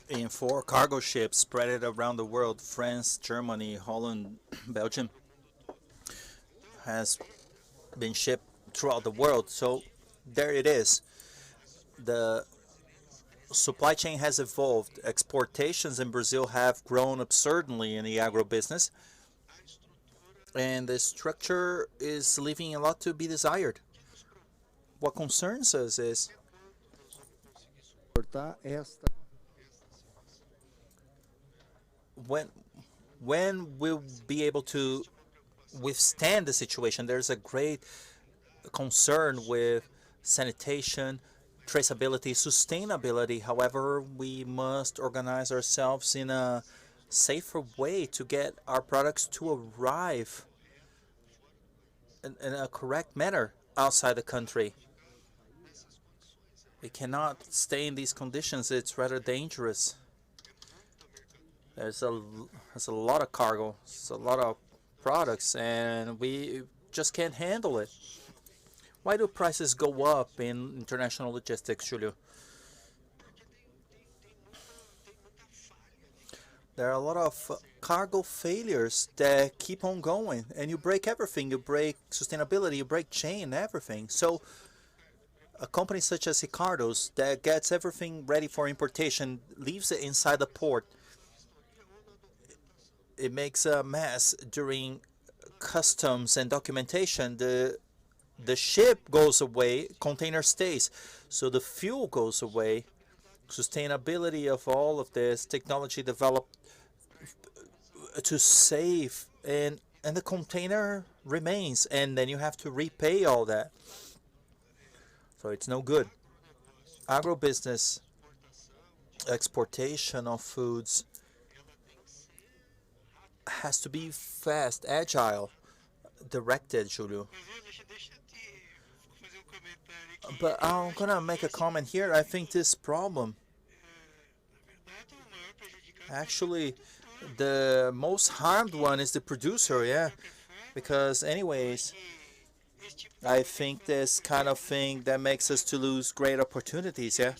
In 4 cargo ships spread around the world, France, Germany, Holland, Belgium. has been shipped throughout the world. So there it is. The supply chain has evolved. Exportations in Brazil have grown absurdly in the agribusiness, and the structure is leaving a lot to be desired. What concerns us is when we'll be able to withstand the situation. There's a great concern with sanitation, traceability, sustainability. However, we must organize ourselves in a safer way to get our products to arrive in a correct manner outside the country. We cannot stay in these conditions. It's rather dangerous. There's a lot of cargo, there's a lot of products, and we just can't handle it. Why do prices go up in international logistics, Julio? There are a lot of cargo failures that keep on going, and you break everything. You break sustainability, you break chain, everything. So a company such as Ricardo's that gets everything ready for importation, leaves it inside the port. It makes a mess during customs and documentation. The ship goes away, container stays. So the fuel goes away. Sustainability of all of this technology developed to save, and the container remains, and then you have to repay all that. So it's no good. Agribusiness, exportation of foods has to be fast, agile, directed, Julio. But I'm gonna make a comment here. I think this problem, actually, the most harmed one is the producer, yeah. Because anyways, I think this kind of thing that makes us to lose great opportunities, yeah.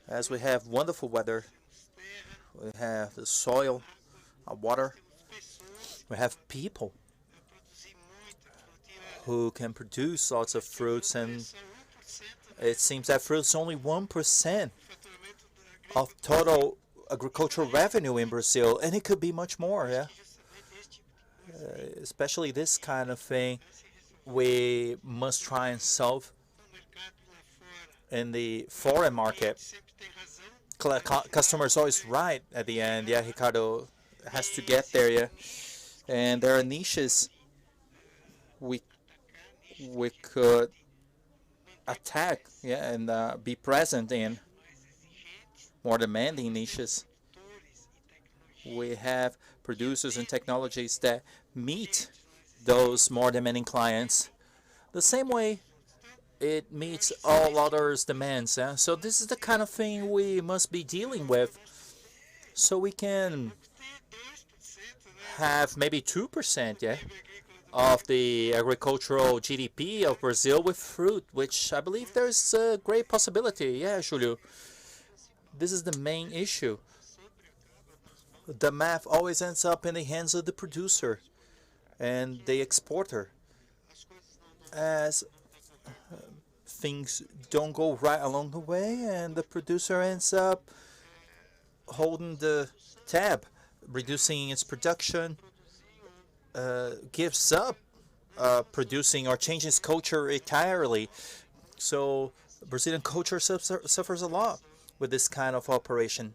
As we have wonderful weather, we have the soil, water, we have people who can produce lots of fruits, and it seems that fruits is only 1% of total agricultural revenue in Brazil, and it could be much more, yeah. Especially this kind of thing, we must try and solve in the foreign market. Customer is always right at the end, yeah. Ricardo has to get there, yeah. And there are niches we could attack, yeah, and be present in more demanding niches. We have producers and technologies that meet those more demanding clients the same way it meets all others' demands. Yeah? So this is the kind of thing we must be dealing with, so we can have maybe 2%, yeah, of the agricultural GDP of Brazil with fruit, which I believe there's a great possibility. Yeah, Julio. This is the main issue. The math always ends up in the hands of the producer and the exporter. As things don't go right along the way, and the producer ends up holding the tab, reducing its production, gives up producing or changing its culture entirely. So Brazilian culture suffers a lot with this kind of operation.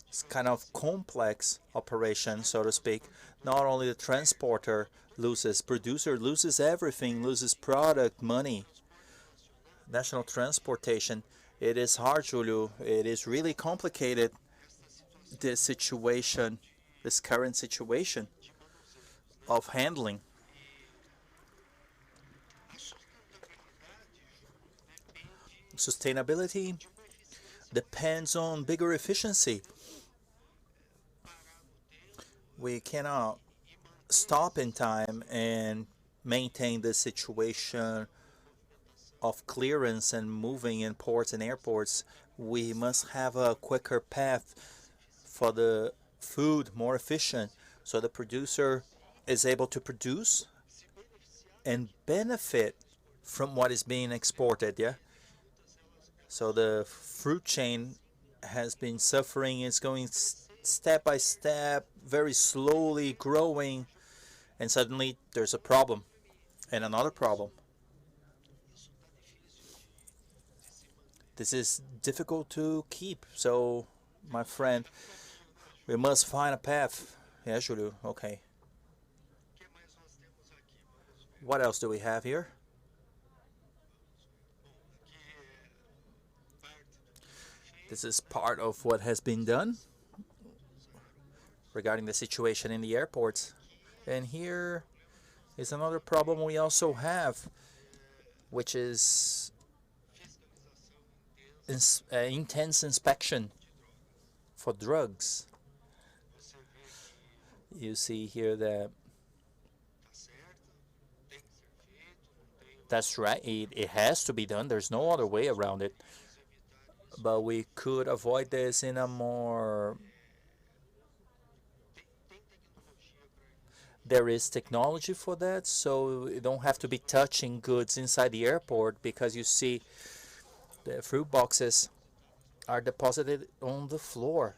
It's kind of complex operation, so to speak. Not only the transporter loses, producer loses everything, loses product, money. National transportation, it is hard, Julio. It is really complicated, this situation, this current situation of handling. Sustainability depends on bigger efficiency. We cannot stop in time and maintain the situation of clearance and moving in ports and airports. We must have a quicker path for the food, more efficient, so the producer is able to produce and benefit from what is being exported, yeah? So the fruit chain has been suffering. It's going step by step, very slowly growing, and suddenly there's a problem and another problem. This is difficult to keep. So, my friend, we must find a path. Yeah, Julio. Okay. What else do we have here? This is part of what has been done regarding the situation in the airports. And here is another problem we also have, which is intense inspection for drugs. You see here that that's right, it has to be done. There's no other way around it. But we could avoid this in a more... There is technology for that, so you don't have to be touching goods inside the airport, because you see the fruit boxes are deposited on the floor.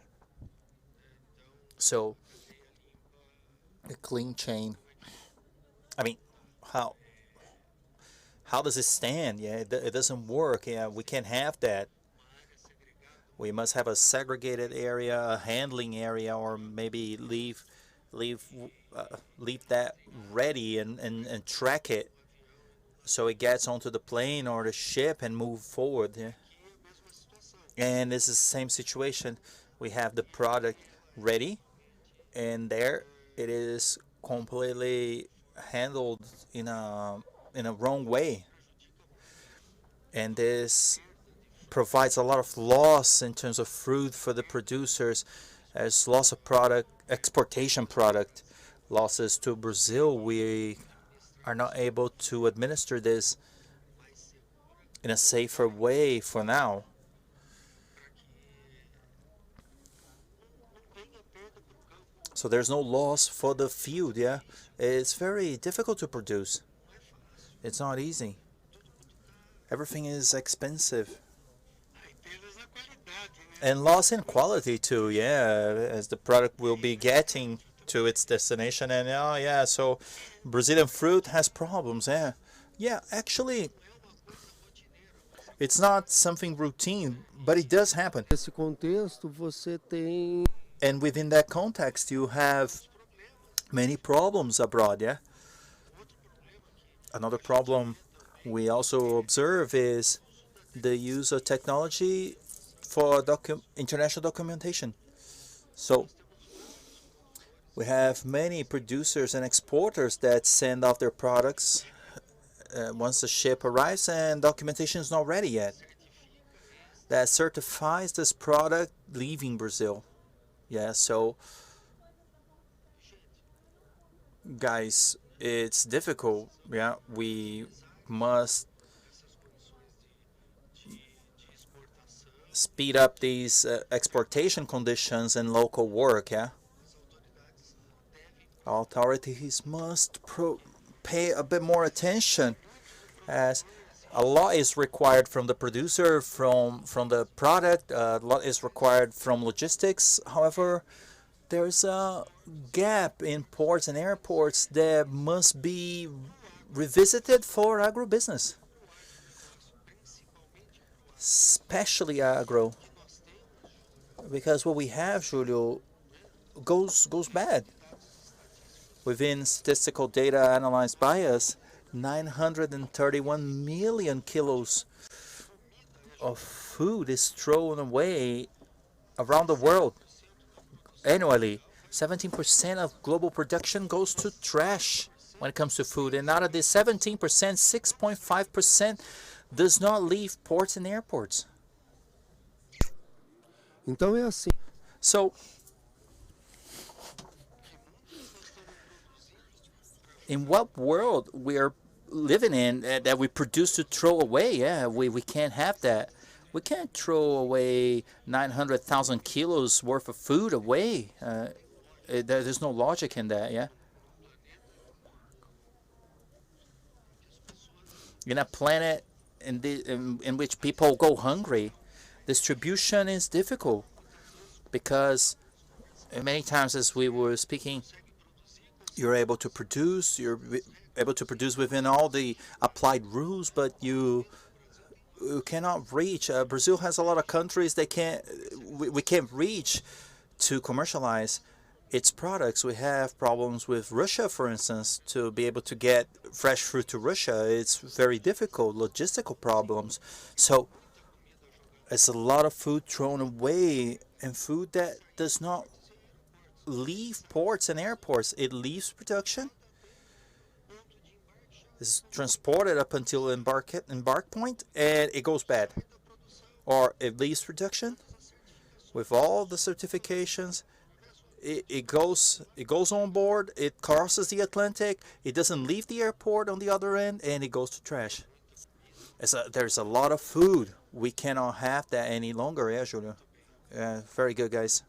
So a clean chain. I mean, how does it stand? Yeah, it doesn't work. Yeah, we can't have that. We must have a segregated area, a handling area, or maybe leave that ready and track it so it gets onto the plane or the ship and move forward. Yeah. And this is the same situation. We have the product ready, and there it is completely handled in a wrong way, and this provides a lot of loss in terms of fruit for the producers, as loss of product, exportation product, losses to Brazil. We are not able to administer this in a safer way for now. So there's no loss for the field, yeah? It's very difficult to produce. It's not easy. Everything is expensive. And loss in quality too, yeah, as the product will be getting to its destination. And oh yeah, so Brazilian fruit has problems, yeah. Yeah, actually, it's not something routine, but it does happen. Nesse contexto, você tem... And within that context, you have many problems abroad, yeah? Another problem we also observe is the use of technology for international documentation. So we have many producers and exporters that send off their products once the ship arrives and documentation is not ready yet. That certifies this product leaving Brazil. Yeah, so guys, it's difficult. Yeah, we must speed up these exportation conditions and local work, yeah? Authorities must pay a bit more attention, as a lot is required from the producer, from the product, a lot is required from logistics. However, there's a gap in ports and airports that must be revisited for agribusiness. Especially agro, because what we have, Julio, goes bad. Within statistical data analyzed by us, 931 million kilos of food is thrown away around the world annually. 17% of global production goes to trash when it comes to food, and out of this 17%, 6.5% does not leave ports and airports. Então é assim. So, in what world we are living in that we produce to throw away? Yeah, we can't have that. We can't throw away 900,000 kilos worth of food away. There's no logic in that, yeah? in a planet in which people go hungry, distribution is difficult because many times, as we were speaking, you're able to produce within all the applied rules, but you cannot reach. Brazil has a lot of countries we can't reach to commercialize its products. We have problems with Russia, for instance, to be able to get fresh fruit to Russia. It's very difficult, logistical problems. So it's a lot of food thrown away, and food that does not leave ports and airports. It leaves production, is transported up until embark point, and it goes bad. Or it leaves production with all the certifications. It goes on board, it crosses the Atlantic, it doesn't leave the airport on the other end, and it goes to trash. There's a lot of food. We cannot have that any longer, yeah, Julio? Very good, guys.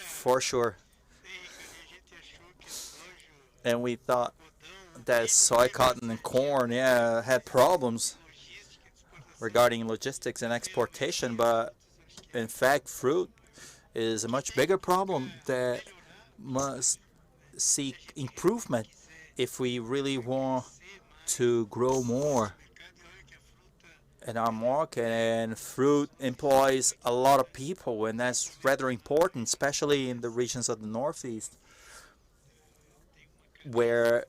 For sure. And we thought that soy, cotton, and corn, had problems regarding logistics and exportation, but in fact, fruit is a much bigger problem that must seek improvement if we really want to grow more in our market. And fruit employs a lot of people, and that's rather important, especially in the regions of the Northeast, where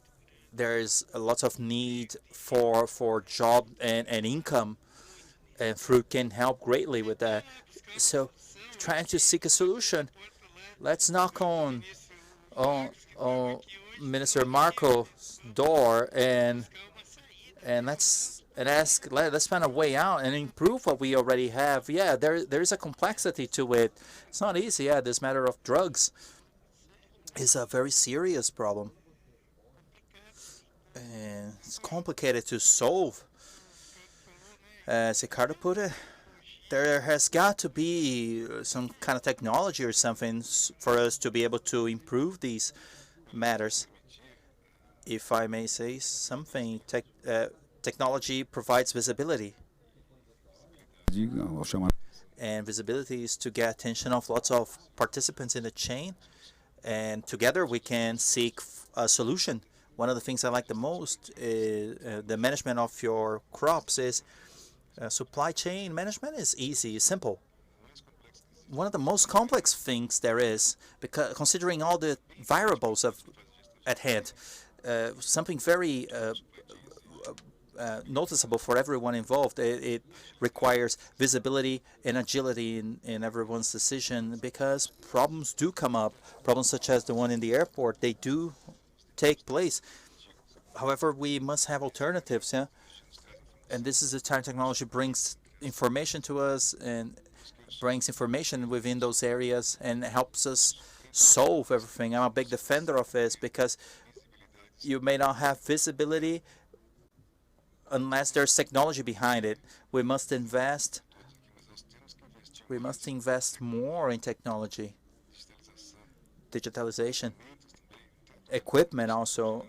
there's a lot of need for job and income, and fruit can help greatly with that. So trying to seek a solution. Let's knock on Minister Marco's door and let's find a way out and improve what we already have. Yeah, there is a complexity to it. It's not easy. Yeah, this matter of drugs is a very serious problem, and it's complicated to solve. As Ricardo put it, there has got to be some kind of technology or something for us to be able to improve these matters. If I may say something, technology provides visibility. And visibility is to get attention of lots of participants in the chain, and together we can seek a solution. One of the things I like the most is the management of your crops is supply chain management is easy, simple. One of the most complex things there is, because considering all the variables at hand, something very noticeable for everyone involved. It requires visibility and agility in everyone's decision, because problems do come up. Problems such as the one in the airport, they do take place. However, we must have alternatives, yeah? And this is the time technology brings information to us and brings information within those areas and helps us solve everything. I'm a big defender of this, because you may not have visibility unless there's technology behind it. We must invest more in technology, digitalization, equipment also.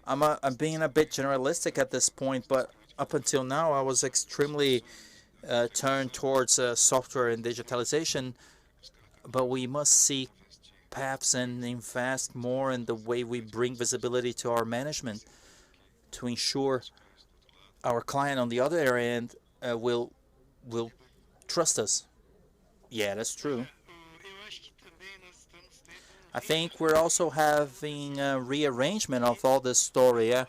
I'm being a bit generalistic at this point, but up until now, I was extremely turned towards software and digitalization, but we must seek paths and invest more in the way we bring visibility to our management to ensure our client on the other end will trust us. Yeah, that's true. I think we're also having a rearrangement of all this story. Yeah?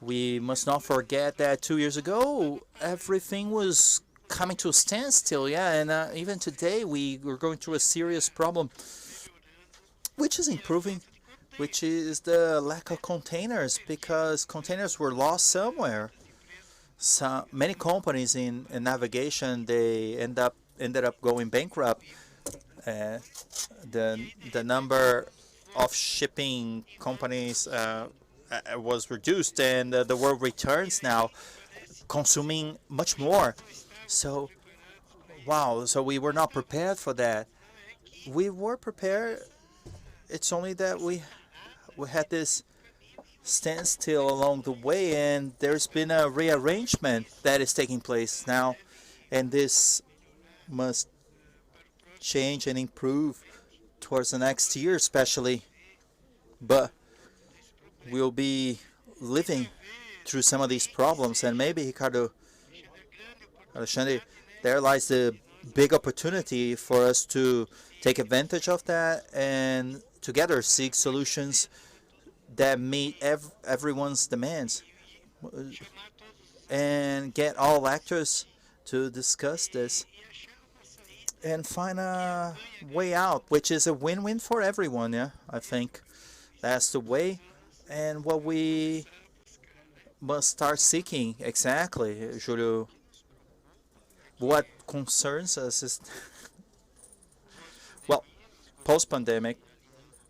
We must not forget that 2 years ago, everything was coming to a standstill, yeah, and even today we're going through a serious problem, which is improving, which is the lack of containers, because containers were lost somewhere. So many companies in navigation, they ended up going bankrupt. The number of shipping companies was reduced, and the world returns now consuming much more. So, wow, so we were not prepared for that. We were prepared. It's only that we had this standstill along the way, and there's been a rearrangement that is taking place now, and this must change and improve towards the next year especially. But we'll be living through some of these problems, and maybe Ricardo, Alexandre, there lies the big opportunity for us to take advantage of that and together seek solutions that meet everyone's demands and get all actors to discuss this and find a way out, which is a win-win for everyone. Yeah, I think that's the way, and what we must start seeking exactly, Julio. What concerns us is, well, post-pandemic,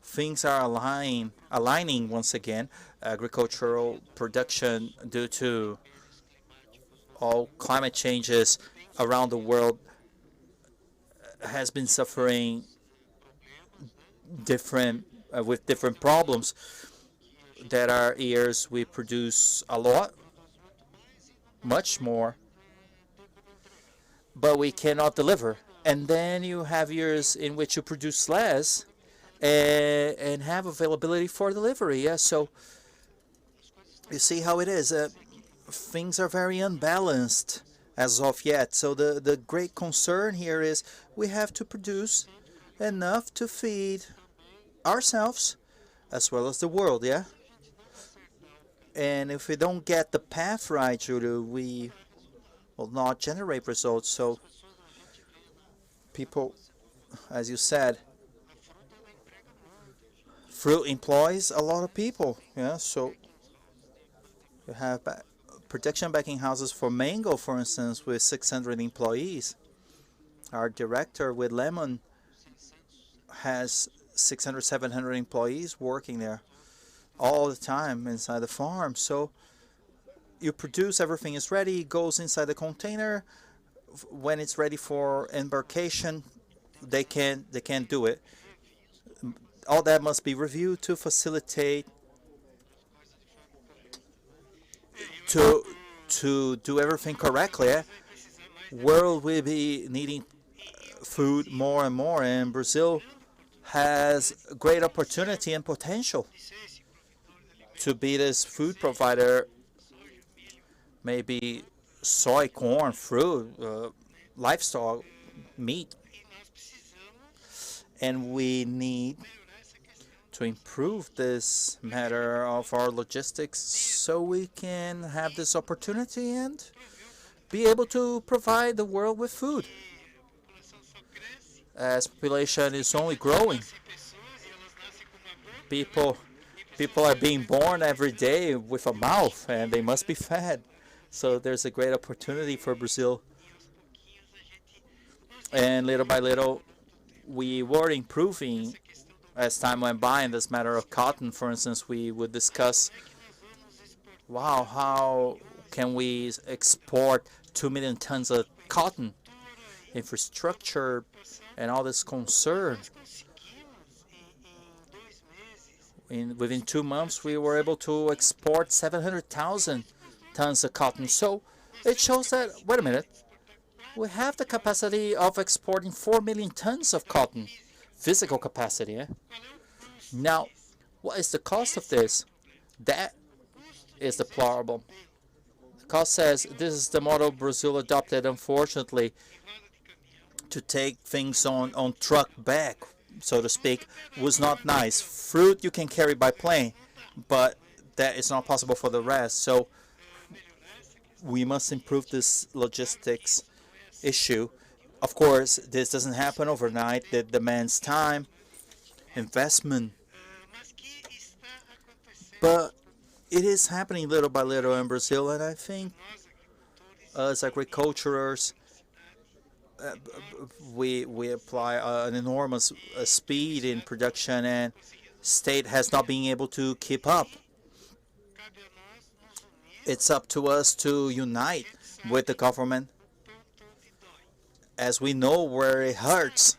things are aligning once again. Agricultural production, due to all climate changes around the world, has been suffering with different problems. There are years we produce a lot, much more, but we cannot deliver. And then you have years in which you produce less and have availability for delivery. Yeah, so you see how it is. Things are very unbalanced as of yet. So the great concern here is we have to produce enough to feed ourselves as well as the world, yeah? And if we don't get the path right, Julio, we will not generate results. So people, as you said, fruit employs a lot of people, yeah? So you have production backing houses for mango, for instance, with 600 employees. Our director with lemon has 600, 700 employees working there all the time inside the farm. So you produce, everything is ready, goes inside the container. When it's ready for embarkation, they can't do it. All that must be reviewed to facilitate to do everything correctly. World will be needing food more and more, and Brazil has great opportunity and potential to be this food provider. Maybe soy, corn, fruit, livestock, meat. And we need to improve this matter of our logistics so we can have this opportunity and be able to provide the world with food. As population is only growing, people are being born every day with a mouth, and they must be fed. So there's a great opportunity for Brazil. And little by little, we were improving as time went by. In this matter of cotton, for instance, we would discuss, wow, how can we export 2 million tons of cotton? Infrastructure and all this concern. Within 2 months, we were able to export 700,000 tons of cotton. So it shows that, wait a minute, we have the capacity of exporting 4 million tons of cotton, physical capacity. Now, what is the cost of this? That is the problem. The cost says this is the model Brazil adopted, unfortunately, to take things on truck back, so to speak, was not nice. Fruit you can carry by plane, but that is not possible for the rest. So we must improve this logistics issue. Of course, this doesn't happen overnight. It demands time, investment, but it is happening little by little in Brazil, and I think as agriculturers, we apply an enormous speed in production, and state has not been able to keep up. It's up to us to unite with the government, as we know where it hurts.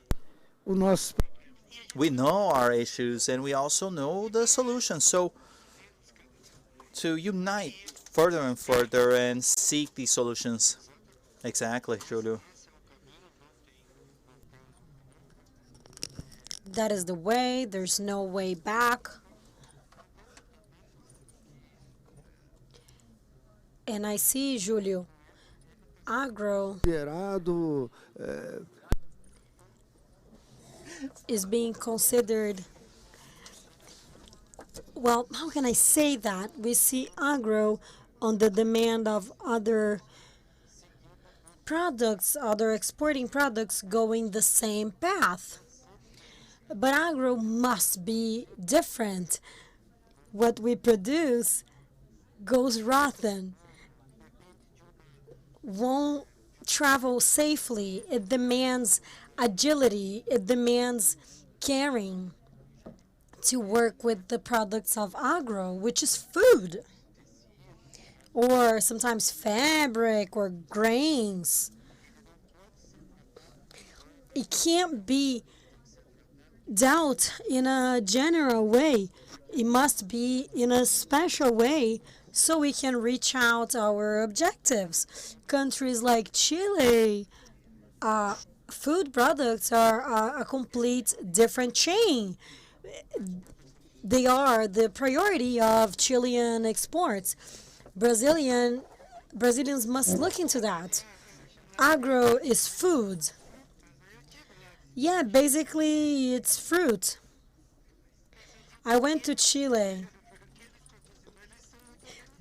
We know our issues, and we also know the solutions. So to unite further and further and seek these solutions. Exactly, Julio. That is the way. There's no way back. And I see, Julio, agro is being considered, well, how can I say that? We see agro on the demand of other products, other exporting products going the same path. But agro must be different. What we produce goes rotten, won't travel safely. It demands agility. It demands caring to work with the products of agro, which is food, or sometimes fabric or grains. It can't be dealt in a general way. It must be in a special way so we can reach out our objectives. Countries like Chile, food products are a complete different chain. They are the priority of Chilean exports. Brazilians must look into that. Agro is food. Yeah, basically it's fruit. I went to Chile.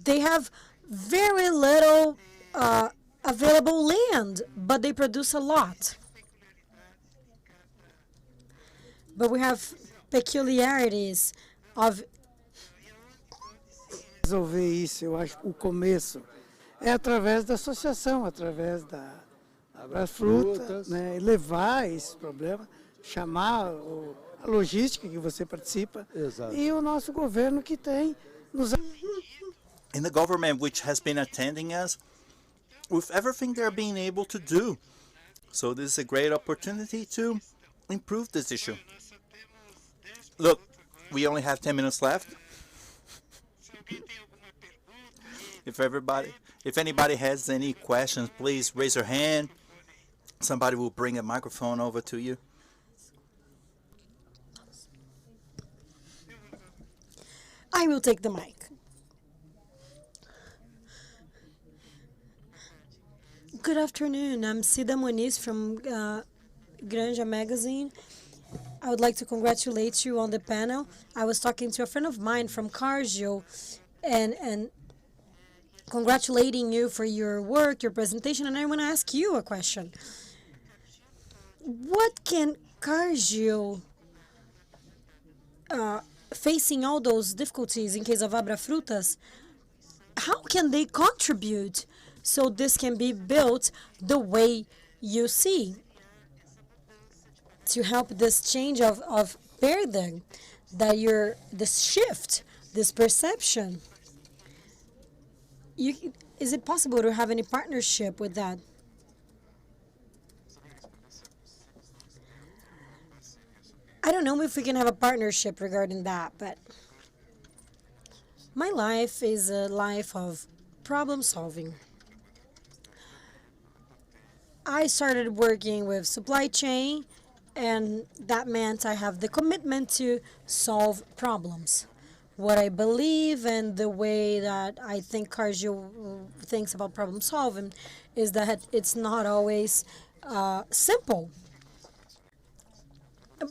They have very little available land, but they produce a lot. But we have peculiarities of resolver isso. Eu acho que o começo é através da associação, através da AGRO-FOODS, né, levar esse problema, chamar a logística que você participa. Exato. E o nosso governo que tem nos In the government which has been attending us with everything they're being able to do. So this is a great opportunity to improve this issue. Look, we only have 10 minutes left. If anybody has any questions, please raise your hand. Somebody will bring a microphone over to you. I will take the mic. Good afternoon. I'm Cida Moniz from Granja Magazine. I would like to congratulate you on the panel. I was talking to a friend of mine from Cargill and congratulating you for your work, your presentation, and I want to ask you a question. What can Cargill, facing all those difficulties in case of AGRO-FOODS, how can they contribute so this can be built the way you see, to help this change of paradigm, that this shift, this perception? Is it possible to have any partnership with that? I don't know if we can have a partnership regarding that, but my life is a life of problem solving. I started working with supply chain, and that meant I have the commitment to solve problems. What I believe and the way that I think Cargill thinks about problem solving is that it's not always simple.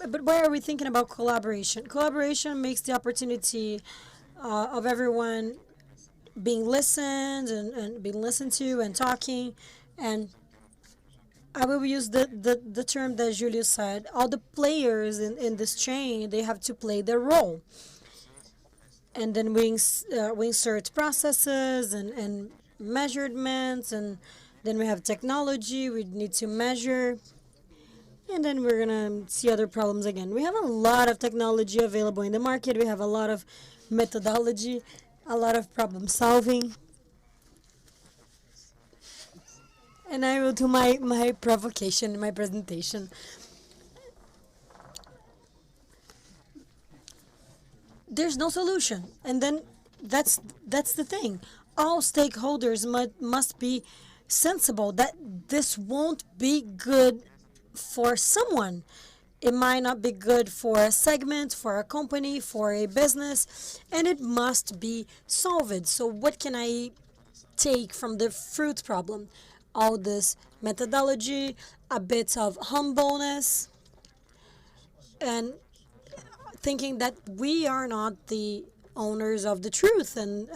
But why are we thinking about collaboration? Collaboration makes the opportunity of everyone being listened and being listened to and talking. And I will use the term that Julius said. All the players in this chain, they have to play their role. And then we insert processes and measurements, and then we have technology. We need to measure. And then we're going to see other problems again. We have a lot of technology available in the market. We have a lot of methodology, a lot of problem solving. And I will do my provocation in my presentation. There's no solution. And then that's the thing. All stakeholders must be sensible that this won't be good for someone. It might not be good for a segment, for a company, for a business, and it must be solved. So what can I take from the fruit problem? All this methodology, a bit of humbleness, and thinking that we are not the owners of the truth and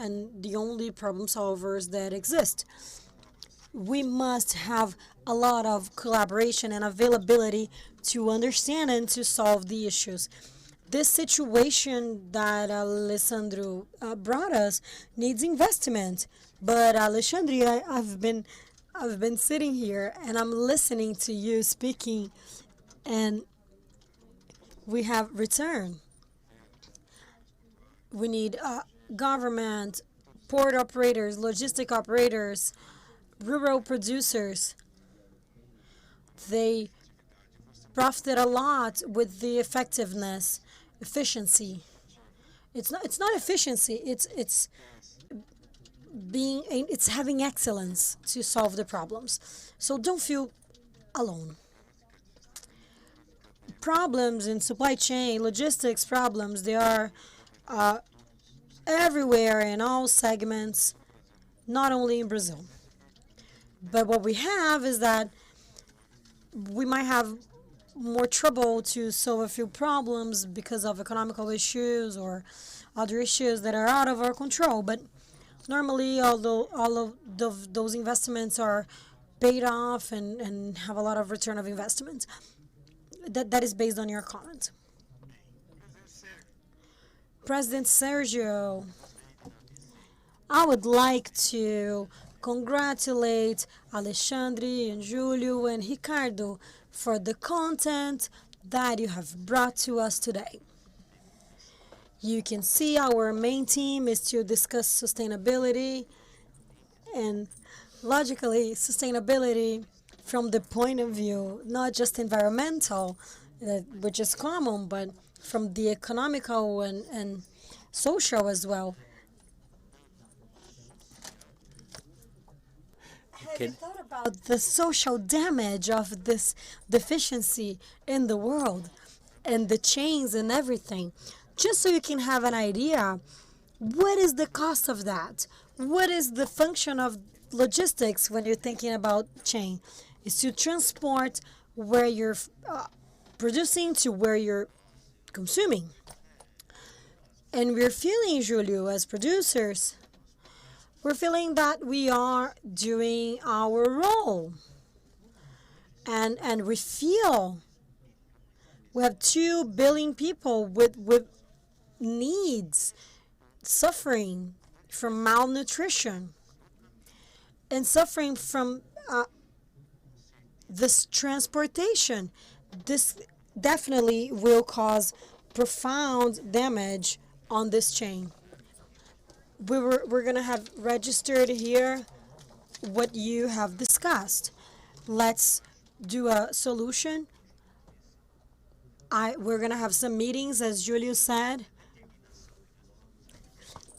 the only problem solvers that exist. We must have a lot of collaboration and availability to understand and to solve the issues. This situation that Alessandro brought us needs investment. But Alexandre, I've been sitting here and I'm listening to you speaking, and we have return. We need government, port operators, logistic operators, rural producers. They profited a lot with the efficiency. It's not efficiency. It's having excellence to solve the problems. So don't feel alone. Problems in supply chain, logistics problems, they are everywhere in all segments, not only in Brazil. But what we have is that we might have more trouble to solve a few problems because of economical issues or other issues that are out of our control. But normally, although all of those investments are paid off and have a lot of return of investment. That is based on your comment. President Sergio, I would like to congratulate Alexandre and Julio and Ricardo for the content that you have brought to us today. You can see our main theme is to discuss sustainability, and logically sustainability from the point of view not just environmental, which is common, but from the economical and social as well. Have you thought about the social damage of this deficiency in the world and the chains and everything? Just so you can have an idea, what is the cost of that? What is the function of logistics when you're thinking about chain? Is to transport where you're producing to where you're consuming. And we're feeling, Julio, as producers, we're feeling that we are doing our role. And we feel we have 2 billion people with needs, suffering from malnutrition, and suffering from this transportation. This definitely will cause profound damage on this chain. We're going to have registered here what you have discussed. Let's do a solution. We're going to have some meetings, as Julio said,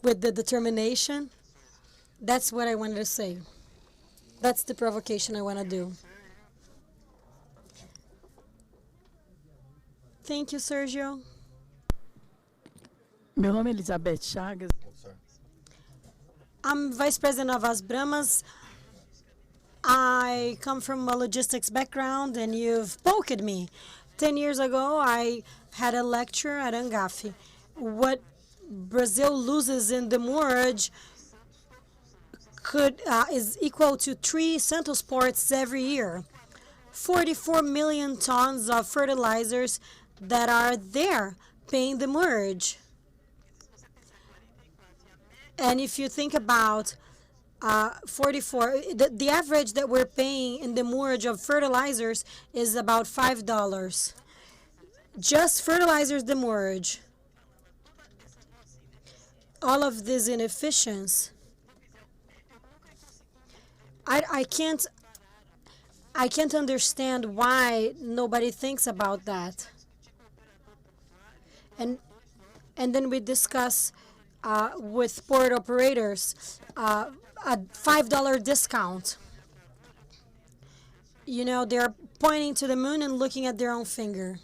with the determination. That's what I wanted to say. That's the provocation I want to do. Thank you, Sergio. Meu nome é Elizabeth Chagas. I'm Vice President of As Brahmas. I come from a logistics background, and you've poked me. 10 years ago, I had a lecture at Angafi. What Brazil loses in demurrage is equal to 3 Santos ports every year. 44 million tons of fertilizers that are there paying demurrage. And if you think about 44, the average that we're paying in demurrage of fertilizers is about $5. Just fertilizers demurrage. All of this inefficiency. I can't understand why nobody thinks about that. And then we discuss with port operators, a $5 discount. You know, they're pointing to the moon and looking at their own finger.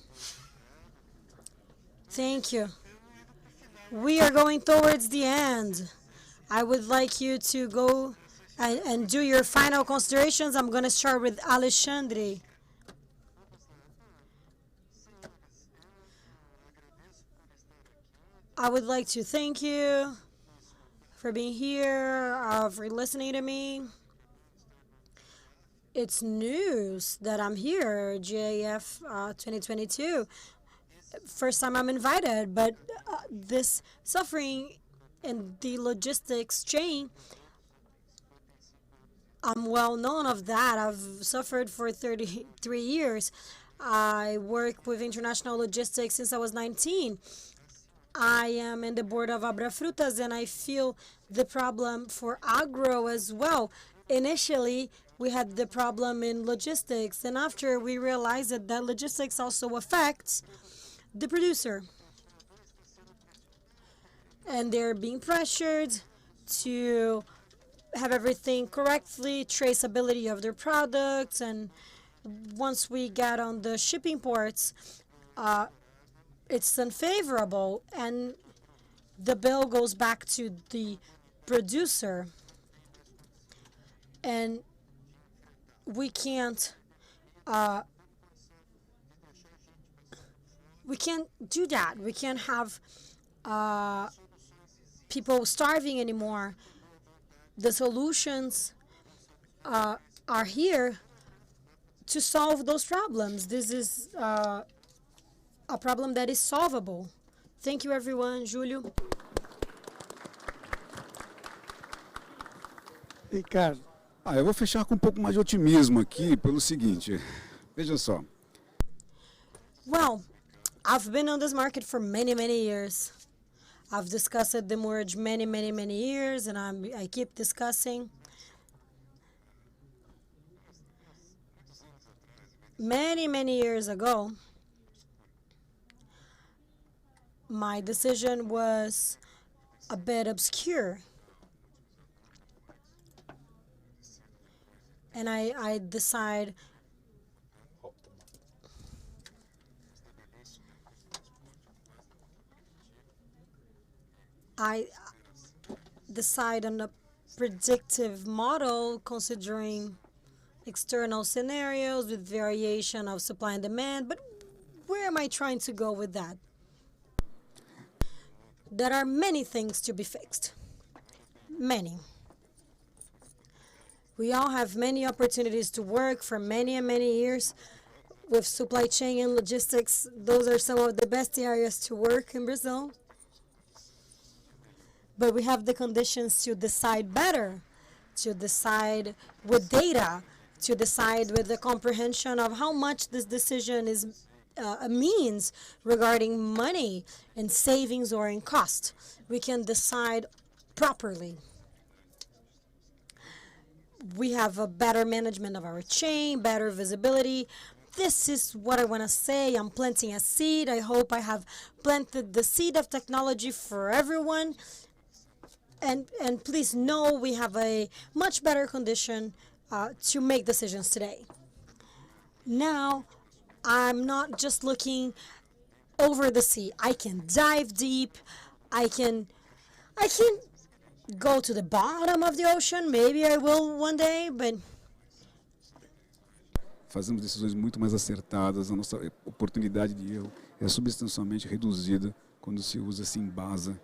Thank you. We are going towards the end. I would like you to go and do your final considerations. I'm going to start with Alexandre. I would like to thank you for being here, for listening to me. It's news that I'm here, GAF 2022. First time I'm invited, but this suffering in the logistics chain, I'm well known of that. I've suffered for 33 years. I work with international logistics since I was 19. I am in the board of AGRO-FOODS, and I feel the problem for agro as well. Initially, we had the problem in logistics, and after we realized that logistics also affects the producer. And they're being pressured to have everything correctly, traceability of their products, and once we get on the shipping ports, it's unfavorable, and the bill goes back to the producer. And we can't do that. We can't have people starving anymore. The solutions are here to solve those problems. This is a problem that is solvable. Thank you, everyone. Júlio. Ricardo. Eu vou fechar com um pouco mais de otimismo aqui, pelo seguinte. Veja só. Well, I've been on this market for many, many years. I've discussed the merge many, many, many years, and I keep discussing. Many, many years ago, my decision was a bit obscure. And I decide on a predictive model considering external scenarios with variation of supply and demand. But where am I trying to go with that? There are many things to be fixed. Many. We all have many opportunities to work for many and many years with supply chain and logistics. Those are some of the best areas to work in Brazil. But we have the conditions to decide better, to decide with data, to decide with the comprehension of how much this decision is means regarding money in savings or in cost. We can decide properly. We have a better management of our chain, better visibility. This is what I want to say. I'm planting a seed. I hope I have planted the seed of technology for everyone. And please know we have a much better condition to make decisions today. Now, I'm not just looking over the sea. I can dive deep. I can go to the bottom of the ocean. Maybe I will one day, but Fazemos decisões muito mais acertadas, a nossa oportunidade de erro é substancialmente reduzida quando se usa assim base.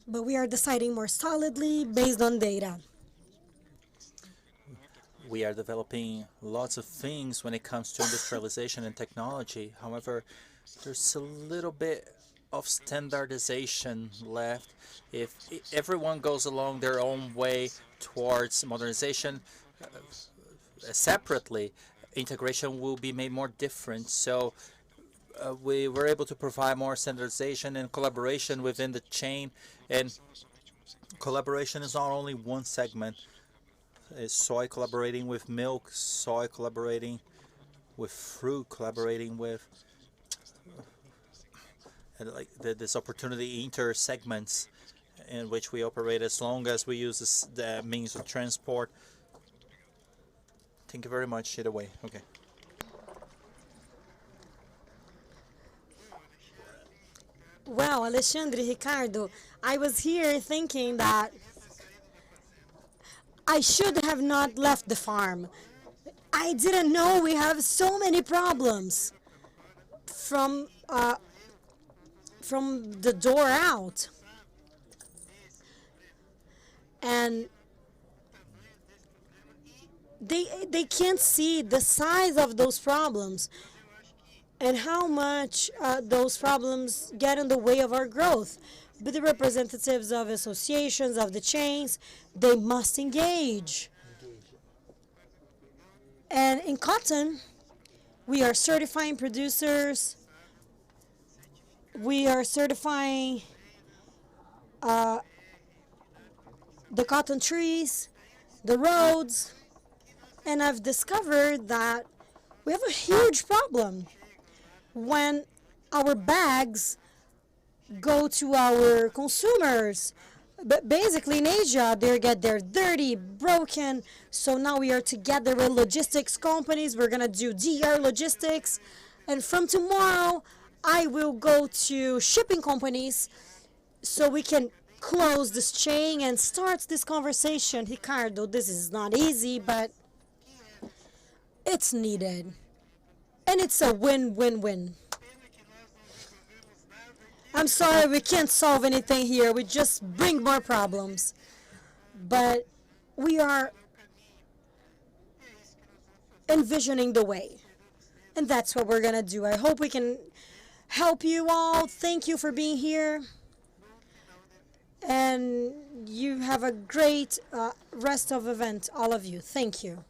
But we are deciding more solidly based on data. We are developing lots of things when it comes to industrialization and technology. However, there's a little bit of standardization left. If everyone goes along their own way towards modernization separately, integration will be made more different. So we were able to provide more standardization and collaboration within the chain. And collaboration is not only one segment. It's soy collaborating with milk, soy collaborating with fruit, collaborating with like this opportunity inter segments in which we operate, as long as we use the means of transport. Thank you very much. Either way. Okay. Well, Alexandre, Ricardo, I was here thinking that I should have not left the farm. I didn't know we have so many problems from the door out. And they can't see the size of those problems and how much those problems get in the way of our growth. But the representatives of associations, of the chains, they must engage. And in cotton, we are certifying producers. We are certifying the cotton trees, the roads, and I've discovered that we have a huge problem when our bags go to our consumers. But basically in Asia, they're dirty, broken. So now we are together with logistics companies. We're gonna do DR logistics. And from tomorrow, I will go to shipping companies so we can close this chain and start this conversation. Ricardo, this is not easy, but it's needed. And it's a win-win-win. I'm sorry, we can't solve anything here. We just bring more problems. But we are envisioning the way. And that's what we're going to do. I hope we can help you all. Thank you for being here. And you have a great rest of event, all of you. Thank you.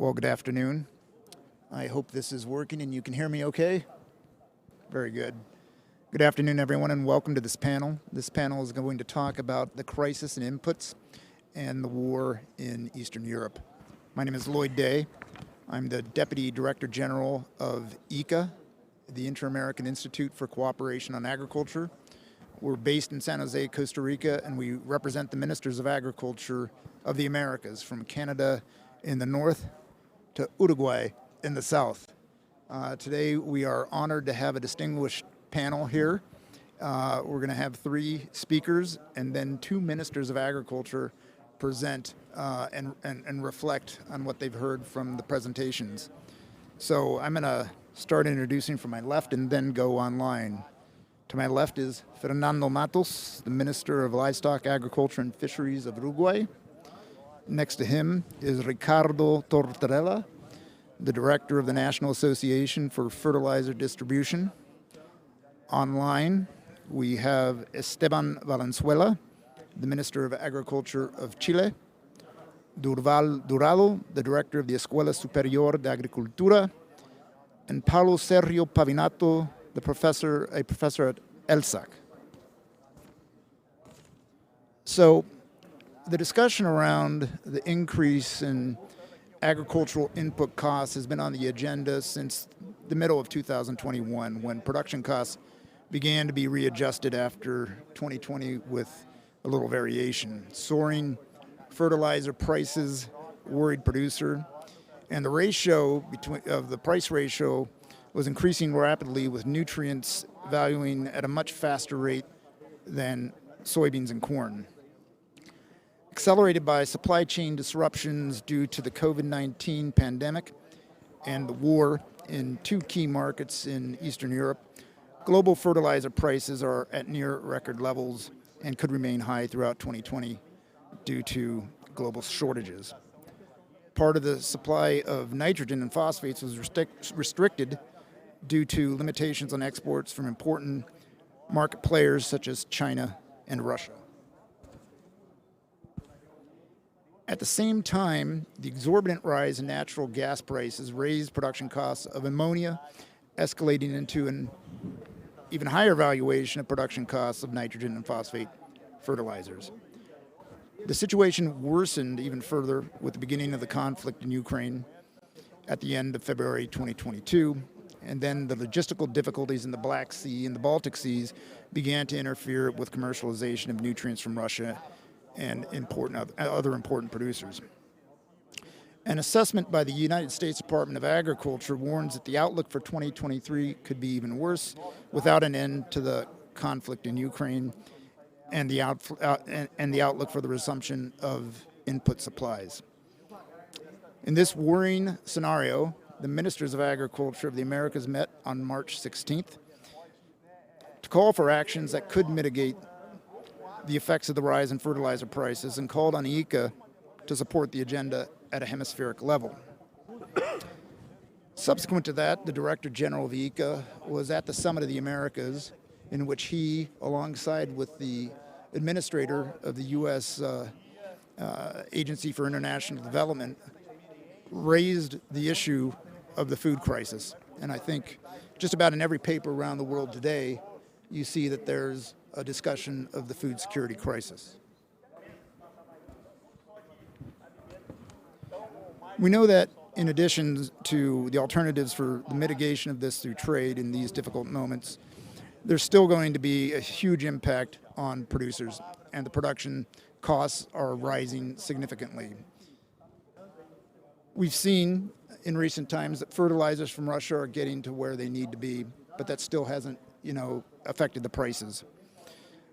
Well, good afternoon. I hope this is working and you can hear me okay. Very good. Good afternoon, everyone, and welcome to this panel. This panel is going to talk about the crisis in inputs and the war in Eastern Europe. My name is Lloyd Day. I'm the Deputy Director General of ICA, the Inter-American Institute for Cooperation on Agriculture. We're based in San Jose, Costa Rica, and we represent the ministers of agriculture of the Americas, from Canada in the north to Uruguay in the south. Today we are honored to have a distinguished panel here. We're going to have 3 speakers and then 2 ministers of agriculture present and reflect on what they've heard from the presentations. So I'm going to start introducing from my left and then go online. To my left is Fernando Matos, the Minister of Livestock, Agriculture and Fisheries of Uruguay. Next to him is Ricardo Tortorella, the Director of the National Association for Fertilizer Distribution. Online, we have Esteban Valenzuela, the Minister of Agriculture of Chile. Durval Durado, the Director of the Escuela Superior de Agricultura. And Paulo Sergio Pavinato, a professor at ELSAC. So the discussion around the increase in agricultural input costs has been on the agenda since the middle of 2021, when production costs began to be readjusted after 2020 with a little variation. Soaring fertilizer prices worried producer, and the ratio of the price ratio was increasing rapidly, with nutrients valuing at a much faster rate than soybeans and corn. Accelerated by supply chain disruptions due to the COVID-19 pandemic and the war in 2 key markets in Eastern Europe, global fertilizer prices are at near record levels and could remain high throughout 2020 due to global shortages. Part of the supply of nitrogen and phosphates was restricted due to limitations on exports from important market players such as China and Russia. At the same time, the exorbitant rise in natural gas prices raised production costs of ammonia, escalating into an even higher valuation of production costs of nitrogen and phosphate fertilizers. The situation worsened even further with the beginning of the conflict in Ukraine at the end of February 2022, and then the logistical difficulties in the Black Sea and the Baltic Seas began to interfere with commercialization of nutrients from Russia and other important producers. An assessment by the United States Department of Agriculture warns that the outlook for 2023 could be even worse without an end to the conflict in Ukraine and the outlook for the resumption of input supplies. In this worrying scenario, the Ministers of Agriculture of the Americas met on March 16th to call for actions that could mitigate the effects of the rise in fertilizer prices and called on ICA to support the agenda at a hemispheric level. Subsequent to that, the Director General of ICA was at the Summit of the Americas, in which he, alongside with the Administrator of the U.S. Agency for International Development, raised the issue of the food crisis. And I think just about in every paper around the world today, you see that there's a discussion of the food security crisis. We know that in addition to the alternatives for the mitigation of this through trade in these difficult moments, there's still going to be a huge impact on producers, and the production costs are rising significantly. We've seen in recent times that fertilizers from Russia are getting to where they need to be, but that still hasn't, affected the prices.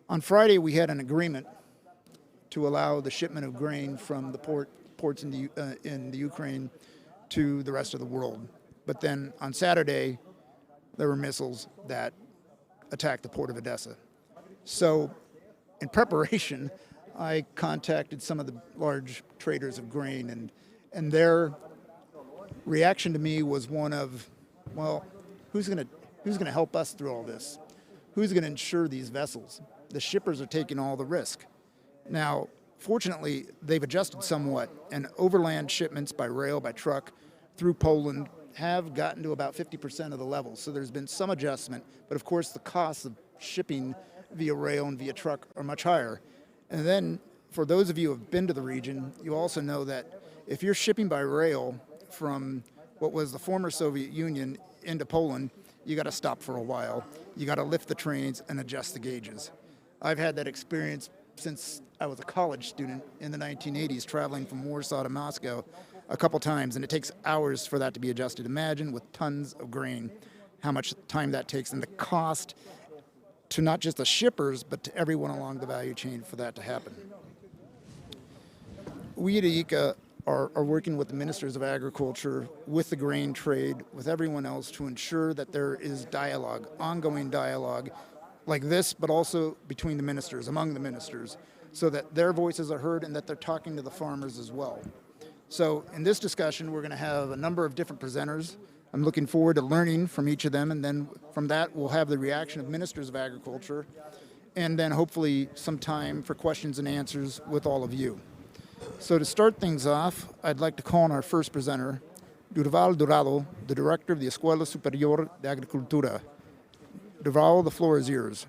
On Friday, we had an agreement to allow the shipment of grain from the ports in the Ukraine to the rest of the world. But then on Saturday, there were missiles that attacked the port of Odessa. So in preparation, I contacted some of the large traders of grain, and their reaction to me was one of, well, who's going to help us through all this? Who's going to insure these vessels? The shippers are taking all the risk. Now, Fortunately, they've adjusted somewhat, and overland shipments by rail, by truck, through Poland have gotten to about 50% of the level. So there's been some adjustment, but of course the costs of shipping via rail and via truck are much higher. And then for those of you who have been to the region, you also know that if you're shipping by rail from what was the former Soviet Union into Poland, you got to stop for a while. You got to lift the trains and adjust the gauges. I've had that experience since I was a college student in the 1980s, traveling from Warsaw to Moscow a couple times, and it takes hours for that to be adjusted. Imagine with tons of grain, how much time that takes and the cost to not just the shippers, but to everyone along the value chain for that to happen. We at ICA are working with the ministers of agriculture, with the grain trade, with everyone else to ensure that there is dialogue, ongoing dialogue like this, but also between the ministers, among the ministers, so that their voices are heard and that they're talking to the farmers as well. So in this discussion, we're going to have a number of different presenters. I'm looking forward to learning from each of them, and then from that, we'll have the reaction of ministers of agriculture, and then hopefully some time for questions and answers with all of you. So to start things off, I'd like to call on our first presenter, Durval Dorado, the director of the Escuela Superior de Agricultura. Durval, the floor is yours.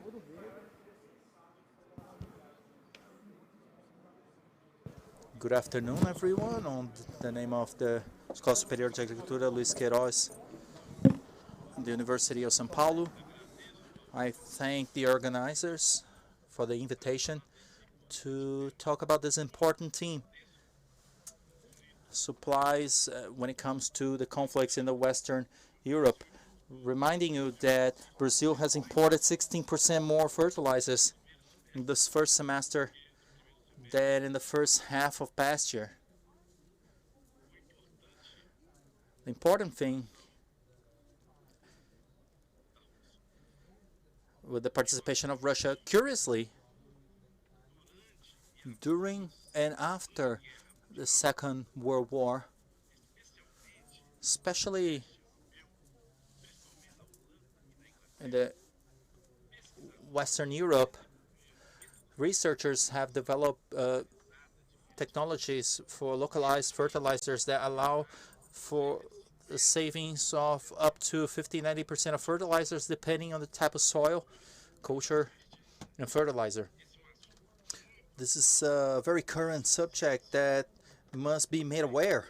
Good afternoon, everyone. On the name of the Escola Superior de Agricultura, Luiz Queiroz, the University of São Paulo, I thank the organizers for the invitation to talk about this important theme, supplies when it comes to the conflicts in the Western Europe. Reminding you that Brazil has imported 16% more fertilizers in this first semester than in the first half of past year. The important thing with the participation of Russia, curiously, during and after the Second World War, especially in the Western Europe, researchers have developed technologies for localized fertilizers that allow for the savings of up to 50–90% of fertilizers depending on the type of soil, culture, and fertilizer. This is a very current subject that must be made aware.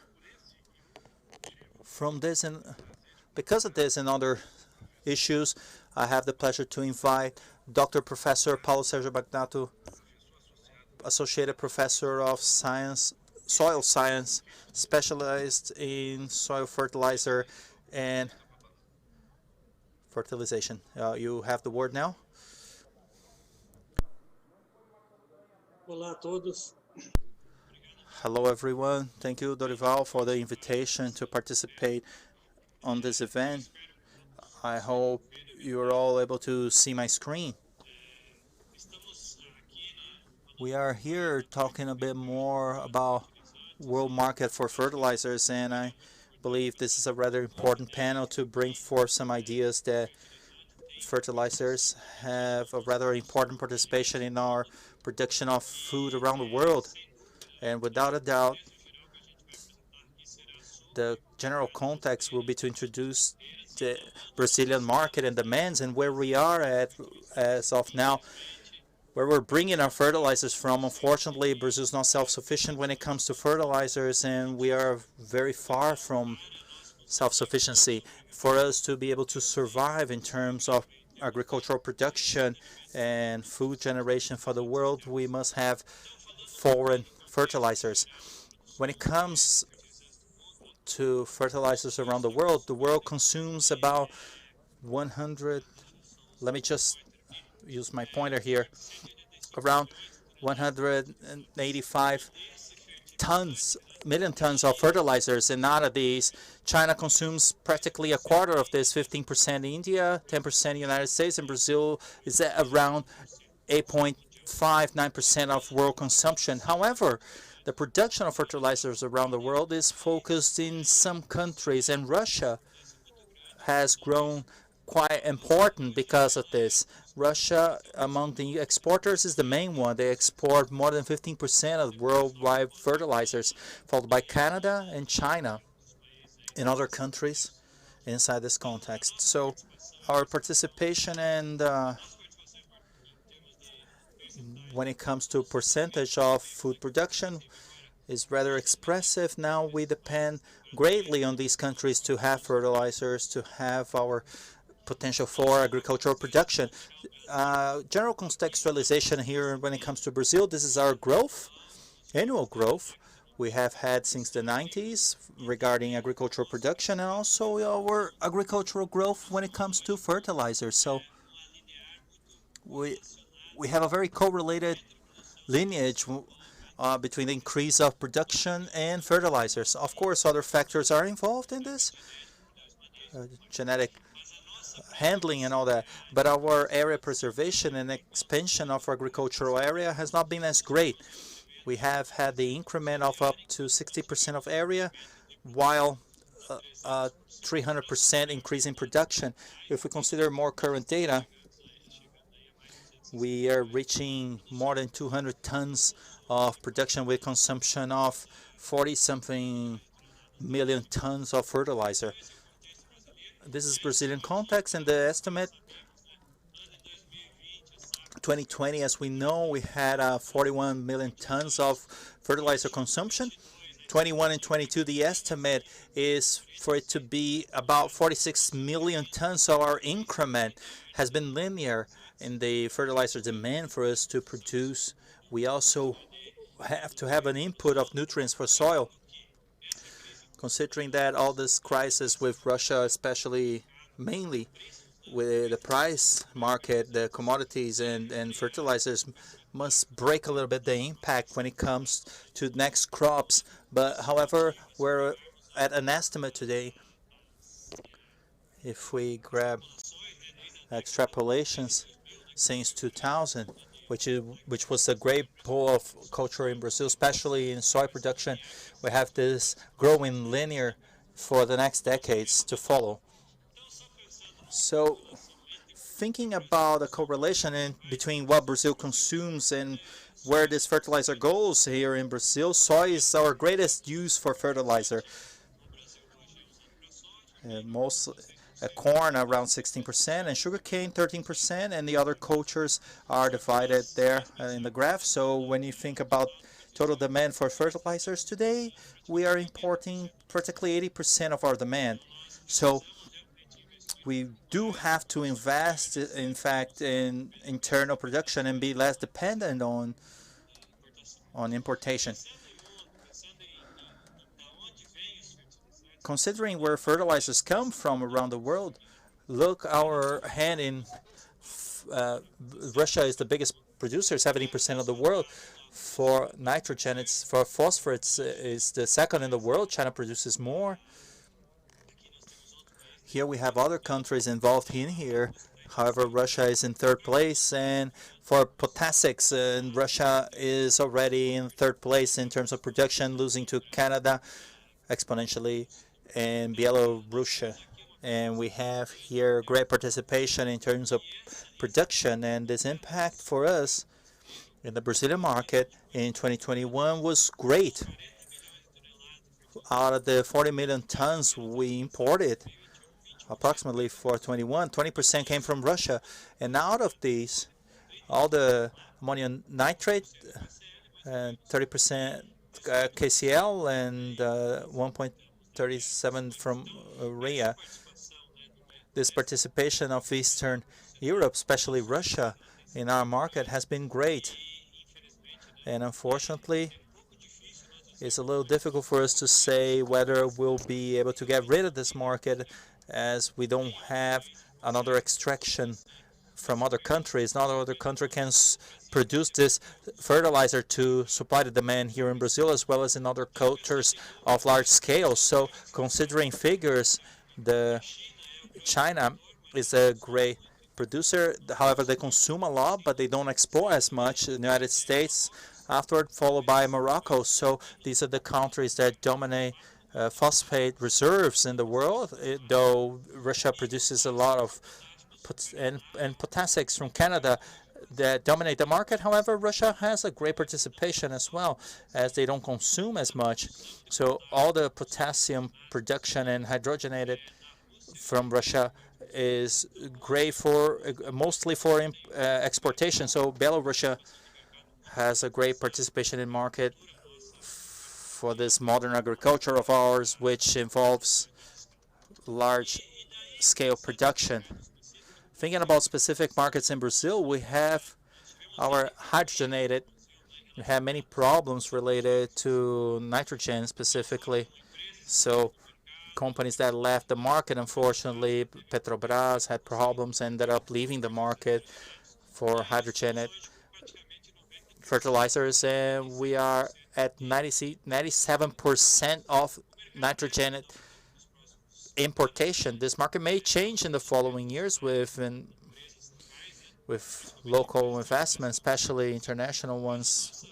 From this and because of this and other issues, I have the pleasure to invite Dr. Professor Paulo Sérgio Bagnato, Associated Professor of Science, Soil Science, specialized in soil fertilizer and fertilization. You have the word now. Olá a todos. Hello, everyone. Thank you, Dorival, for the invitation to participate on this event. I hope you're all able to see my screen. We are here talking a bit more about world market for fertilizers, and I believe this is a rather important panel to bring forth some ideas that fertilizers have a rather important participation in our production of food around the world. And without a doubt, the general context will be to introduce the Brazilian market and demands and where we are at as of now, where we're bringing our fertilizers from. Unfortunately, Brazil is not self-sufficient when it comes to fertilizers, and we are very far from self-sufficiency. For us to be able to survive in terms of agricultural production and food generation for the world, we must have foreign fertilizers. When it comes to fertilizers around the world consumes about 100, let me just use my pointer here, around 185 million tons of fertilizers, and out of these, China consumes practically a quarter of this, 15% India, 10% United States, and Brazil is at around 8.59% of world consumption. However, the production of fertilizers around the world is focused in some countries, and Russia has grown quite important because of this. Russia, among the exporters, is the main one. They export more than 15% of worldwide fertilizers, followed by Canada and China and other countries inside this context. So our participation and when it comes to percentage of food production is rather expressive. Now we depend greatly on these countries to have fertilizers, to have our potential for agricultural production. General contextualization here when it comes to Brazil, this is our growth, annual growth we have had since the 90s regarding agricultural production, and also our agricultural growth when it comes to fertilizers. So we have a very correlated lineage between the increase of production and fertilizers. Of course, other factors are involved in this, genetic handling and all that, but our area preservation and expansion of our agricultural area has not been as great. We have had the increment of up to 60% of area, while 300% increase in production. If we consider more current data, we are reaching more than 200 tons of production with consumption of 40-something million tons of fertilizer. This is Brazilian context, and the estimate 2020, as we know, we had 41 million tons of fertilizer consumption. 21 and 22, the estimate is for it to be about 46 million tons. So our increment has been linear in the fertilizer demand for us to produce. We also have to have an input of nutrients for soil. Considering that all this crisis with Russia, especially mainly with the price market, the commodities and fertilizers must break a little bit the impact when it comes to next crops. But however, we're at an estimate today. If we grab extrapolations since 2000, which was a great pull of culture in Brazil, especially in soy production, we have this growing linear for the next decades to follow. So thinking about the correlation between what Brazil consumes and where this fertilizer goes here in Brazil, soy is our greatest use for fertilizer. Corn around 16% and sugarcane 13%, and the other cultures are divided there in the graph. So when you think about total demand for fertilizers today, we are importing practically 80% of our demand. So we do have to invest, in fact, in internal production and be less dependent on importation. Considering where fertilizers come from around the world, look our hand in Russia is the biggest producer, 70% of the world. For nitrogen, it's for phosphorus, it's the second in the world. China produces more. Here we have other countries involved in here. However, Russia is in third place, and for potassics, Russia is already in third place in terms of production, losing to Canada exponentially and Belarus. And we have here great participation in terms of production, and this impact for us in the Brazilian market in 2021 was great. Out of the 40 million tons we imported, approximately for 21, 20% came from Russia. And out of these, all the ammonium nitrate, 30% KCl, and 1.37 from urea. This participation of Eastern Europe, especially Russia, in our market has been great. And unfortunately, it's a little difficult for us to say whether we'll be able to get rid of this market, as we don't have another extraction from other countries. Not other country can produce this fertilizer to supply the demand here in Brazil, as well as in other cultures of large scale. So considering figures, China is a great producer. However, they consume a lot, but they don't export as much. The United States afterward, followed by Morocco. So these are the countries that dominate phosphate reserves in the world, though Russia produces a lot of and potassics from Canada that dominate the market. However, Russia has a great participation as well, as they don't consume as much. So all the potassium production and hydrogenated from Russia is great for mostly for exportation. So Belarus has a great participation in market for this modern agriculture of ours, which involves large-scale production. Thinking about specific markets in Brazil, we have our hydrogenated. We have many problems related to nitrogen specifically. So companies that left the market, unfortunately, Petrobras had problems, ended up leaving the market for hydrogenated fertilizers, and we are at 97% of nitrogen importation. This market may change in the following years with local investments, especially international ones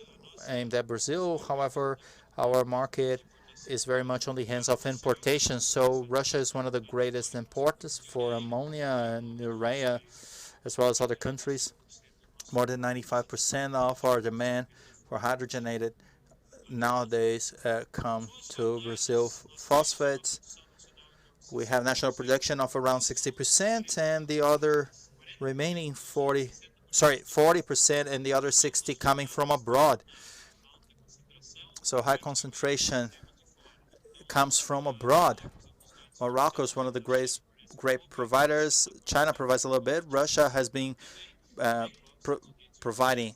aimed at Brazil. However, our market is very much on the hands of importation. So Russia is one of the greatest importers for ammonia and urea, as well as other countries. More than 95% of our demand for hydrogenated nowadays come to Brazil. Phosphates, we have national production of around 60%, and the other remaining 40%, and the other 60 coming from abroad. So high concentration comes from abroad. Morocco is one of the great providers. China provides a little bit. Russia has been providing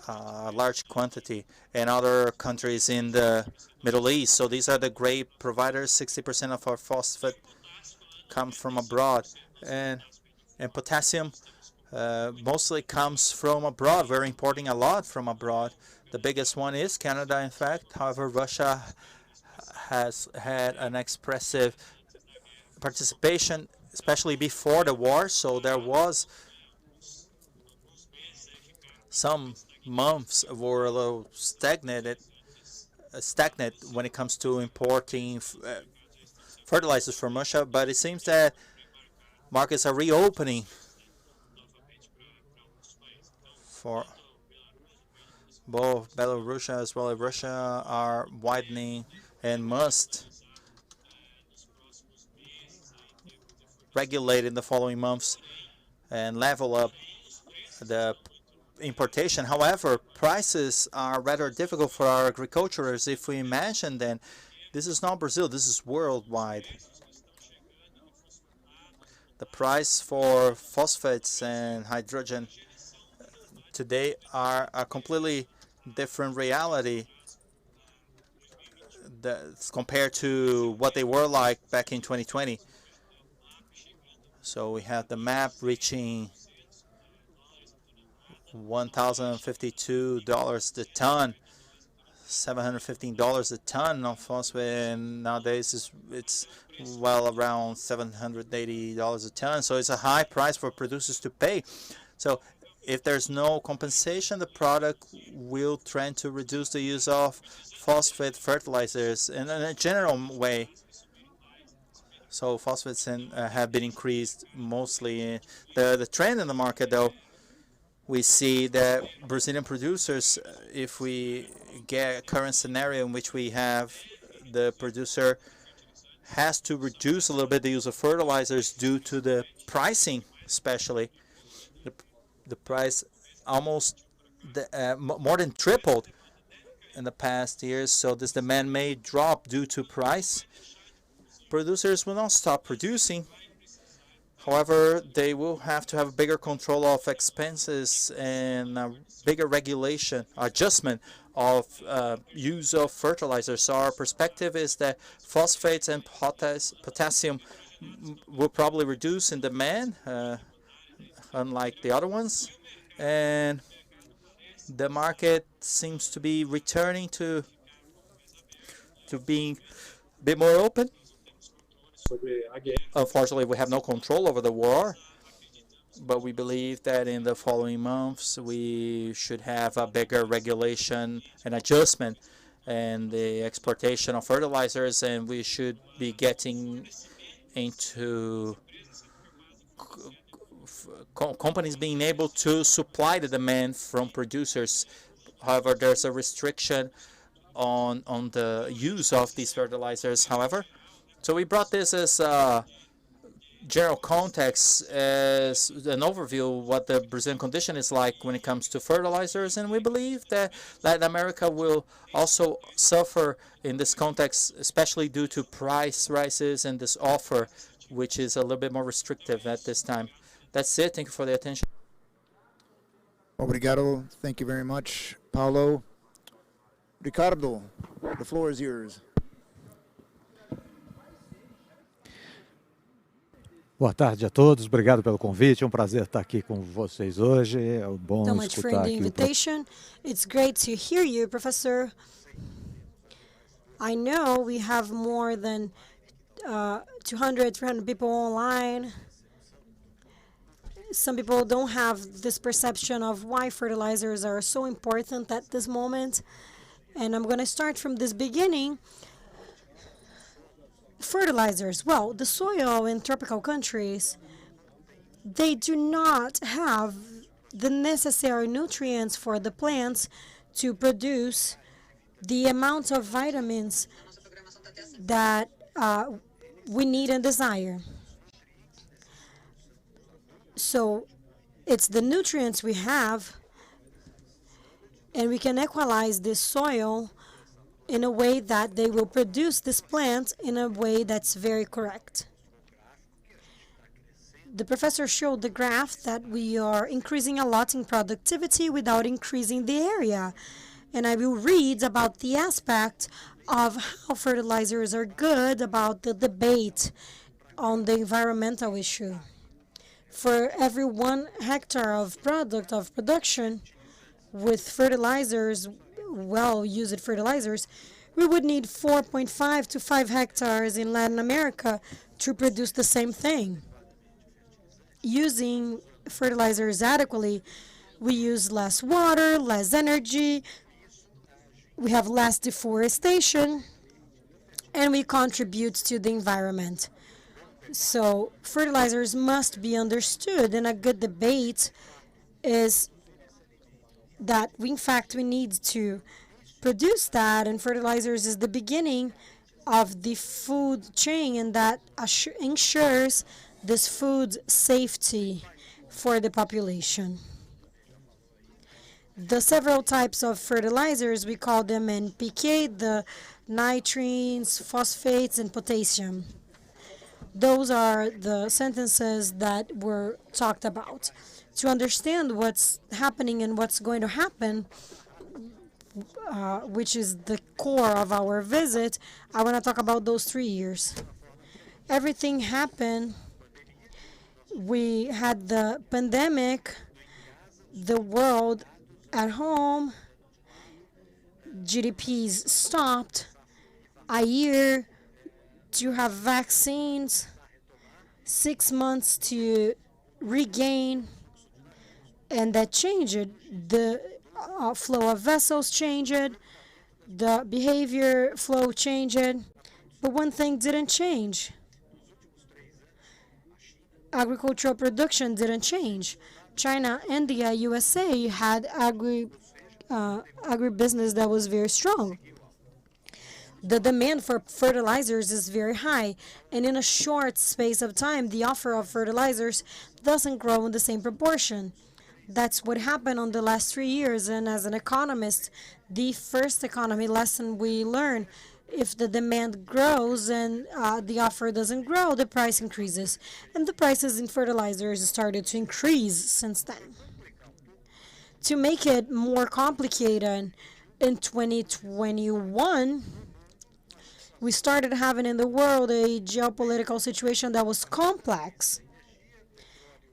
a large quantity, and other countries in the Middle East. So these are the great providers. 60% of our phosphate come from abroad, and potassium mostly comes from abroad. We're importing a lot from abroad. The biggest one is Canada, in fact. However, Russia has had an expressive participation, especially before the war. So there was some months were a little stagnant when it comes to importing fertilizers from Russia, but it seems that markets are reopening for both Belarus as well as Russia are widening and must regulate in the following months and level up the importation. However, prices are rather difficult for our agriculturers. If we imagine then, this is not Brazil, this is worldwide. The price for phosphates and hydrogen today are a completely different reality compared to what they were like back in 2020. So we have the map reaching $1,052 a ton, $715 a ton of phosphate, and nowadays it's well around $780 a ton. So it's a high price for producers to pay. So if there's no compensation, the product will trend to reduce the use of phosphate fertilizers in a general way. So phosphates have been increased mostly. The trend in the market, though, we see that Brazilian producers, if we get a current scenario in which we have the producer has to reduce a little bit the use of fertilizers due to the pricing, especially. The price almost more than tripled in the past years, so this demand may drop due to price. Producers will not stop producing. However, they will have to have a bigger control of expenses and a bigger regulation, adjustment of use of fertilizers. So our perspective is that phosphates and potassium will probably reduce in demand, unlike the other ones. And the market seems to be returning to being a bit more open. Unfortunately, we have no control over the war, but we believe that in the following months we should have a bigger regulation and adjustment in the exportation of fertilizers, and we should be getting into companies being able to supply the demand from producers. However, there's a restriction on the use of these fertilizers. However, so we brought this as a general context, as an overview of what the Brazilian condition is like when it comes to fertilizers, and we believe that Latin America will also suffer in this context, especially due to price rises and this offer, which is a little bit more restrictive at this time. That's it. Thank you for the attention. Obrigado. Thank you very much, Paulo. Ricardo, the floor is yours. Boa tarde a todos, obrigado pelo convite, é um prazer estar aqui com vocês hoje, é bom So much for escutar the aqui invitation. It's great to hear you, Professor. I know we have more than 200, 300 people online. Some people don't have this perception of why fertilizers are so important at this moment. And I'm going to start from this beginning. Fertilizers, well, the soil in tropical countries, they do not have the necessary nutrients for the plants to produce the amount of vitamins that we need and desire. So it's the nutrients we have, and we can equalize this soil in a way that they will produce this plant in a way that's very correct. The professor showed the graph that we are increasing a lot in productivity without increasing the area. And I will read about the aspect of how fertilizers are good, about the debate on the environmental issue. For every 1 hectare of production with fertilizers, well-used fertilizers, we would need 4.5 to 5 hectares in Latin America to produce the same thing. Using fertilizers adequately, we use less water, less energy, we have less deforestation, and we contribute to the environment. So fertilizers must be understood, and a good debate is that in fact we need to produce that, and fertilizers is the beginning of the food chain, and that ensures this food safety for the population. The several types of fertilizers, we call them NPK, the nitrates, phosphates, and potassium. Those are the sentences that were talked about. To understand what's happening and what's going to happen, which is the core of our visit, I want to talk about those 3 years. Everything happened. We had the pandemic, the world at home, GDPs stopped, a year to have vaccines, 6 months to regain, and that changed. The flow of vessels changed, the behavior flow changed, but one thing didn't change. Agricultural production didn't change. China, India, USA had agribusiness that was very strong. The demand for fertilizers is very high, and in a short space of time, the offer of fertilizers doesn't grow in the same proportion. That's what happened on the last 3 years, and as an economist, the first economy lesson we learned, if the demand grows and the offer doesn't grow, the price increases. And the prices in fertilizers started to increase since then. To make it more complicated, in 2021, we started having in the world a geopolitical situation that was complex.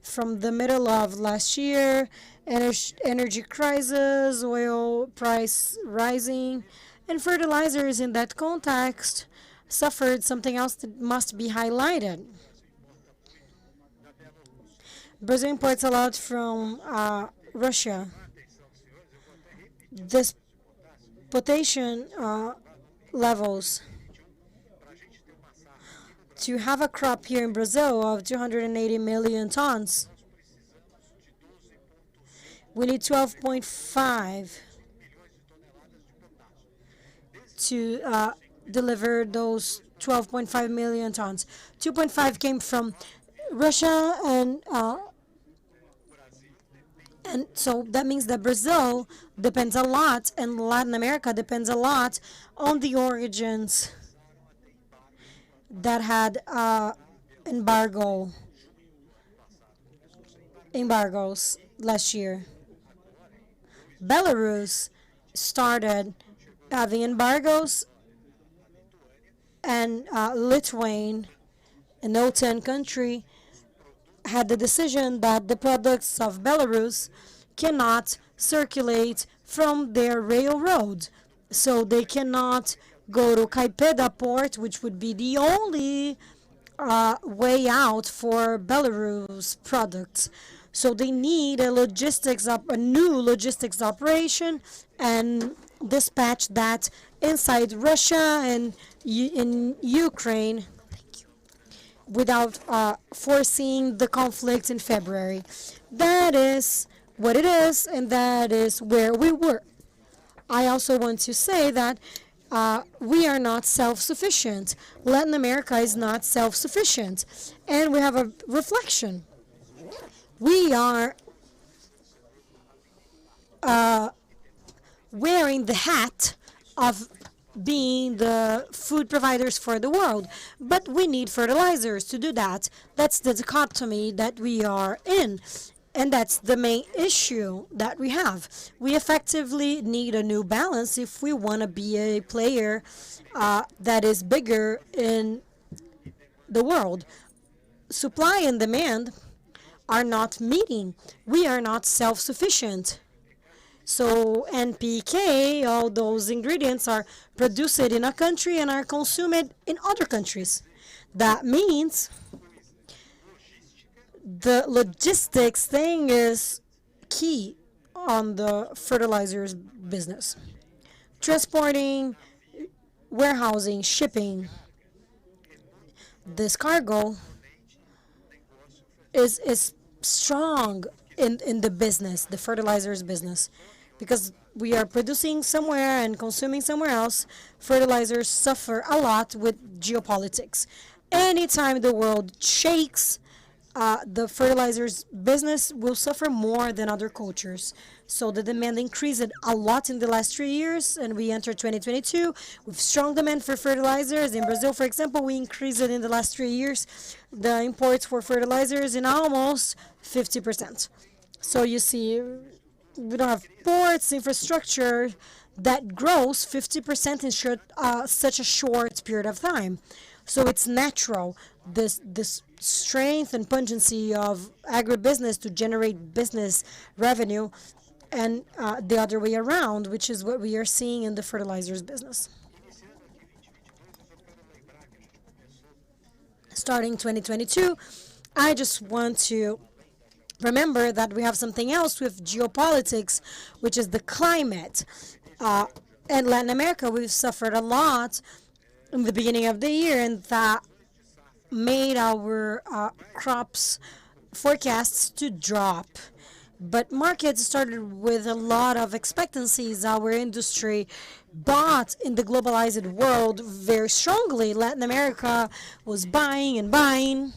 From the middle of last year, energy crisis, oil price rising, and fertilizers in that context suffered something else that must be highlighted. Brazil imports a lot from Russia. This potassium levels. To have a crop here in Brazil of 280 million tons, We need 12.5 to deliver those 12.5 million tons. 2.5 came from Russia, and so that means that Brazil depends a lot, and Latin America depends a lot on the origins that had embargoes last year. Belarus started having embargoes, and Lithuania, an OTAN country, had the decision that the products of Belarus cannot circulate from their railroad. So they cannot go to Klaipeda port, which would be the only way out for Belarus products. So they need a new logistics operation and dispatch that inside Russia and in Ukraine without foreseeing the conflict in February. That is what it is, and that is where we were. I also want to say that we are not self-sufficient. Latin America is not self-sufficient. And we have a reflection. We are wearing the hat of being the food providers for the world, but we need fertilizers to do that. That's the dichotomy that we are in, and that's the main issue that we have. We effectively need a new balance if we want to be a player that is bigger in the world. Supply and demand are not meeting. We are not self-sufficient. So NPK, all those ingredients are produced in a country and are consumed in other countries. That means the logistics thing is key on the fertilizers business. Transporting, warehousing, shipping. This cargo is strong in the business, the fertilizers business, because we are producing somewhere and consuming somewhere else. Fertilizers suffer a lot with geopolitics. Anytime the world shakes, the fertilizers business will suffer more than other cultures. So the demand increased a lot in the last 3 years, and we entered 2022 with strong demand for fertilizers. In Brazil, for example, we increased it in the last 3 years, the imports for fertilizers in almost 50%. So you see, we don't have ports, infrastructure that grows 50% in such a short period of time. So it's natural, this strength and pungency of agribusiness to generate business revenue, and the other way around, which is what we are seeing in the fertilizers business. Starting 2022, I just want to remember that we have something else with geopolitics, which is the climate. In Latin America, we've suffered a lot in the beginning of the year, and that made our crops forecasts to drop. But markets started with a lot of expectancies. Our industry bought in the globalized world very strongly. Latin America was buying and buying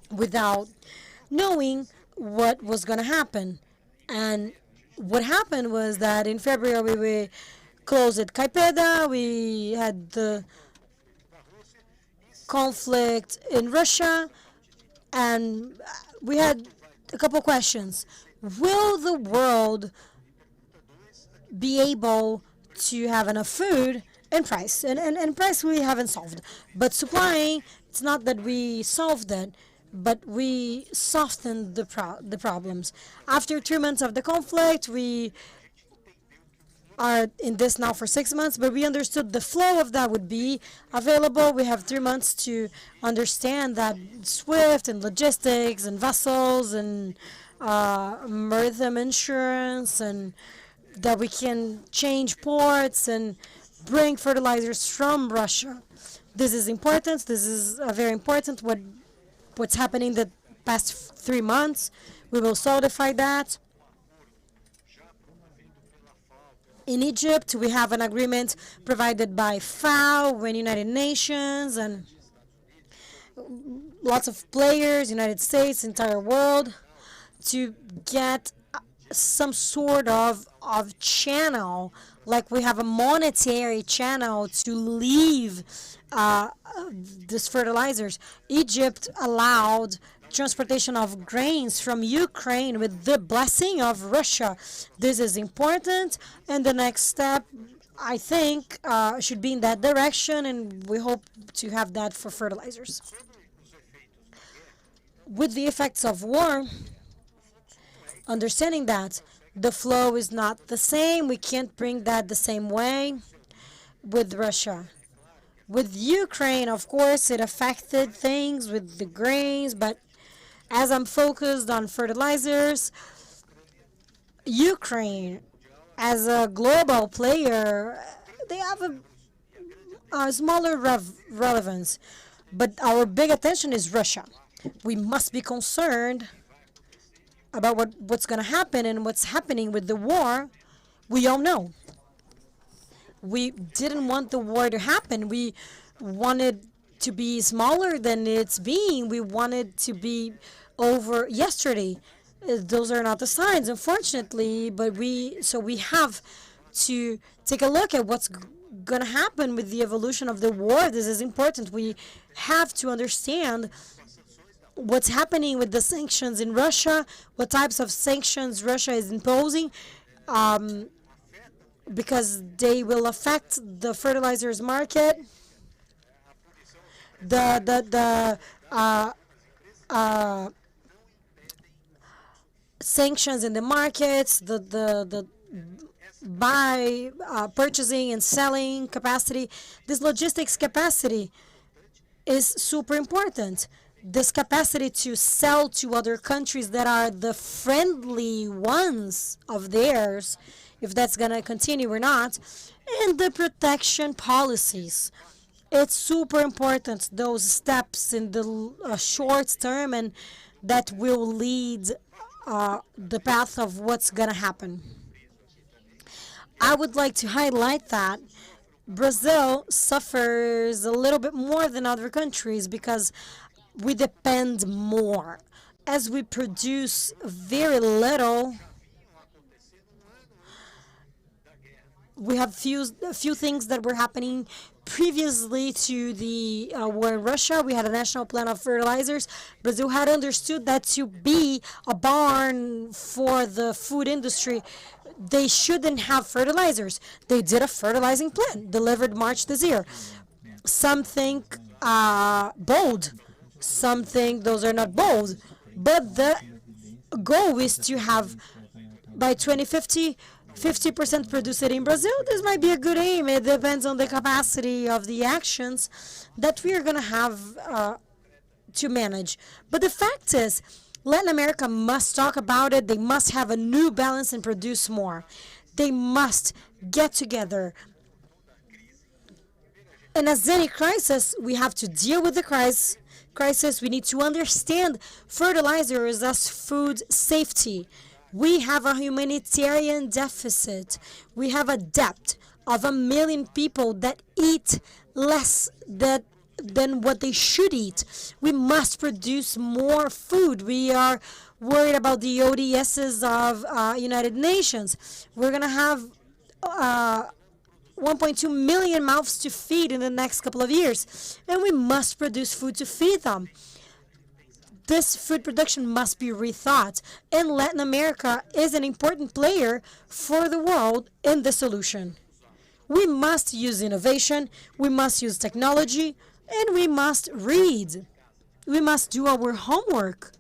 without knowing what was going to happen. And what happened was that in February we closed at Klaipeda. We had the conflict in Russia, and we had a couple questions. Will the world be able to have enough food and price? And price we haven't solved. But supplying, it's not that we solved it, but we softened the problems. After 2 months of the conflict, we are in this now for 6 months, but we understood the flow of that would be available. We have 3 months to understand that SWIFT and logistics and vessels and maritime insurance, and that we can change ports and bring fertilizers from Russia. This is important. This is very important. What's happening the past 3 months, we will solidify that. In Egypt, we have an agreement provided by FAO and United Nations and lots of players, United States, entire world, to get some sort of channel, like we have a monetary channel to leave these fertilizers. Egypt allowed transportation of grains from Ukraine with the blessing of Russia. This is important, and the next step, I think, should be in that direction, and we hope to have that for fertilizers. With the effects of war, understanding that the flow is not the same, we can't bring that the same way with Russia. With Ukraine, of course, it affected things with the grains, but as I'm focused on fertilizers, Ukraine, as a global player, they have a smaller relevance. But our big attention is Russia. We must be concerned about what's going to happen and what's happening with the war. We all know. We didn't want the war to happen. We wanted to be smaller than it's being. We wanted to be over yesterday. Those are not the signs, unfortunately, but we have to take a look at what's going to happen with the evolution of the war. This is important. We have to understand what's happening with the sanctions in Russia, what types of sanctions Russia is imposing, because they will affect the fertilizers market. The sanctions in the markets, the purchasing and selling capacity, this logistics capacity is super important. This capacity to sell to other countries that are the friendly ones of theirs, if that's going to continue or not, and the protection policies. It's super important, those steps in the short term, and that will lead the path of what's going to happen. I would like to highlight that Brazil suffers a little bit more than other countries because we depend more. As we produce very little, we have a few things that were happening previously to the war in Russia. We had a national plan of fertilizers. Brazil had understood that to be a barn for the food industry, they shouldn't have fertilizers. They did a fertilizing plan delivered March this year. Something bold. Something, those are not bold, but the goal is to have by 2050 50% produced in Brazil. This might be a good aim. It depends on the capacity of the actions that we are going to have to manage. But the fact is, Latin America must talk about it. They must have a new balance and produce more. They must get together. And as any crisis, we have to deal with the crisis. We need to understand fertilizers as food safety. We have a humanitarian deficit. We have a debt of 1 million people that eat less than what they should eat. We must produce more food. We are worried about the ODSs of United Nations. We're going to have 1.2 million mouths to feed in the next couple of years, and we must produce food to feed them. This food production must be rethought, and Latin America is an important player for the world in the solution. We must use innovation, we must use technology, and we must read. We must do our homework.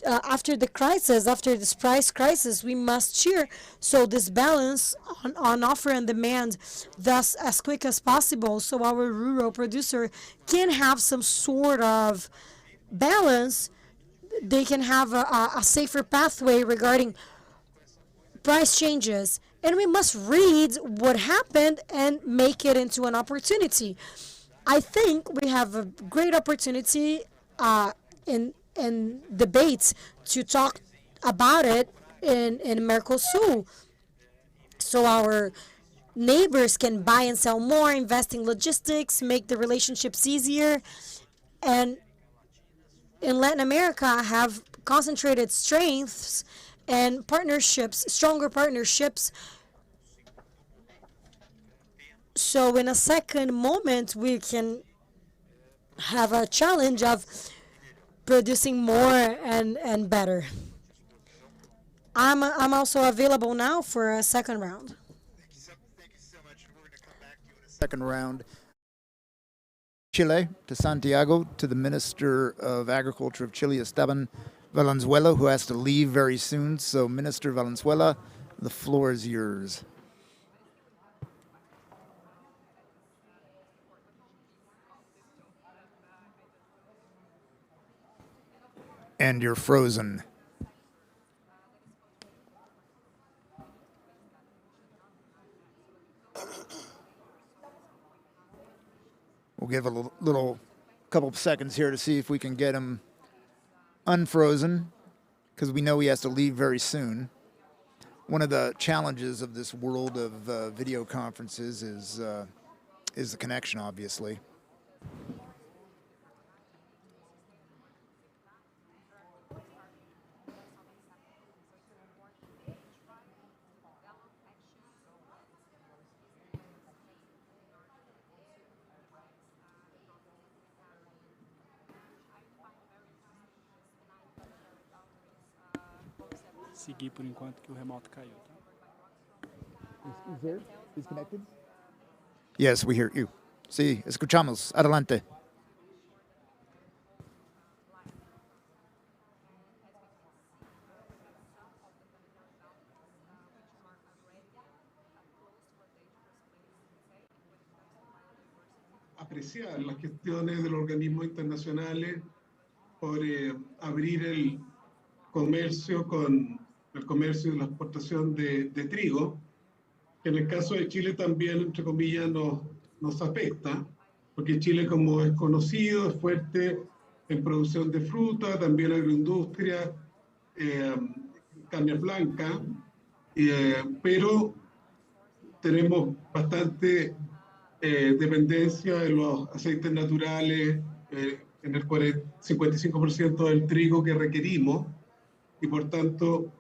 After the crisis, after this price crisis, we must cheer. So this balance on offer and demand, thus as quick as possible, so our rural producer can have some sort of balance. They can have a safer pathway regarding price changes. And we must read what happened and make it into an opportunity. I think we have a great opportunity in debates to talk about it in Mercosul. so our neighbors can buy and sell more, invest in logistics, make the relationships easier, and in Latin America have concentrated strengths and partnerships, stronger partnerships. So in a second moment, we can have a challenge of producing more and better. I'm also available now for a second round. Second round. Chile, to Santiago, to the Minister of Agriculture of Chile, Esteban Valenzuela, who has to leave very soon. So, Minister Valenzuela, the floor is yours. And you're frozen. We'll give a little couple of seconds here to see if we can get him unfrozen, because we know he has to leave very soon. One of the challenges of this world of video conferences is the connection, obviously. Seguir por enquanto que o remoto caiu, tá? Is there? Is connected? Yes, we hear you. Sí, escuchamos. Adelante. Apreciar las gestiones de los organismos internacionales por abrir el comercio con el comercio y la exportación de trigo, que en el caso de Chile también, entre comillas, nos afecta, porque Chile, como es conocido, es fuerte en producción de fruta, también agroindustria, carne blanca, pero tenemos bastante dependencia en los aceites naturales, en el 55% del trigo que requerimos, y por tanto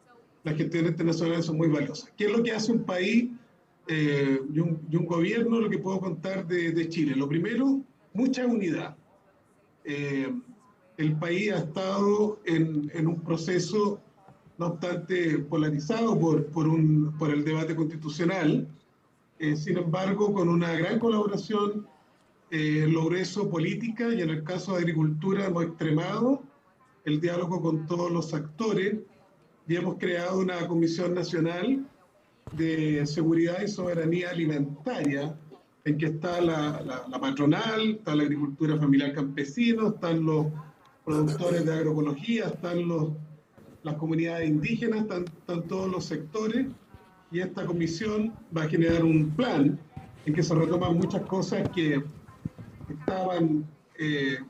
las gestiones internacionales son muy valiosas. ¿Qué es lo que hace un país y un gobierno? Lo que puedo contar de Chile. Lo primero, mucha unidad. El país ha estado en un proceso, no obstante polarizado por el debate constitucional, sin embargo, con una gran colaboración, progreso política, y en el caso de agricultura hemos extremado el diálogo con todos los actores y hemos creado una Comisión Nacional de Seguridad y Soberanía Alimentaria, en que está la patronal, está la agricultura familiar campesina, están los productores de agroecología, están las comunidades indígenas, están todos los sectores, y esta comisión va a generar un plan en que se retoman muchas cosas que estaban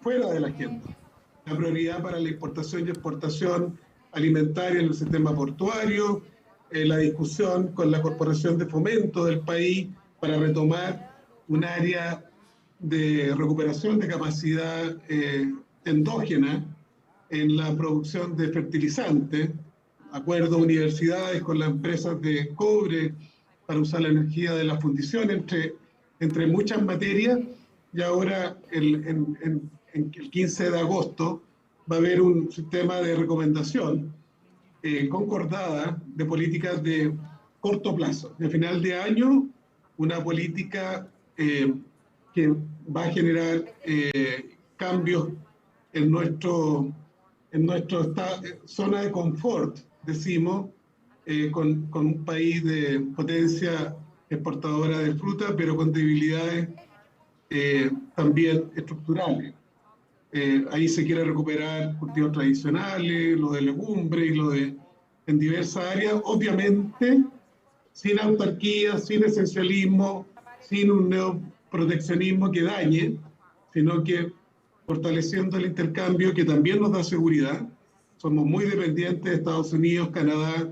fuera de la agenda. La prioridad para la importación y exportación alimentaria en el sistema portuario, la discusión con la Corporación de Fomento del país para retomar un área de recuperación de capacidad endógena en la producción de fertilizantes, acuerdo de universidades con las empresas de cobre para usar la energía de la fundición, entre muchas materias. Y ahora, en el 15 de agosto, va a haber un sistema de recomendación concordada de políticas de corto plazo. De final de año, una política que va a generar cambios en nuestra zona de confort, decimos, con un país de potencia exportadora de fruta, pero con debilidades también estructurales. Ahí se quiere recuperar cultivos tradicionales, lo de legumbre y lo de en diversas áreas, obviamente sin autarquía, sin esencialismo, sin un neoproteccionismo que dañe, sino que fortaleciendo el intercambio que también nos da seguridad. Somos muy dependientes de Estados Unidos, Canadá,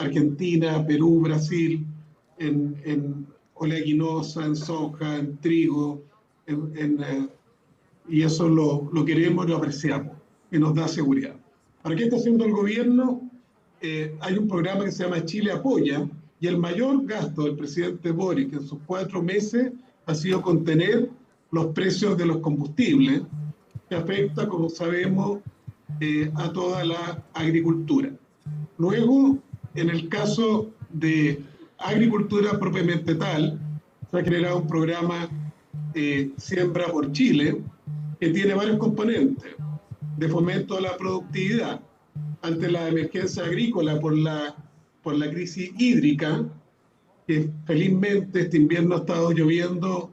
Argentina, Perú, Brasil, en oleaginosa, en soja, en trigo, y eso lo queremos y lo apreciamos, y nos da seguridad. ¿Para qué está haciendo el gobierno? Hay un programa que se llama Chile Apoya, y el mayor gasto del presidente Boric en sus 4 meses ha sido contener los precios de los combustibles, que afecta, como sabemos, a toda la agricultura. Luego, en el caso de agricultura propiamente tal, se ha generado un programa Siembra por Chile, que tiene varios componentes de fomento a la productividad ante la emergencia agrícola por la crisis hídrica, que felizmente este invierno ha estado lloviendo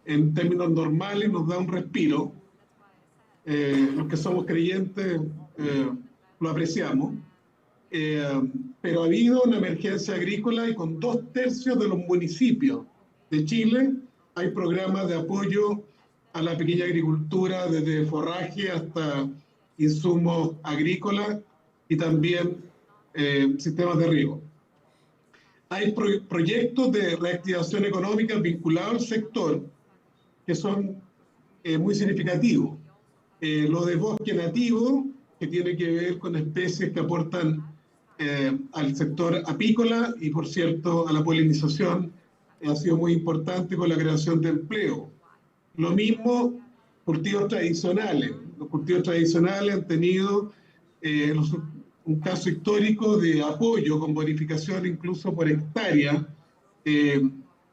en términos normales, nos da un respiro. Los que somos creyentes lo apreciamos. Pero ha habido una emergencia agrícola y con 2/3 de los municipios de Chile hay programas de apoyo a la pequeña agricultura, desde forraje hasta insumos agrícolas y también sistemas de riego. Hay proyectos de reactivación económica vinculados al sector que son muy significativos. Lo de bosque nativo, que tiene que ver con especies que aportan al sector apícola y, por cierto, a la polinización, ha sido muy importante con la creación de empleo. Lo mismo, cultivos tradicionales. Los cultivos tradicionales han tenido un caso histórico de apoyo con bonificación incluso por hectárea,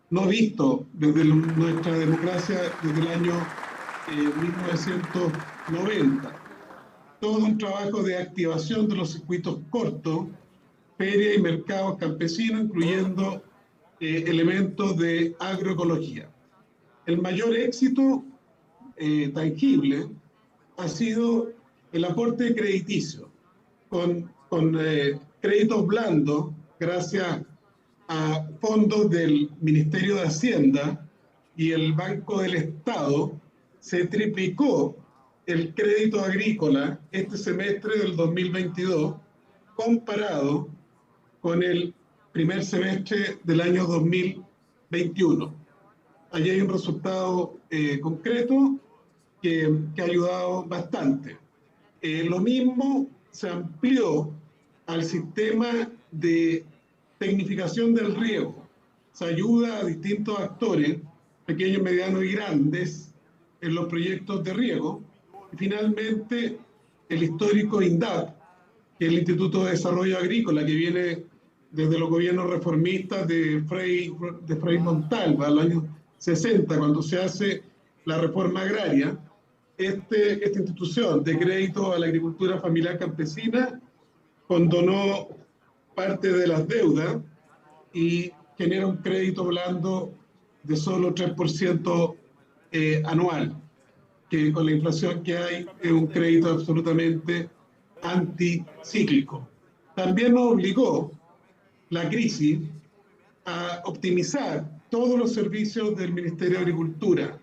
no visto desde nuestra democracia desde el año 1990. Todo un trabajo de activación de los circuitos cortos, ferias y mercados campesinos, incluyendo elementos de agroecología. El mayor éxito tangible ha sido el aporte crediticio, con créditos blandos, gracias a fondos del Ministerio de Hacienda y el Banco del Estado. Se triplicó el crédito agrícola este semestre del 2022 comparado con el primer semestre del año 2021. Allí hay un resultado concreto que ha ayudado bastante. Lo mismo se amplió al sistema de tecnificación del riego. Se ayuda a distintos actores, pequeños, medianos y grandes, en los proyectos de riego. Y finalmente, el histórico INDAP, que es el Instituto de Desarrollo Agrícola, que viene desde los gobiernos reformistas de Frei Montalva, a los años 60, cuando se hace la reforma agraria. Esta institución de crédito a la agricultura familiar campesina condonó parte de las deudas y genera un crédito blando de solo 3% anual, que con la inflación que hay es un crédito absolutamente anticíclico. También nos obligó la crisis a optimizar todos los servicios del Ministerio de Agricultura,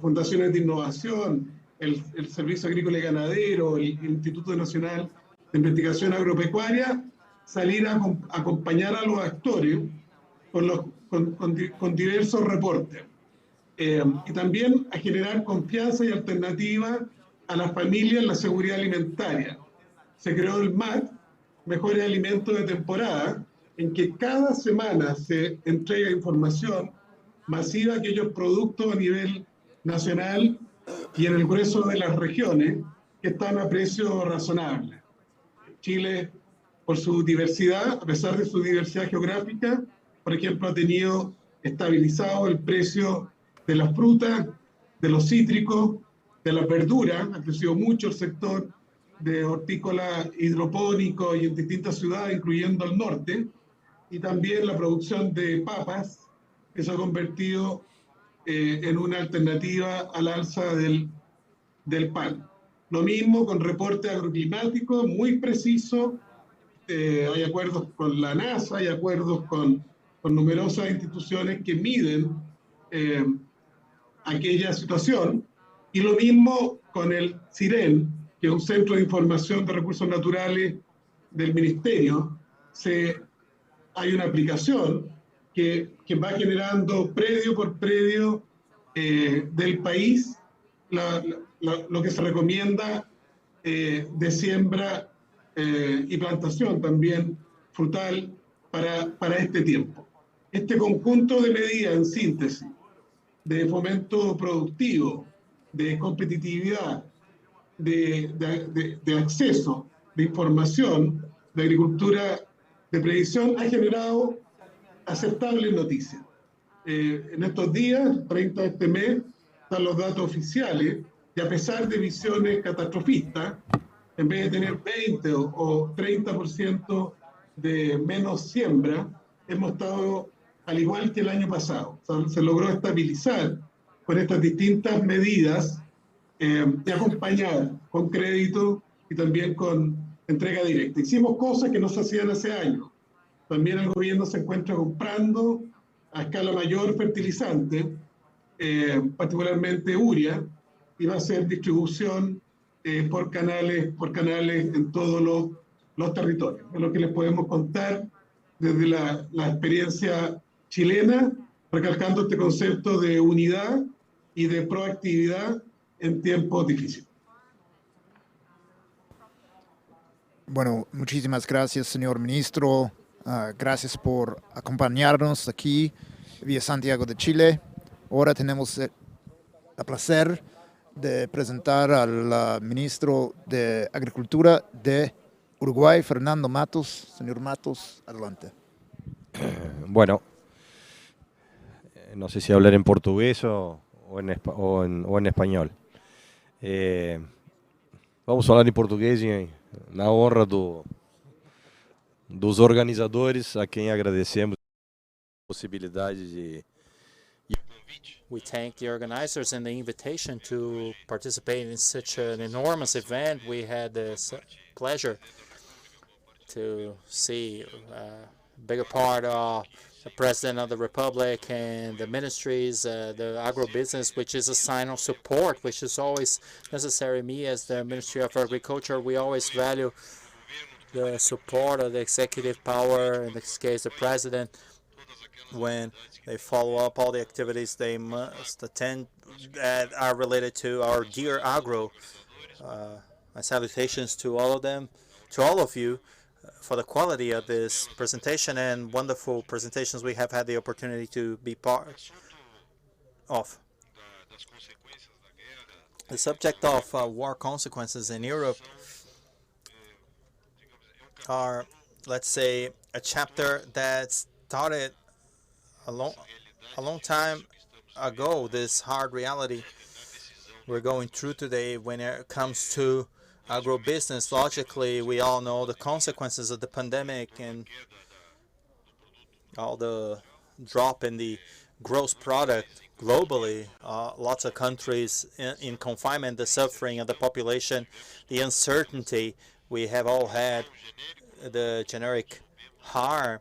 fundaciones de innovación, el Servicio Agrícola y Ganadero, el Instituto Nacional de Investigación Agropecuaria, salir a acompañar a los actores con diversos reportes. Y también a generar confianza y alternativa a las familias en la seguridad alimentaria. Se creó el MAT, Mejores Alimentos de Temporada, en que cada semana se entrega información masiva de aquellos productos a nivel nacional y en el grueso de las regiones que están a precios razonables. Chile, por su diversidad, a pesar de su diversidad geográfica, por ejemplo, ha tenido estabilizado el precio de las frutas, de los cítricos, de las verduras. Ha crecido mucho el sector de hortícola hidropónico y en distintas ciudades, incluyendo el norte, y también la producción de papas, que se ha convertido en una alternativa al alza del pan. Lo mismo con reporte agroclimático muy preciso. Hay acuerdos con la NASA, hay acuerdos con numerosas instituciones que miden aquella situación, y lo mismo con el CIREN, que es un centro de información de recursos naturales del Ministerio, hay una aplicación que va generando predio por predio del país lo que se recomienda de siembra y plantación también frutal para este tiempo. Este conjunto de medidas, en síntesis, de fomento productivo, de competitividad, de acceso, de información, de agricultura de previsión, ha generado aceptables noticias. En estos días, 30 de este mes, están los datos oficiales y a pesar de visiones catastrofistas, en vez de tener 20 o 30% de menos siembra, hemos estado al igual que el año pasado. O sea, se logró estabilizar con estas distintas medidas y acompañar con crédito y también con entrega directa. Hicimos cosas que no se hacían hace años. También el gobierno se encuentra comprando a escala mayor fertilizante, particularmente urea, y va a hacer distribución por canales en todos los territorios. Es lo que les podemos contar desde la experiencia chilena, recalcando este concepto de unidad y de proactividad en tiempos difíciles. Bueno, muchísimas gracias, señor ministro. Gracias por acompañarnos aquí vía Santiago de Chile. Ahora tenemos el placer de presentar al ministro de Agricultura de Uruguay, Fernando Matos. Señor Matos, adelante. Bueno, no sé si hablar en portugués o en español. Vamos falar em português na honra dos organizadores, a quem agradecemos a possibilidade de... We thank the organizers and the invitation to participate in such an enormous event. We had the pleasure to see a bigger part of the President of the Republic and the ministries, the agribusiness, which is a sign of support, which is always necessary. Me, as the Ministry of Agriculture, we always value the support of the executive power, in this case, the President, when they follow up all the activities they must attend that are related to our dear agro. My salutations to all of them, to all of you, for the quality of this presentation and wonderful presentations we have had the opportunity to be part of. The subject of war consequences in Europe are, let's say, a chapter that started a long time ago. This hard reality we're going through today when it comes to agribusiness. Logically, we all know the consequences of the pandemic and all the drop in the gross product globally. Lots of countries in confinement, the suffering of the population, the uncertainty we have all had, the generic harm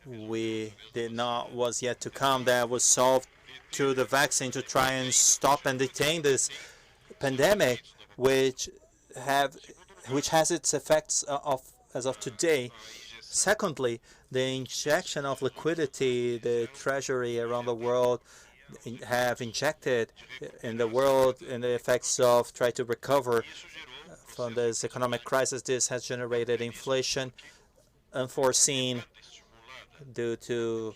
we did not was yet to come that was solved through the vaccine to try and stop and detain this pandemic, which has its effects as of today. Secondly, the injection of liquidity, the treasury around the world have injected in the world, and the effects of try to recover from this economic crisis. This has generated inflation unforeseen due to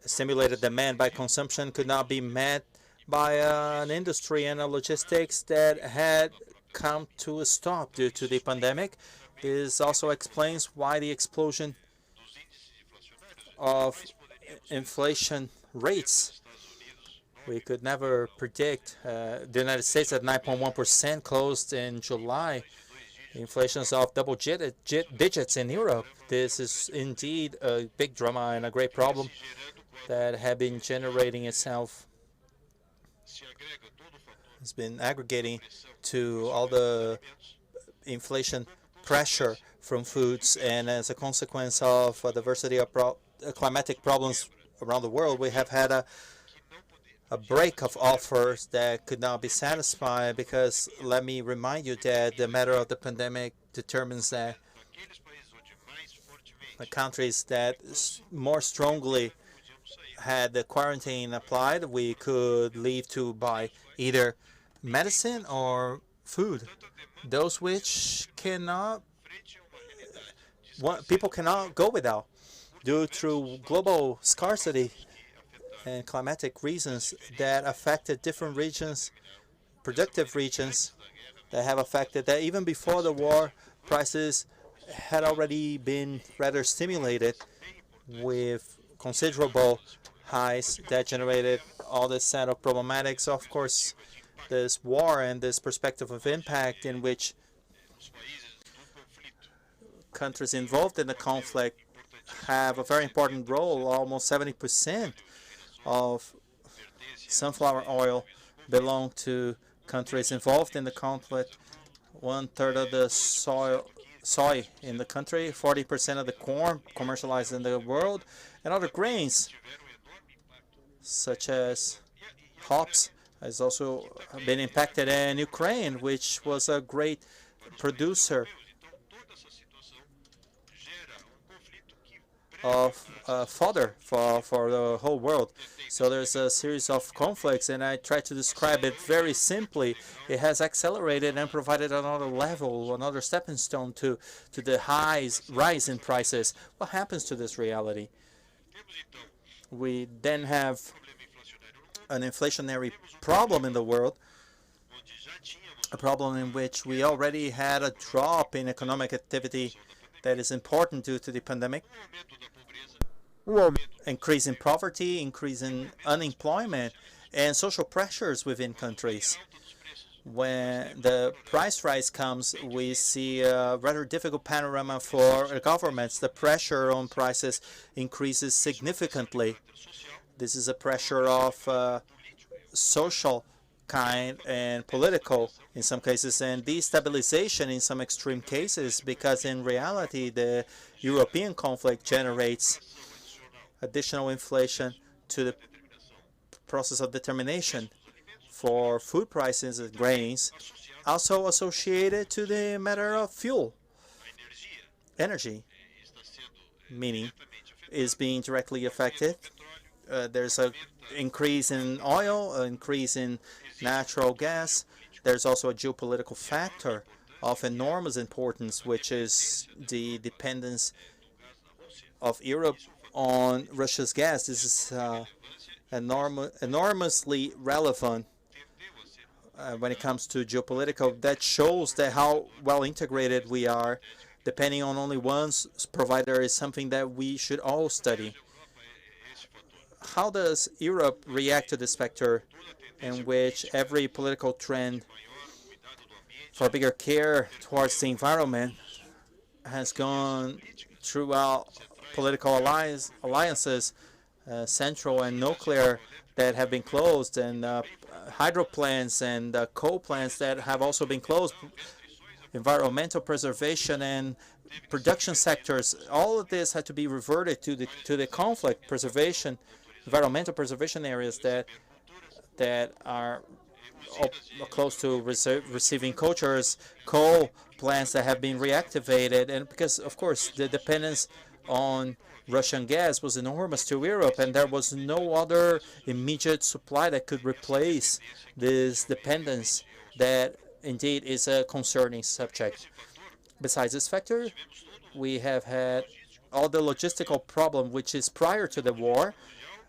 stimulated demand by consumption could not be met by an industry and a logistics that had come to a stop due to the pandemic. This also explains why the explosion of inflation rates. We could never predict. The United States at 9.1% closed in July. Inflations of double digits in Europe. This is indeed a big drama and a great problem that had been generating itself. It's been aggregating to all the inflation pressure from foods, and as a consequence of a diversity of climatic problems around the world, we have had a break of offers that could not be satisfied, because let me remind you that the matter of the pandemic determines that the countries that more strongly had the quarantine applied, we could leave to buy either medicine or food. Those which people cannot go without due to global scarcity and climatic reasons that affected different regions, productive regions that have affected that even before the war, prices had already been rather stimulated with considerable highs that generated all this set of problematics. Of course, this war and this perspective of impact in which countries involved in the conflict have a very important role. Almost 70% of sunflower oil belong to countries involved in the conflict. 1/3 of the soy in the country, 40% of the corn commercialized in the world, and other grains such as hops has also been impacted, and Ukraine, which was a great producer of fodder for the whole world. So there's a series of conflicts, and I try to describe it very simply. It has accelerated and provided another level, another stepping stone to the rise in prices. What happens to this reality? We then have an inflationary problem in the world, a problem in which we already had a drop in economic activity that is important due to the pandemic. Increase in poverty, increase in unemployment, and social pressures within countries. When the price rise comes, we see a rather difficult panorama for governments. The pressure on prices increases significantly. This is a pressure of social kind and political in some cases, and destabilization in some extreme cases, because in reality the European conflict generates additional inflation to the process of determination for food prices and grains, also associated to the matter of fuel. Energy, meaning, is being directly affected. There's an increase in oil, an increase in natural gas. There's also a geopolitical factor of enormous importance, which is the dependence of Europe on Russia's gas. This is enormously relevant when it comes to geopolitical. That shows that how well integrated we are. Depending on only one provider is something that we should all study. How does Europe react to this factor in which every political trend for bigger care towards the environment has gone throughout political alliances, central and nuclear, that have been closed, and hydro plants and coal plants that have also been closed, environmental preservation and production sectors. All of this had to be reverted to the conflict preservation, environmental preservation areas that are close to receiving cultures, coal plants that have been reactivated, and because of course the dependence on Russian gas was enormous to Europe, and there was no other immediate supply that could replace this dependence that indeed is a concerning subject. Besides this factor, we have had all the logistical problem which is prior to the war.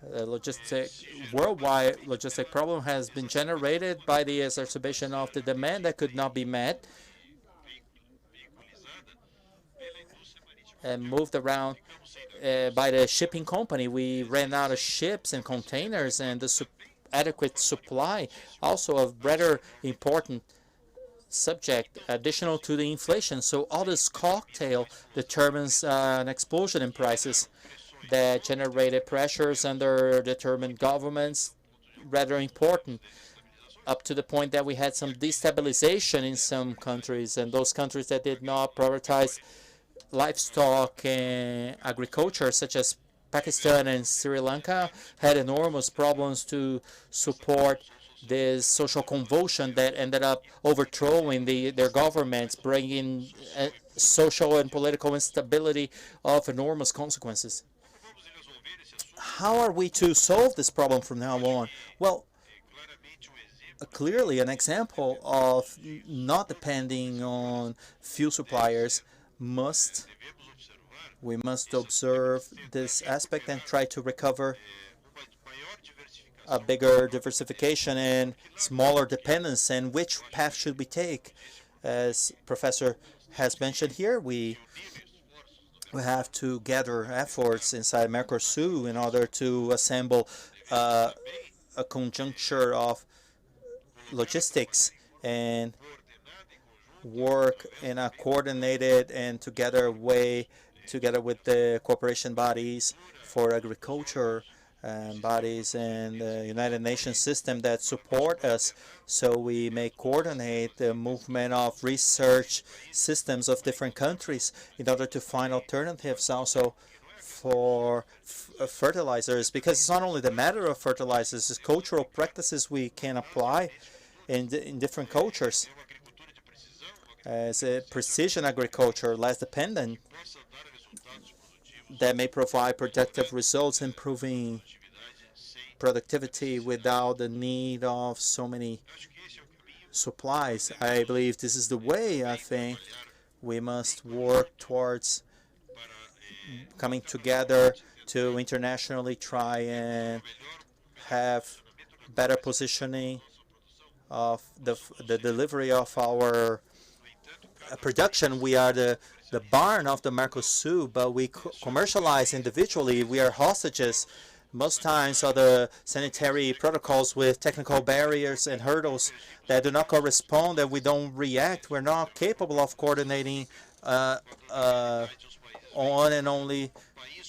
Worldwide logistic problem has been generated by the exacerbation of the demand that could not be met and moved around by the shipping company. We ran out of ships and containers, and the adequate supply, also a rather important subject additional to the inflation. So all this cocktail determines an explosion in prices that generated pressures under determined governments, rather important, up to the point that we had some destabilization in some countries, and those countries that did not prioritize livestock and agriculture, such as Pakistan and Sri Lanka, had enormous problems to support this social convulsion that ended up overthrowing their governments, bringing social and political instability of enormous consequences. How are we to solve this problem from now on? Well, clearly an example of not depending on fuel suppliers we must observe this aspect and try to recover a bigger diversification and smaller dependence. And which path should we take? As Professor has mentioned here, we have to gather efforts inside Mercosur in order to assemble a conjuncture of logistics and work in a coordinated and together way, together with the cooperation bodies for agriculture bodies and the United Nations system that support us, so we may coordinate the movement of research systems of different countries in order to find alternatives also for fertilizers, because it's not only the matter of fertilizers, it's cultural practices we can apply in different cultures. As a precision agriculture, less dependent, that may provide productive results, improving productivity without the need of so many supplies. I believe this is the way. I think we must work towards coming together to internationally try and have better positioning of the delivery of our production. We are the barn of the Mercosur, but we commercialize individually. We are hostages. Most times are the sanitary protocols with technical barriers and hurdles that do not correspond, that we don't react. We're not capable of coordinating on and only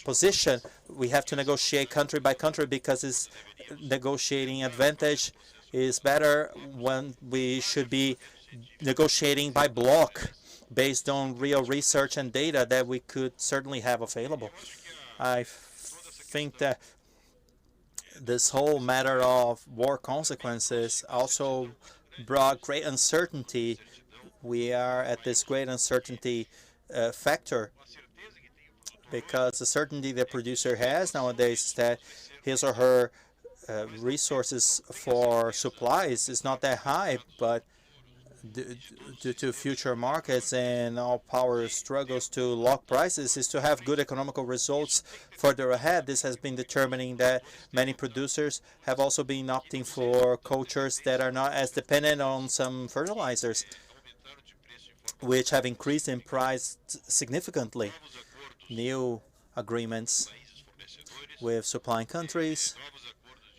position. We have to negotiate country by country because its negotiating advantage is better when we should be negotiating by block based on real research and data that we could certainly have available. I think that this whole matter of war consequences also brought great uncertainty. We are at this great uncertainty factor, because the certainty the producer has nowadays is that his or her resources for supplies is not that high, but due to future markets and all power struggles to lock prices is to have good economical results further ahead. This has been determining that many producers have also been opting for cultures that are not as dependent on some fertilizers, which have increased in price significantly. New agreements with supplying countries,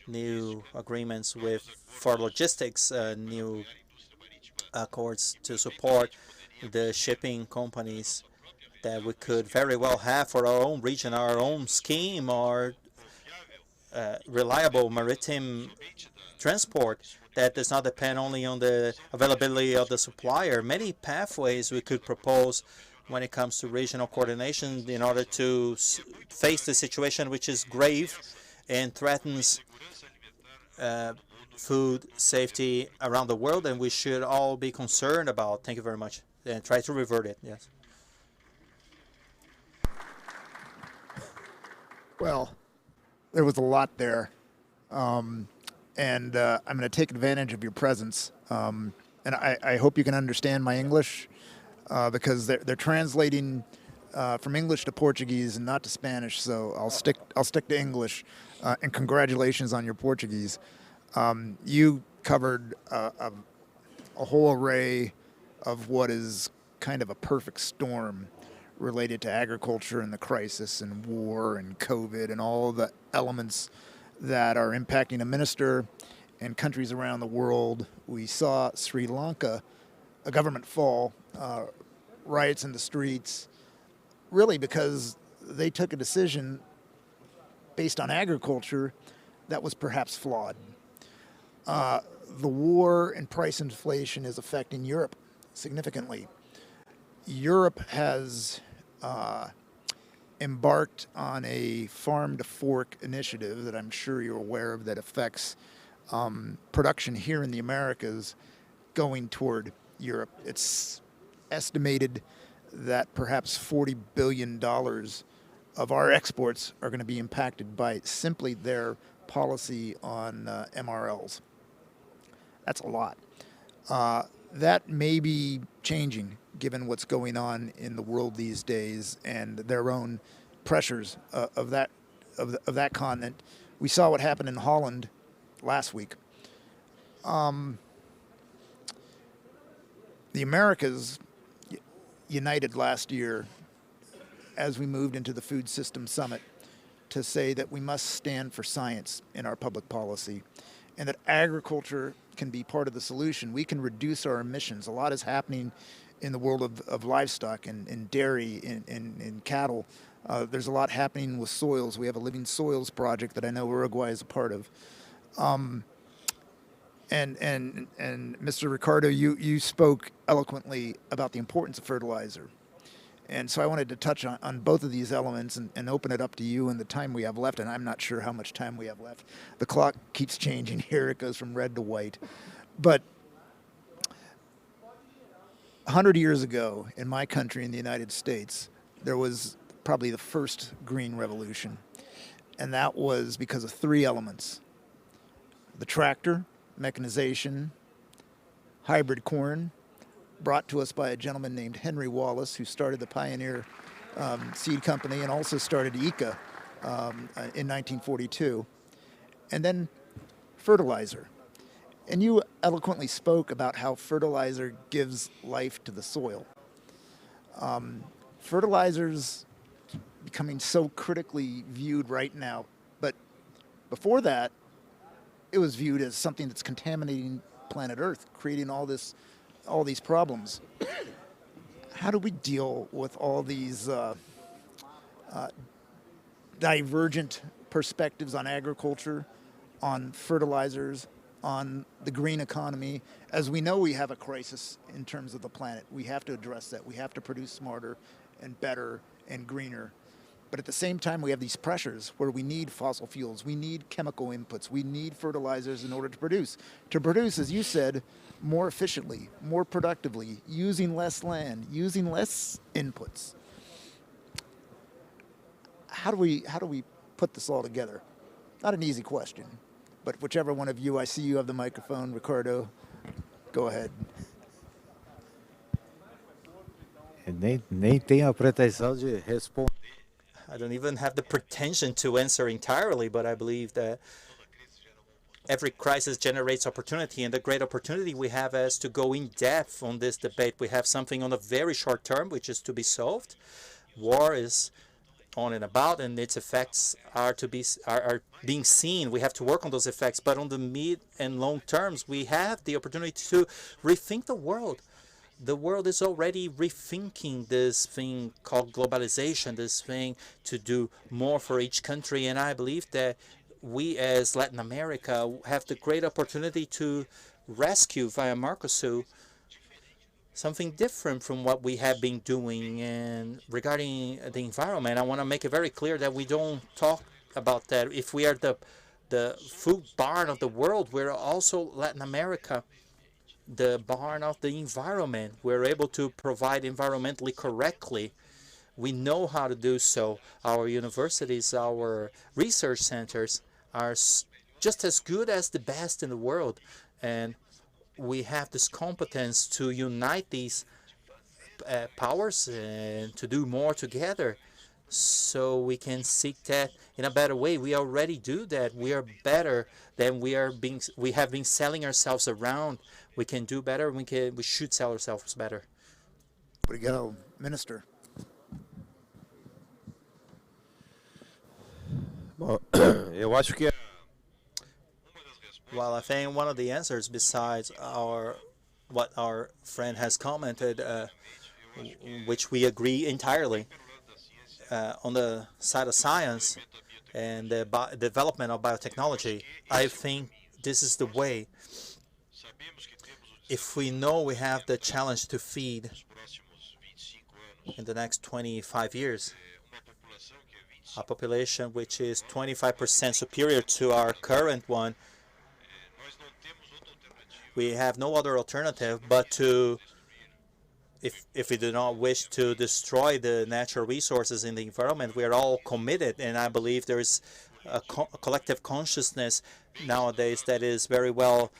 new agreements for logistics, new accords to support the shipping companies that we could very well have for our own region, our own scheme, or reliable maritime transport that does not depend only on the availability of the supplier. Many pathways we could propose when it comes to regional coordination in order to face the situation, which is grave and threatens food safety around the world, and we should all be concerned about. Thank you very much. And try to revert it. Yes. Well, there was a lot there, and I'm going to take advantage of your presence. And I hope you can understand my English, because they're translating from English to Portuguese and not to Spanish. So I'll stick to English. And congratulations on your Portuguese. You covered a whole array of what is kind of a perfect storm related to agriculture and the crisis and war and COVID and all the elements that are impacting a minister and countries around the world. We saw Sri Lanka, a government fall, riots in the streets, really because they took a decision based on agriculture that was perhaps flawed. The war and price inflation is affecting Europe significantly. Europe has embarked on a farm-to-fork initiative that I'm sure you're aware of that affects production here in the Americas going toward Europe. It's estimated that perhaps $40 billion of our exports are going to be impacted by simply their policy on MRLs. That's a lot. That may be changing given what's going on in the world these days and their own pressures of that continent. We saw what happened in Holland last week. The Americas united last year as we moved into the Food System Summit to say that we must stand for science in our public policy and that agriculture can be part of the solution. We can reduce our emissions. A lot is happening in the world of livestock and dairy and cattle. There's a lot happening with soils. We have a Living Soils project that I know Uruguay is a part of. And Mr. Ricardo, you spoke eloquently about the importance of fertilizer. And so I wanted to touch on both of these elements and open it up to you in the time we have left. And I'm not sure how much time we have left. The clock keeps changing here. It goes from red to white. But 100 years ago in my country, in the United States, there was probably the first green revolution. And that was because of three elements: the tractor, mechanization, hybrid corn, brought to us by a gentleman named Henry Wallace, who started the Pioneer Seed Company and also started ICA in 1942. And then fertilizer. And you eloquently spoke about how fertilizer gives life to the soil. Fertilizer's becoming so critically viewed right now, but before that, it was viewed as something that's contaminating planet Earth, creating all these problems. How do we deal with all these divergent perspectives on agriculture, on fertilizers, on the green economy? As we know, we have a crisis in terms of the planet. We have to address that. We have to produce smarter and better and greener. But at the same time, we have these pressures where we need fossil fuels, we need chemical inputs, we need fertilizers in order to produce. To produce, as you said, more efficiently, more productively, using less land, using less inputs. How do we put this all together? Not an easy question, but whichever one of you, I see you have the microphone, Ricardo, go ahead. Nem tenho a pretensão de responder. I don't even have the pretension to answer entirely, but I believe that every crisis generates opportunity, and the great opportunity we have is to go in depth on this debate. We have something on the very short term, which is to be solved. War is on and about, and its effects are being seen. We have to work on those effects, but on the mid and long terms, we have the opportunity to rethink the world. The world is already rethinking this thing called globalization, this thing to do more for each country. And I believe that we as Latin America have the great opportunity to rescue via Mercosur something different from what we have been doing. And regarding the environment, I want to make it very clear that we don't talk about that. If we are the food barn of the world, we're also Latin America, the barn of the environment. We're able to provide environmentally correctly. We know how to do so. Our universities, our research centers are just as good as the best in the world. And we have this competence to unite these powers and to do more together so we can seek that in a better way. We already do that. We are better than we have been selling ourselves around. We can do better. We should sell ourselves better. Obrigado, Minister. Bom, eu acho que Well, I think one of the answers, besides what our friend has commented, which we agree entirely, on the side of science and the development of biotechnology, I think this is the way. If we know we have the challenge to feed in the next 25 years, a population which is 25% superior to our current one, we have no other alternative but to if we do not wish to destroy the natural resources in the environment, we are all committed. And I believe there is a collective consciousness nowadays that is very well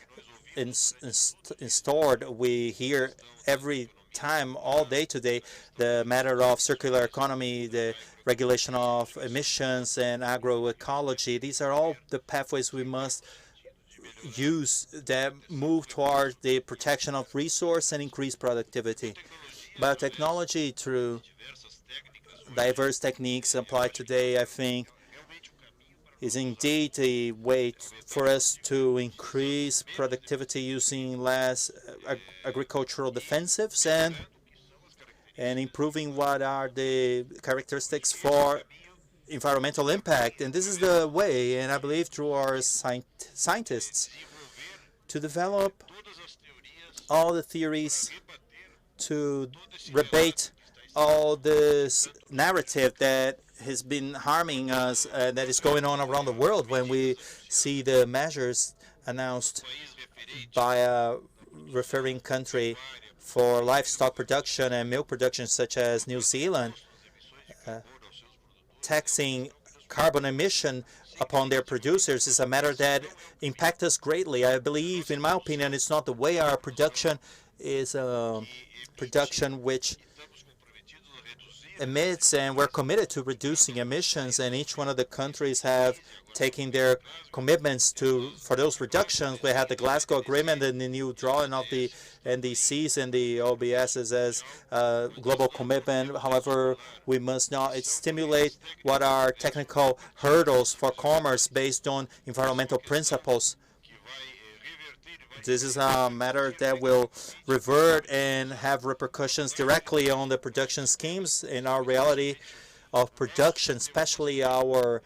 installed. We hear every time, all day today, the matter of circular economy, the regulation of emissions, and agroecology. These are all the pathways we must use that move toward the protection of resource and increased productivity. Biotechnology, through diverse techniques applied today, I think, is indeed a way for us to increase productivity using less agricultural defensives and improving what are the characteristics for environmental impact. And this is the way, and I believe through our scientists, to develop all the theories, to rebate all this narrative that has been harming us, that is going on around the world when we see the measures announced by a referring country for livestock production and milk production, such as New Zealand, taxing carbon emission upon their producers is a matter that impacts us greatly. I believe, in my opinion, it's not the way our production is production which emits, and we're committed to reducing emissions, and each one of the countries have taken their commitments for those reductions. We have the Glasgow Agreement and the new drawing of the NDCs and the OBSs as a global commitment. However, we must not stimulate what are technical hurdles for commerce based on environmental principles. This is a matter that will revert and have repercussions directly on the production schemes in our reality of production, especially our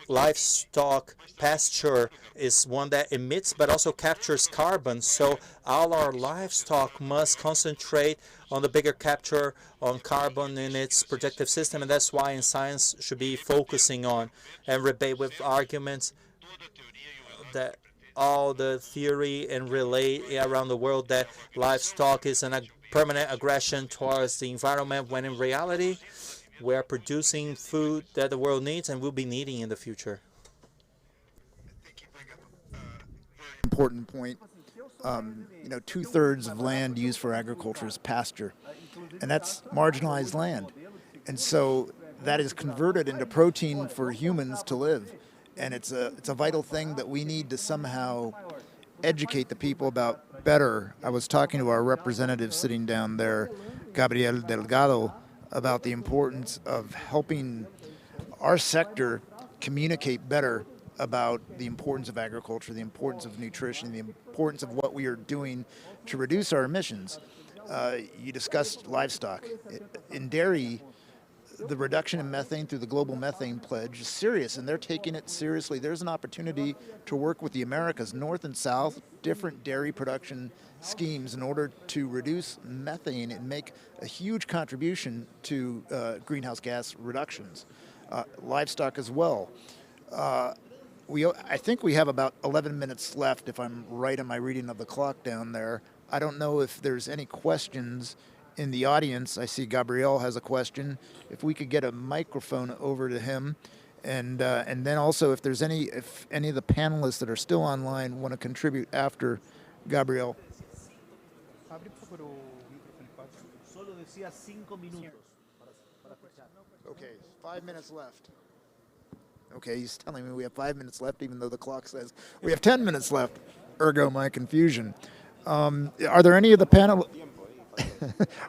livestock pasture is one that emits but also captures carbon. So all our livestock must concentrate on the bigger capture on carbon in its productive system, and that's why in science should be focusing on and rebate with arguments that all the theory and relay around the world that livestock is a permanent aggression towards the environment, when in reality we are producing food that the world needs and will be needing in the future. Important point. 2/3 of land used for agriculture is pasture, and that's marginalized land. And so that is converted into protein for humans to live. And it's a vital thing that we need to somehow educate the people about better. I was talking to our representative sitting down there, Gabriel Delgado, about the importance of helping our sector communicate better about the importance of agriculture, the importance of nutrition, the importance of what we are doing to reduce our emissions. You discussed livestock. In dairy, the reduction in methane through the Global Methane Pledge is serious, and they're taking it seriously. There's an opportunity to work with the Americas, North and South, different dairy production schemes in order to reduce methane and make a huge contribution to greenhouse gas reductions. Livestock as well. I think we have about 11 minutes left, if I'm right on my reading of the clock down there. I don't know if there's any questions in the audience. I see Gabriel has a question. If we could get a microphone over to him, and then also if any of the panelists that are still online want to contribute after Gabriel. Okay, 5 minutes left. Okay, he's telling me we have 5 minutes left, even though the clock says we have 10 minutes left. Ergo, my confusion. Are there any of the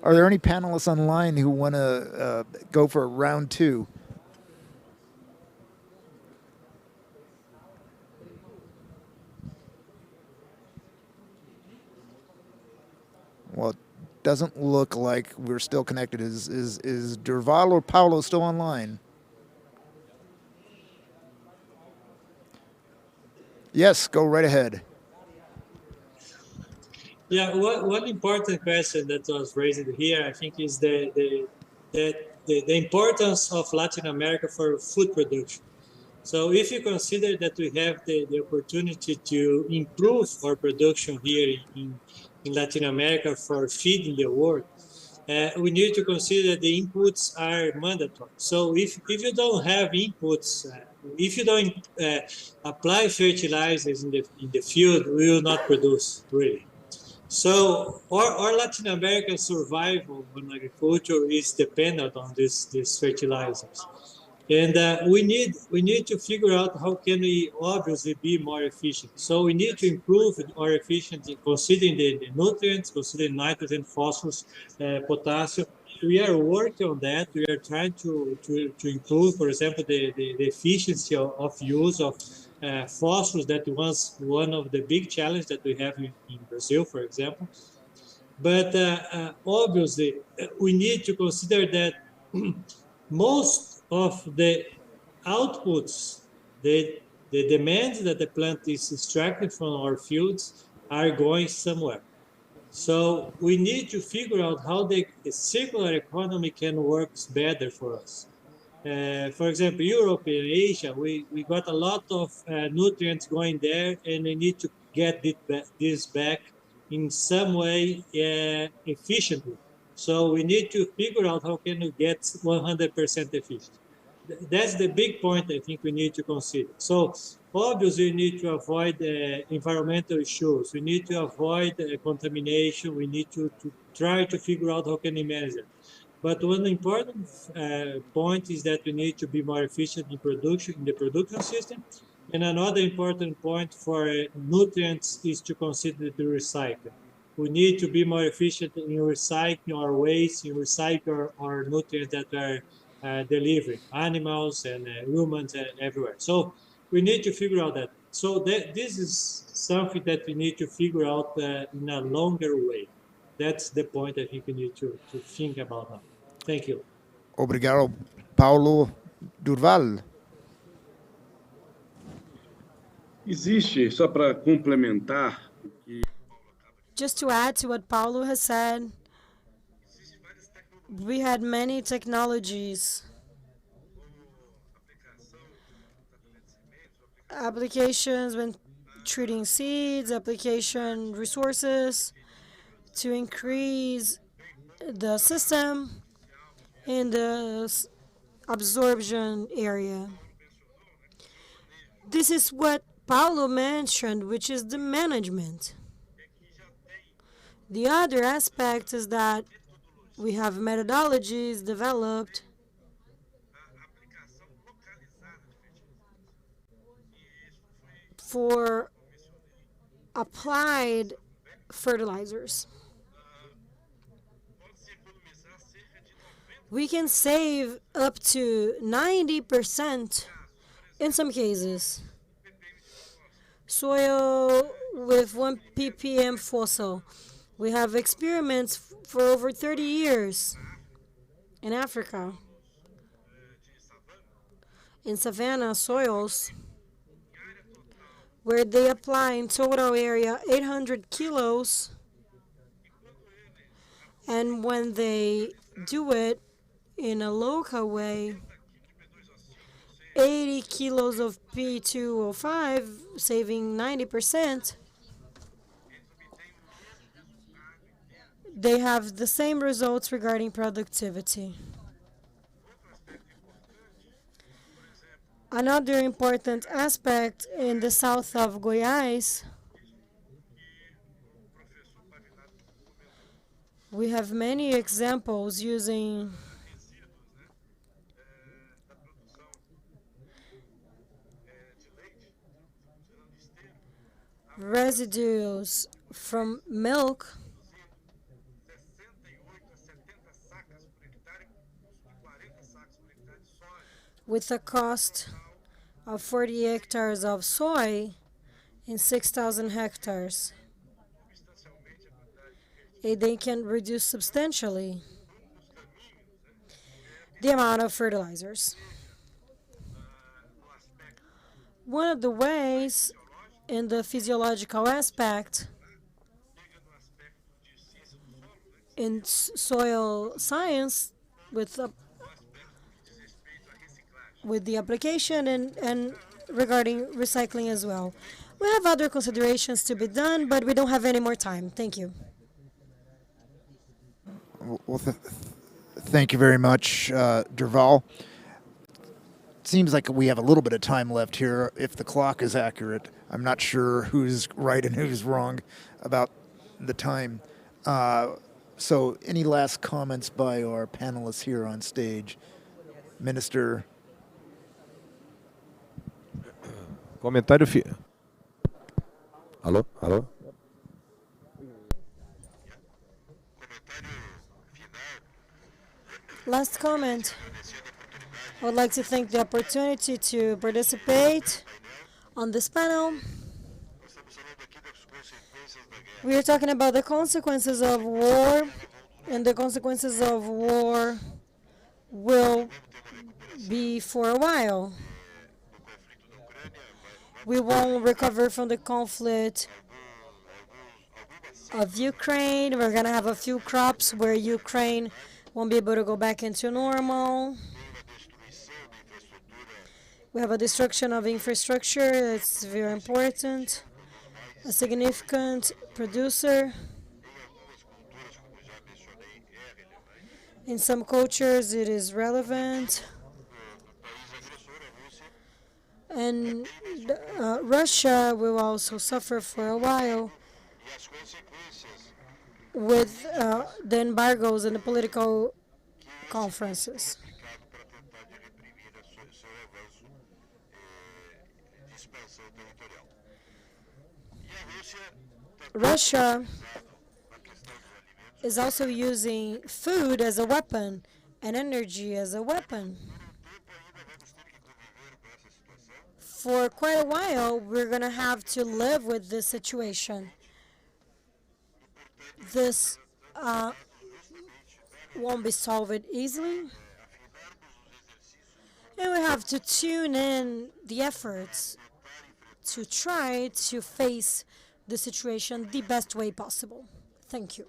Are there any panelists online who want to go for round two? Well, it doesn't look like we're still connected. Is Durval or Paulo still online? Yes, go right ahead. Yeah, one important question that was raised here, I think, is the importance of Latin America for food production. So if you consider that we have the opportunity to improve our production here in Latin America for feeding the world, we need to consider the inputs are mandatory. So if you don't have inputs, if you don't apply fertilizers in the field, we will not produce really. So our Latin American survival on agriculture is dependent on these fertilizers. And we need to figure out how can we obviously be more efficient. So we need to improve our efficiency, considering the nutrients, considering nitrogen, phosphorus, potassium. We are working on that. We are trying to improve, for example, the efficiency of use of phosphorus. That was one of the big challenges that we have in Brazil, for example. But obviously, we need to consider that most of the outputs, the demands that the plant is extracted from our fields are going somewhere. So we need to figure out how the circular economy can work better for us. For example, Europe and Asia, we got a lot of nutrients going there, and we need to get this back in some way efficiently. So we need to figure out how can we get 100% efficient. That's the big point I think we need to consider. So obviously we need to avoid environmental issues. We need to avoid contamination. We need to try to figure out how can we manage it. But one important point is that we need to be more efficient in the production system. And another important point for nutrients is to consider the recycling. We need to be more efficient in recycling our waste, in recycling our nutrients that are delivered, animals and humans and everywhere. So we need to figure out that. So this is something that we need to figure out in a longer way. That's the point I think we need to think about now. Thank you. Obrigado, Paulo Durval. Existe, só para complementar. Just to add to what Paulo has said, we had many technologies, applications when treating seeds, application resources to increase the system in the absorption area. This is what Paulo mentioned, which is the management. The other aspect is that we have methodologies developed for applied fertilizers. We can save up to 90% in some cases. Soil with 1 ppm fossil. We have experiments for over 30 years in Africa, in savanna soils, where they apply in total area 800 kilos, and when they do it in a local way, 80 kilos of P2O5, saving 90%, they have the same results regarding productivity. Another important aspect in the south of Goiás, we have many examples using residues from milk with a cost of 40 hectares of soy in 6,000 hectares. They can reduce substantially the amount of fertilizers. One of the ways in the physiological aspect in soil science with the application and regarding recycling as well. We have other considerations to be done, but we don't have any more time. Thank you. Well, thank you very much, Derval. Seems like we have a little bit of time left here, if the clock is accurate. I'm not sure who's right and who's wrong about the time. So any last comments by our panelists here on stage? Minister? Comentário final. Alô? Alô? Last comment. I would like to thank the opportunity to participate on this panel. We are talking about the consequences of war, and the consequences of war will be for a while. We won't recover from the conflict of Ukraine. We're going to have a few crops where Ukraine won't be able to go back into normal. We have a destruction of infrastructure that's very important. A significant producer. In some cultures, it is relevant. And Russia will also suffer for a while with the embargoes and the political conferences. Russia is also using food as a weapon and energy as a weapon. For quite a while, we're going to have to live with this situation. This won't be solved easily. And we have to tune in the efforts to try to face the situation the best way possible. Thank you.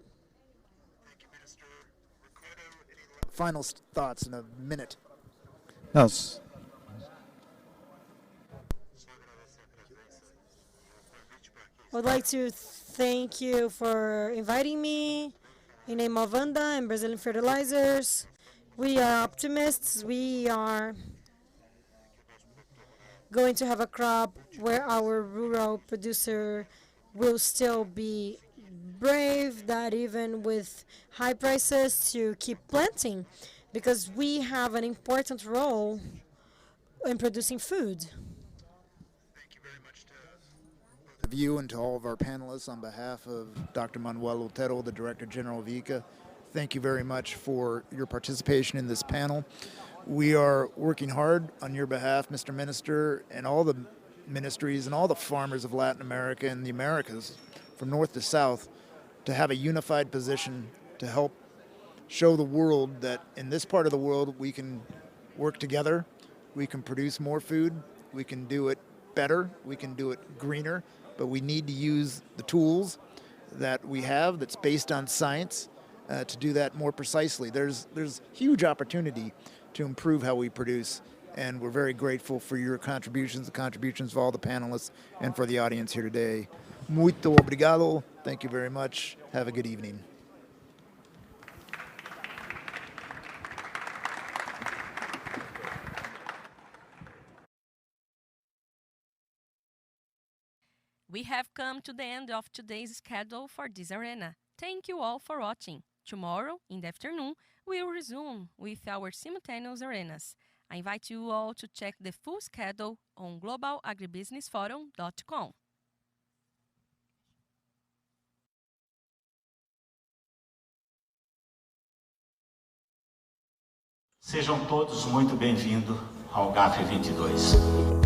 Final thoughts in a minute. Yes. I would like to thank you for inviting me in name of Vanda and Brazilian Fertilizers. We are optimists. We are going to have a crop where our rural producer will still be brave, that even with high prices, to keep planting, because we have an important role in producing food. Of you and to all of our panelists, on behalf of Dr. Manuel Otero, the Director General of ICA, thank you very much for your participation in this panel. We are working hard on your behalf, Mr. Minister, and all the ministries and all the farmers of Latin America and the Americas, from north to south, to have a unified position to help show the world that in this part of the world we can work together, we can produce more food, we can do it better, we can do it greener, but we need to use the tools that we have that's based on science to do that more precisely. There's huge opportunity to improve how we produce, and we're very grateful for your contributions, the contributions of all the panelists, and for the audience here today. Muito obrigado. Thank you very much. Have a good evening. We have come to the end of today's schedule for this arena. Thank you all for watching. Tomorrow, in the afternoon, we will resume with our simultaneous arenas. I invite you all to check the full schedule on globalagribusinessforum.com. Sejam todos muito bem-vindos ao GAF 22.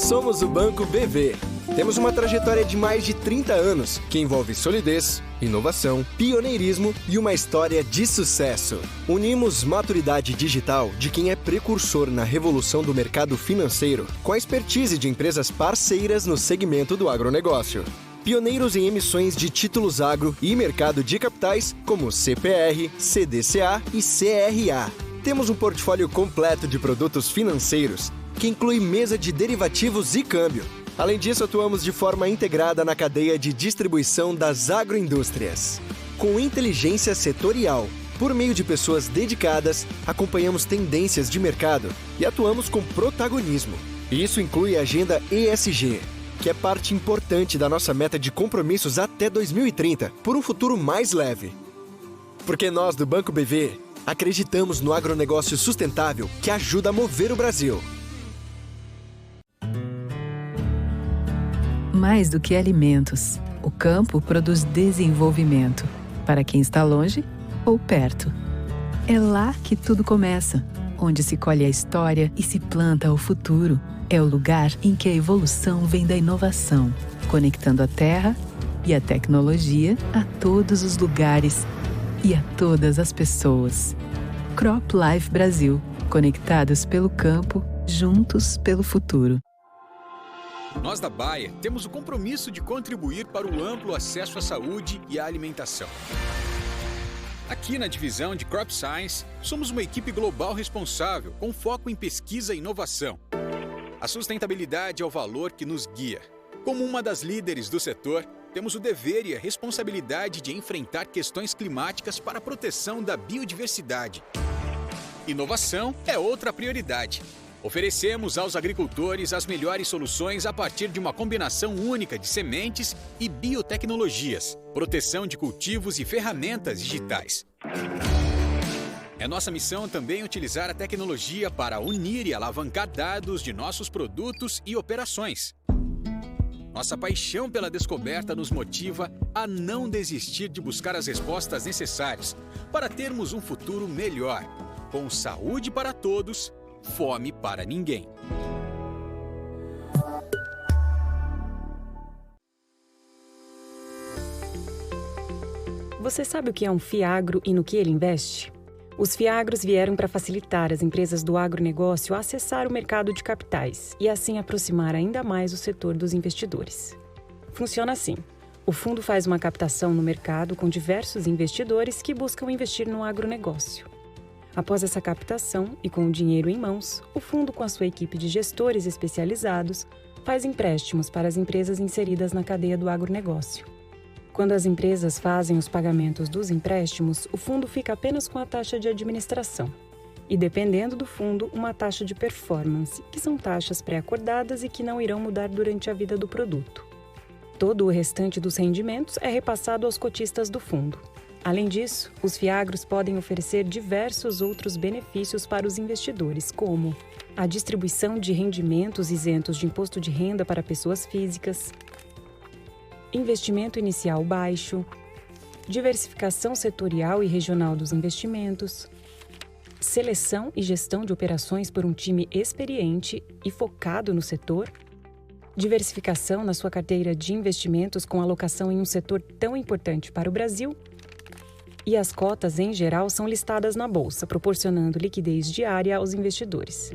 Somos o Banco BV. Temos uma trajetória de mais de 30 anos, que envolve solidez, inovação, pioneirismo e uma história de sucesso. Unimos maturidade digital de quem é precursor na revolução do mercado financeiro, com a expertise de empresas parceiras no segmento do agronegócio. Pioneiros em emissões de títulos agro e mercado de capitais como CPR, CDCA e CRA. Temos um portfólio completo de produtos financeiros, que inclui mesa de derivativos e câmbio. Além disso, atuamos de forma integrada na cadeia de distribuição das agroindústrias. Com inteligência setorial, por meio de pessoas dedicadas, acompanhamos tendências de mercado e atuamos com protagonismo. Isso inclui a agenda ESG, que é parte importante da nossa meta de compromissos até 2030, por um futuro mais leve. Porque nós, do Banco BV, acreditamos no agronegócio sustentável que ajuda a mover o Brasil. Mais do que alimentos, o campo produz desenvolvimento, para quem está longe ou perto. É lá que tudo começa, onde se colhe a história e se planta o futuro. É o lugar em que a evolução vem da inovação, conectando a terra e a tecnologia a todos os lugares e a todas as pessoas. Crop Life Brasil, conectados pelo campo, juntos pelo futuro. Nós da Bayer temos o compromisso de contribuir para o amplo acesso à saúde e à alimentação. Aqui na divisão de Crop Science, somos uma equipe global responsável com foco em pesquisa e inovação. A sustentabilidade é o valor que nos guia. Como uma das líderes do setor, temos o dever e a responsabilidade de enfrentar questões climáticas para a proteção da biodiversidade. Inovação é outra prioridade. Oferecemos aos agricultores as melhores soluções a partir de uma combinação única de sementes e biotecnologias, proteção de cultivos e ferramentas digitais. É nossa missão também utilizar a tecnologia para unir e alavancar dados de nossos produtos e operações. Nossa paixão pela descoberta nos motiva a não desistir de buscar as respostas necessárias para termos um futuro melhor, com saúde para todos, fome para ninguém. Você sabe o que é um FIAGRO e no que ele investe? Os FIAGROs vieram para facilitar as empresas do agronegócio a acessar o mercado de capitais e assim aproximar ainda mais o setor dos investidores. Funciona assim. O fundo faz uma captação no mercado com diversos investidores que buscam investir no agronegócio. Após essa captação e com o dinheiro em mãos, o fundo, com a sua equipe de gestores especializados, faz empréstimos para as empresas inseridas na cadeia do agronegócio. Quando as empresas fazem os pagamentos dos empréstimos, o fundo fica apenas com a taxa de administração. E, dependendo do fundo, uma taxa de performance, que são taxas pré-acordadas e que não irão mudar durante a vida do produto. Todo o restante dos rendimentos é repassado aos cotistas do fundo. Além disso, os FIAGROs podem oferecer diversos outros benefícios para os investidores, como a distribuição de rendimentos isentos de imposto de renda para pessoas físicas, investimento inicial baixo, diversificação setorial e regional dos investimentos, seleção e gestão de operações por um time experiente e focado no setor, diversificação na sua carteira de investimentos com alocação em um setor tão importante para o Brasil, e as cotas, em geral, são listadas na bolsa, proporcionando liquidez diária aos investidores.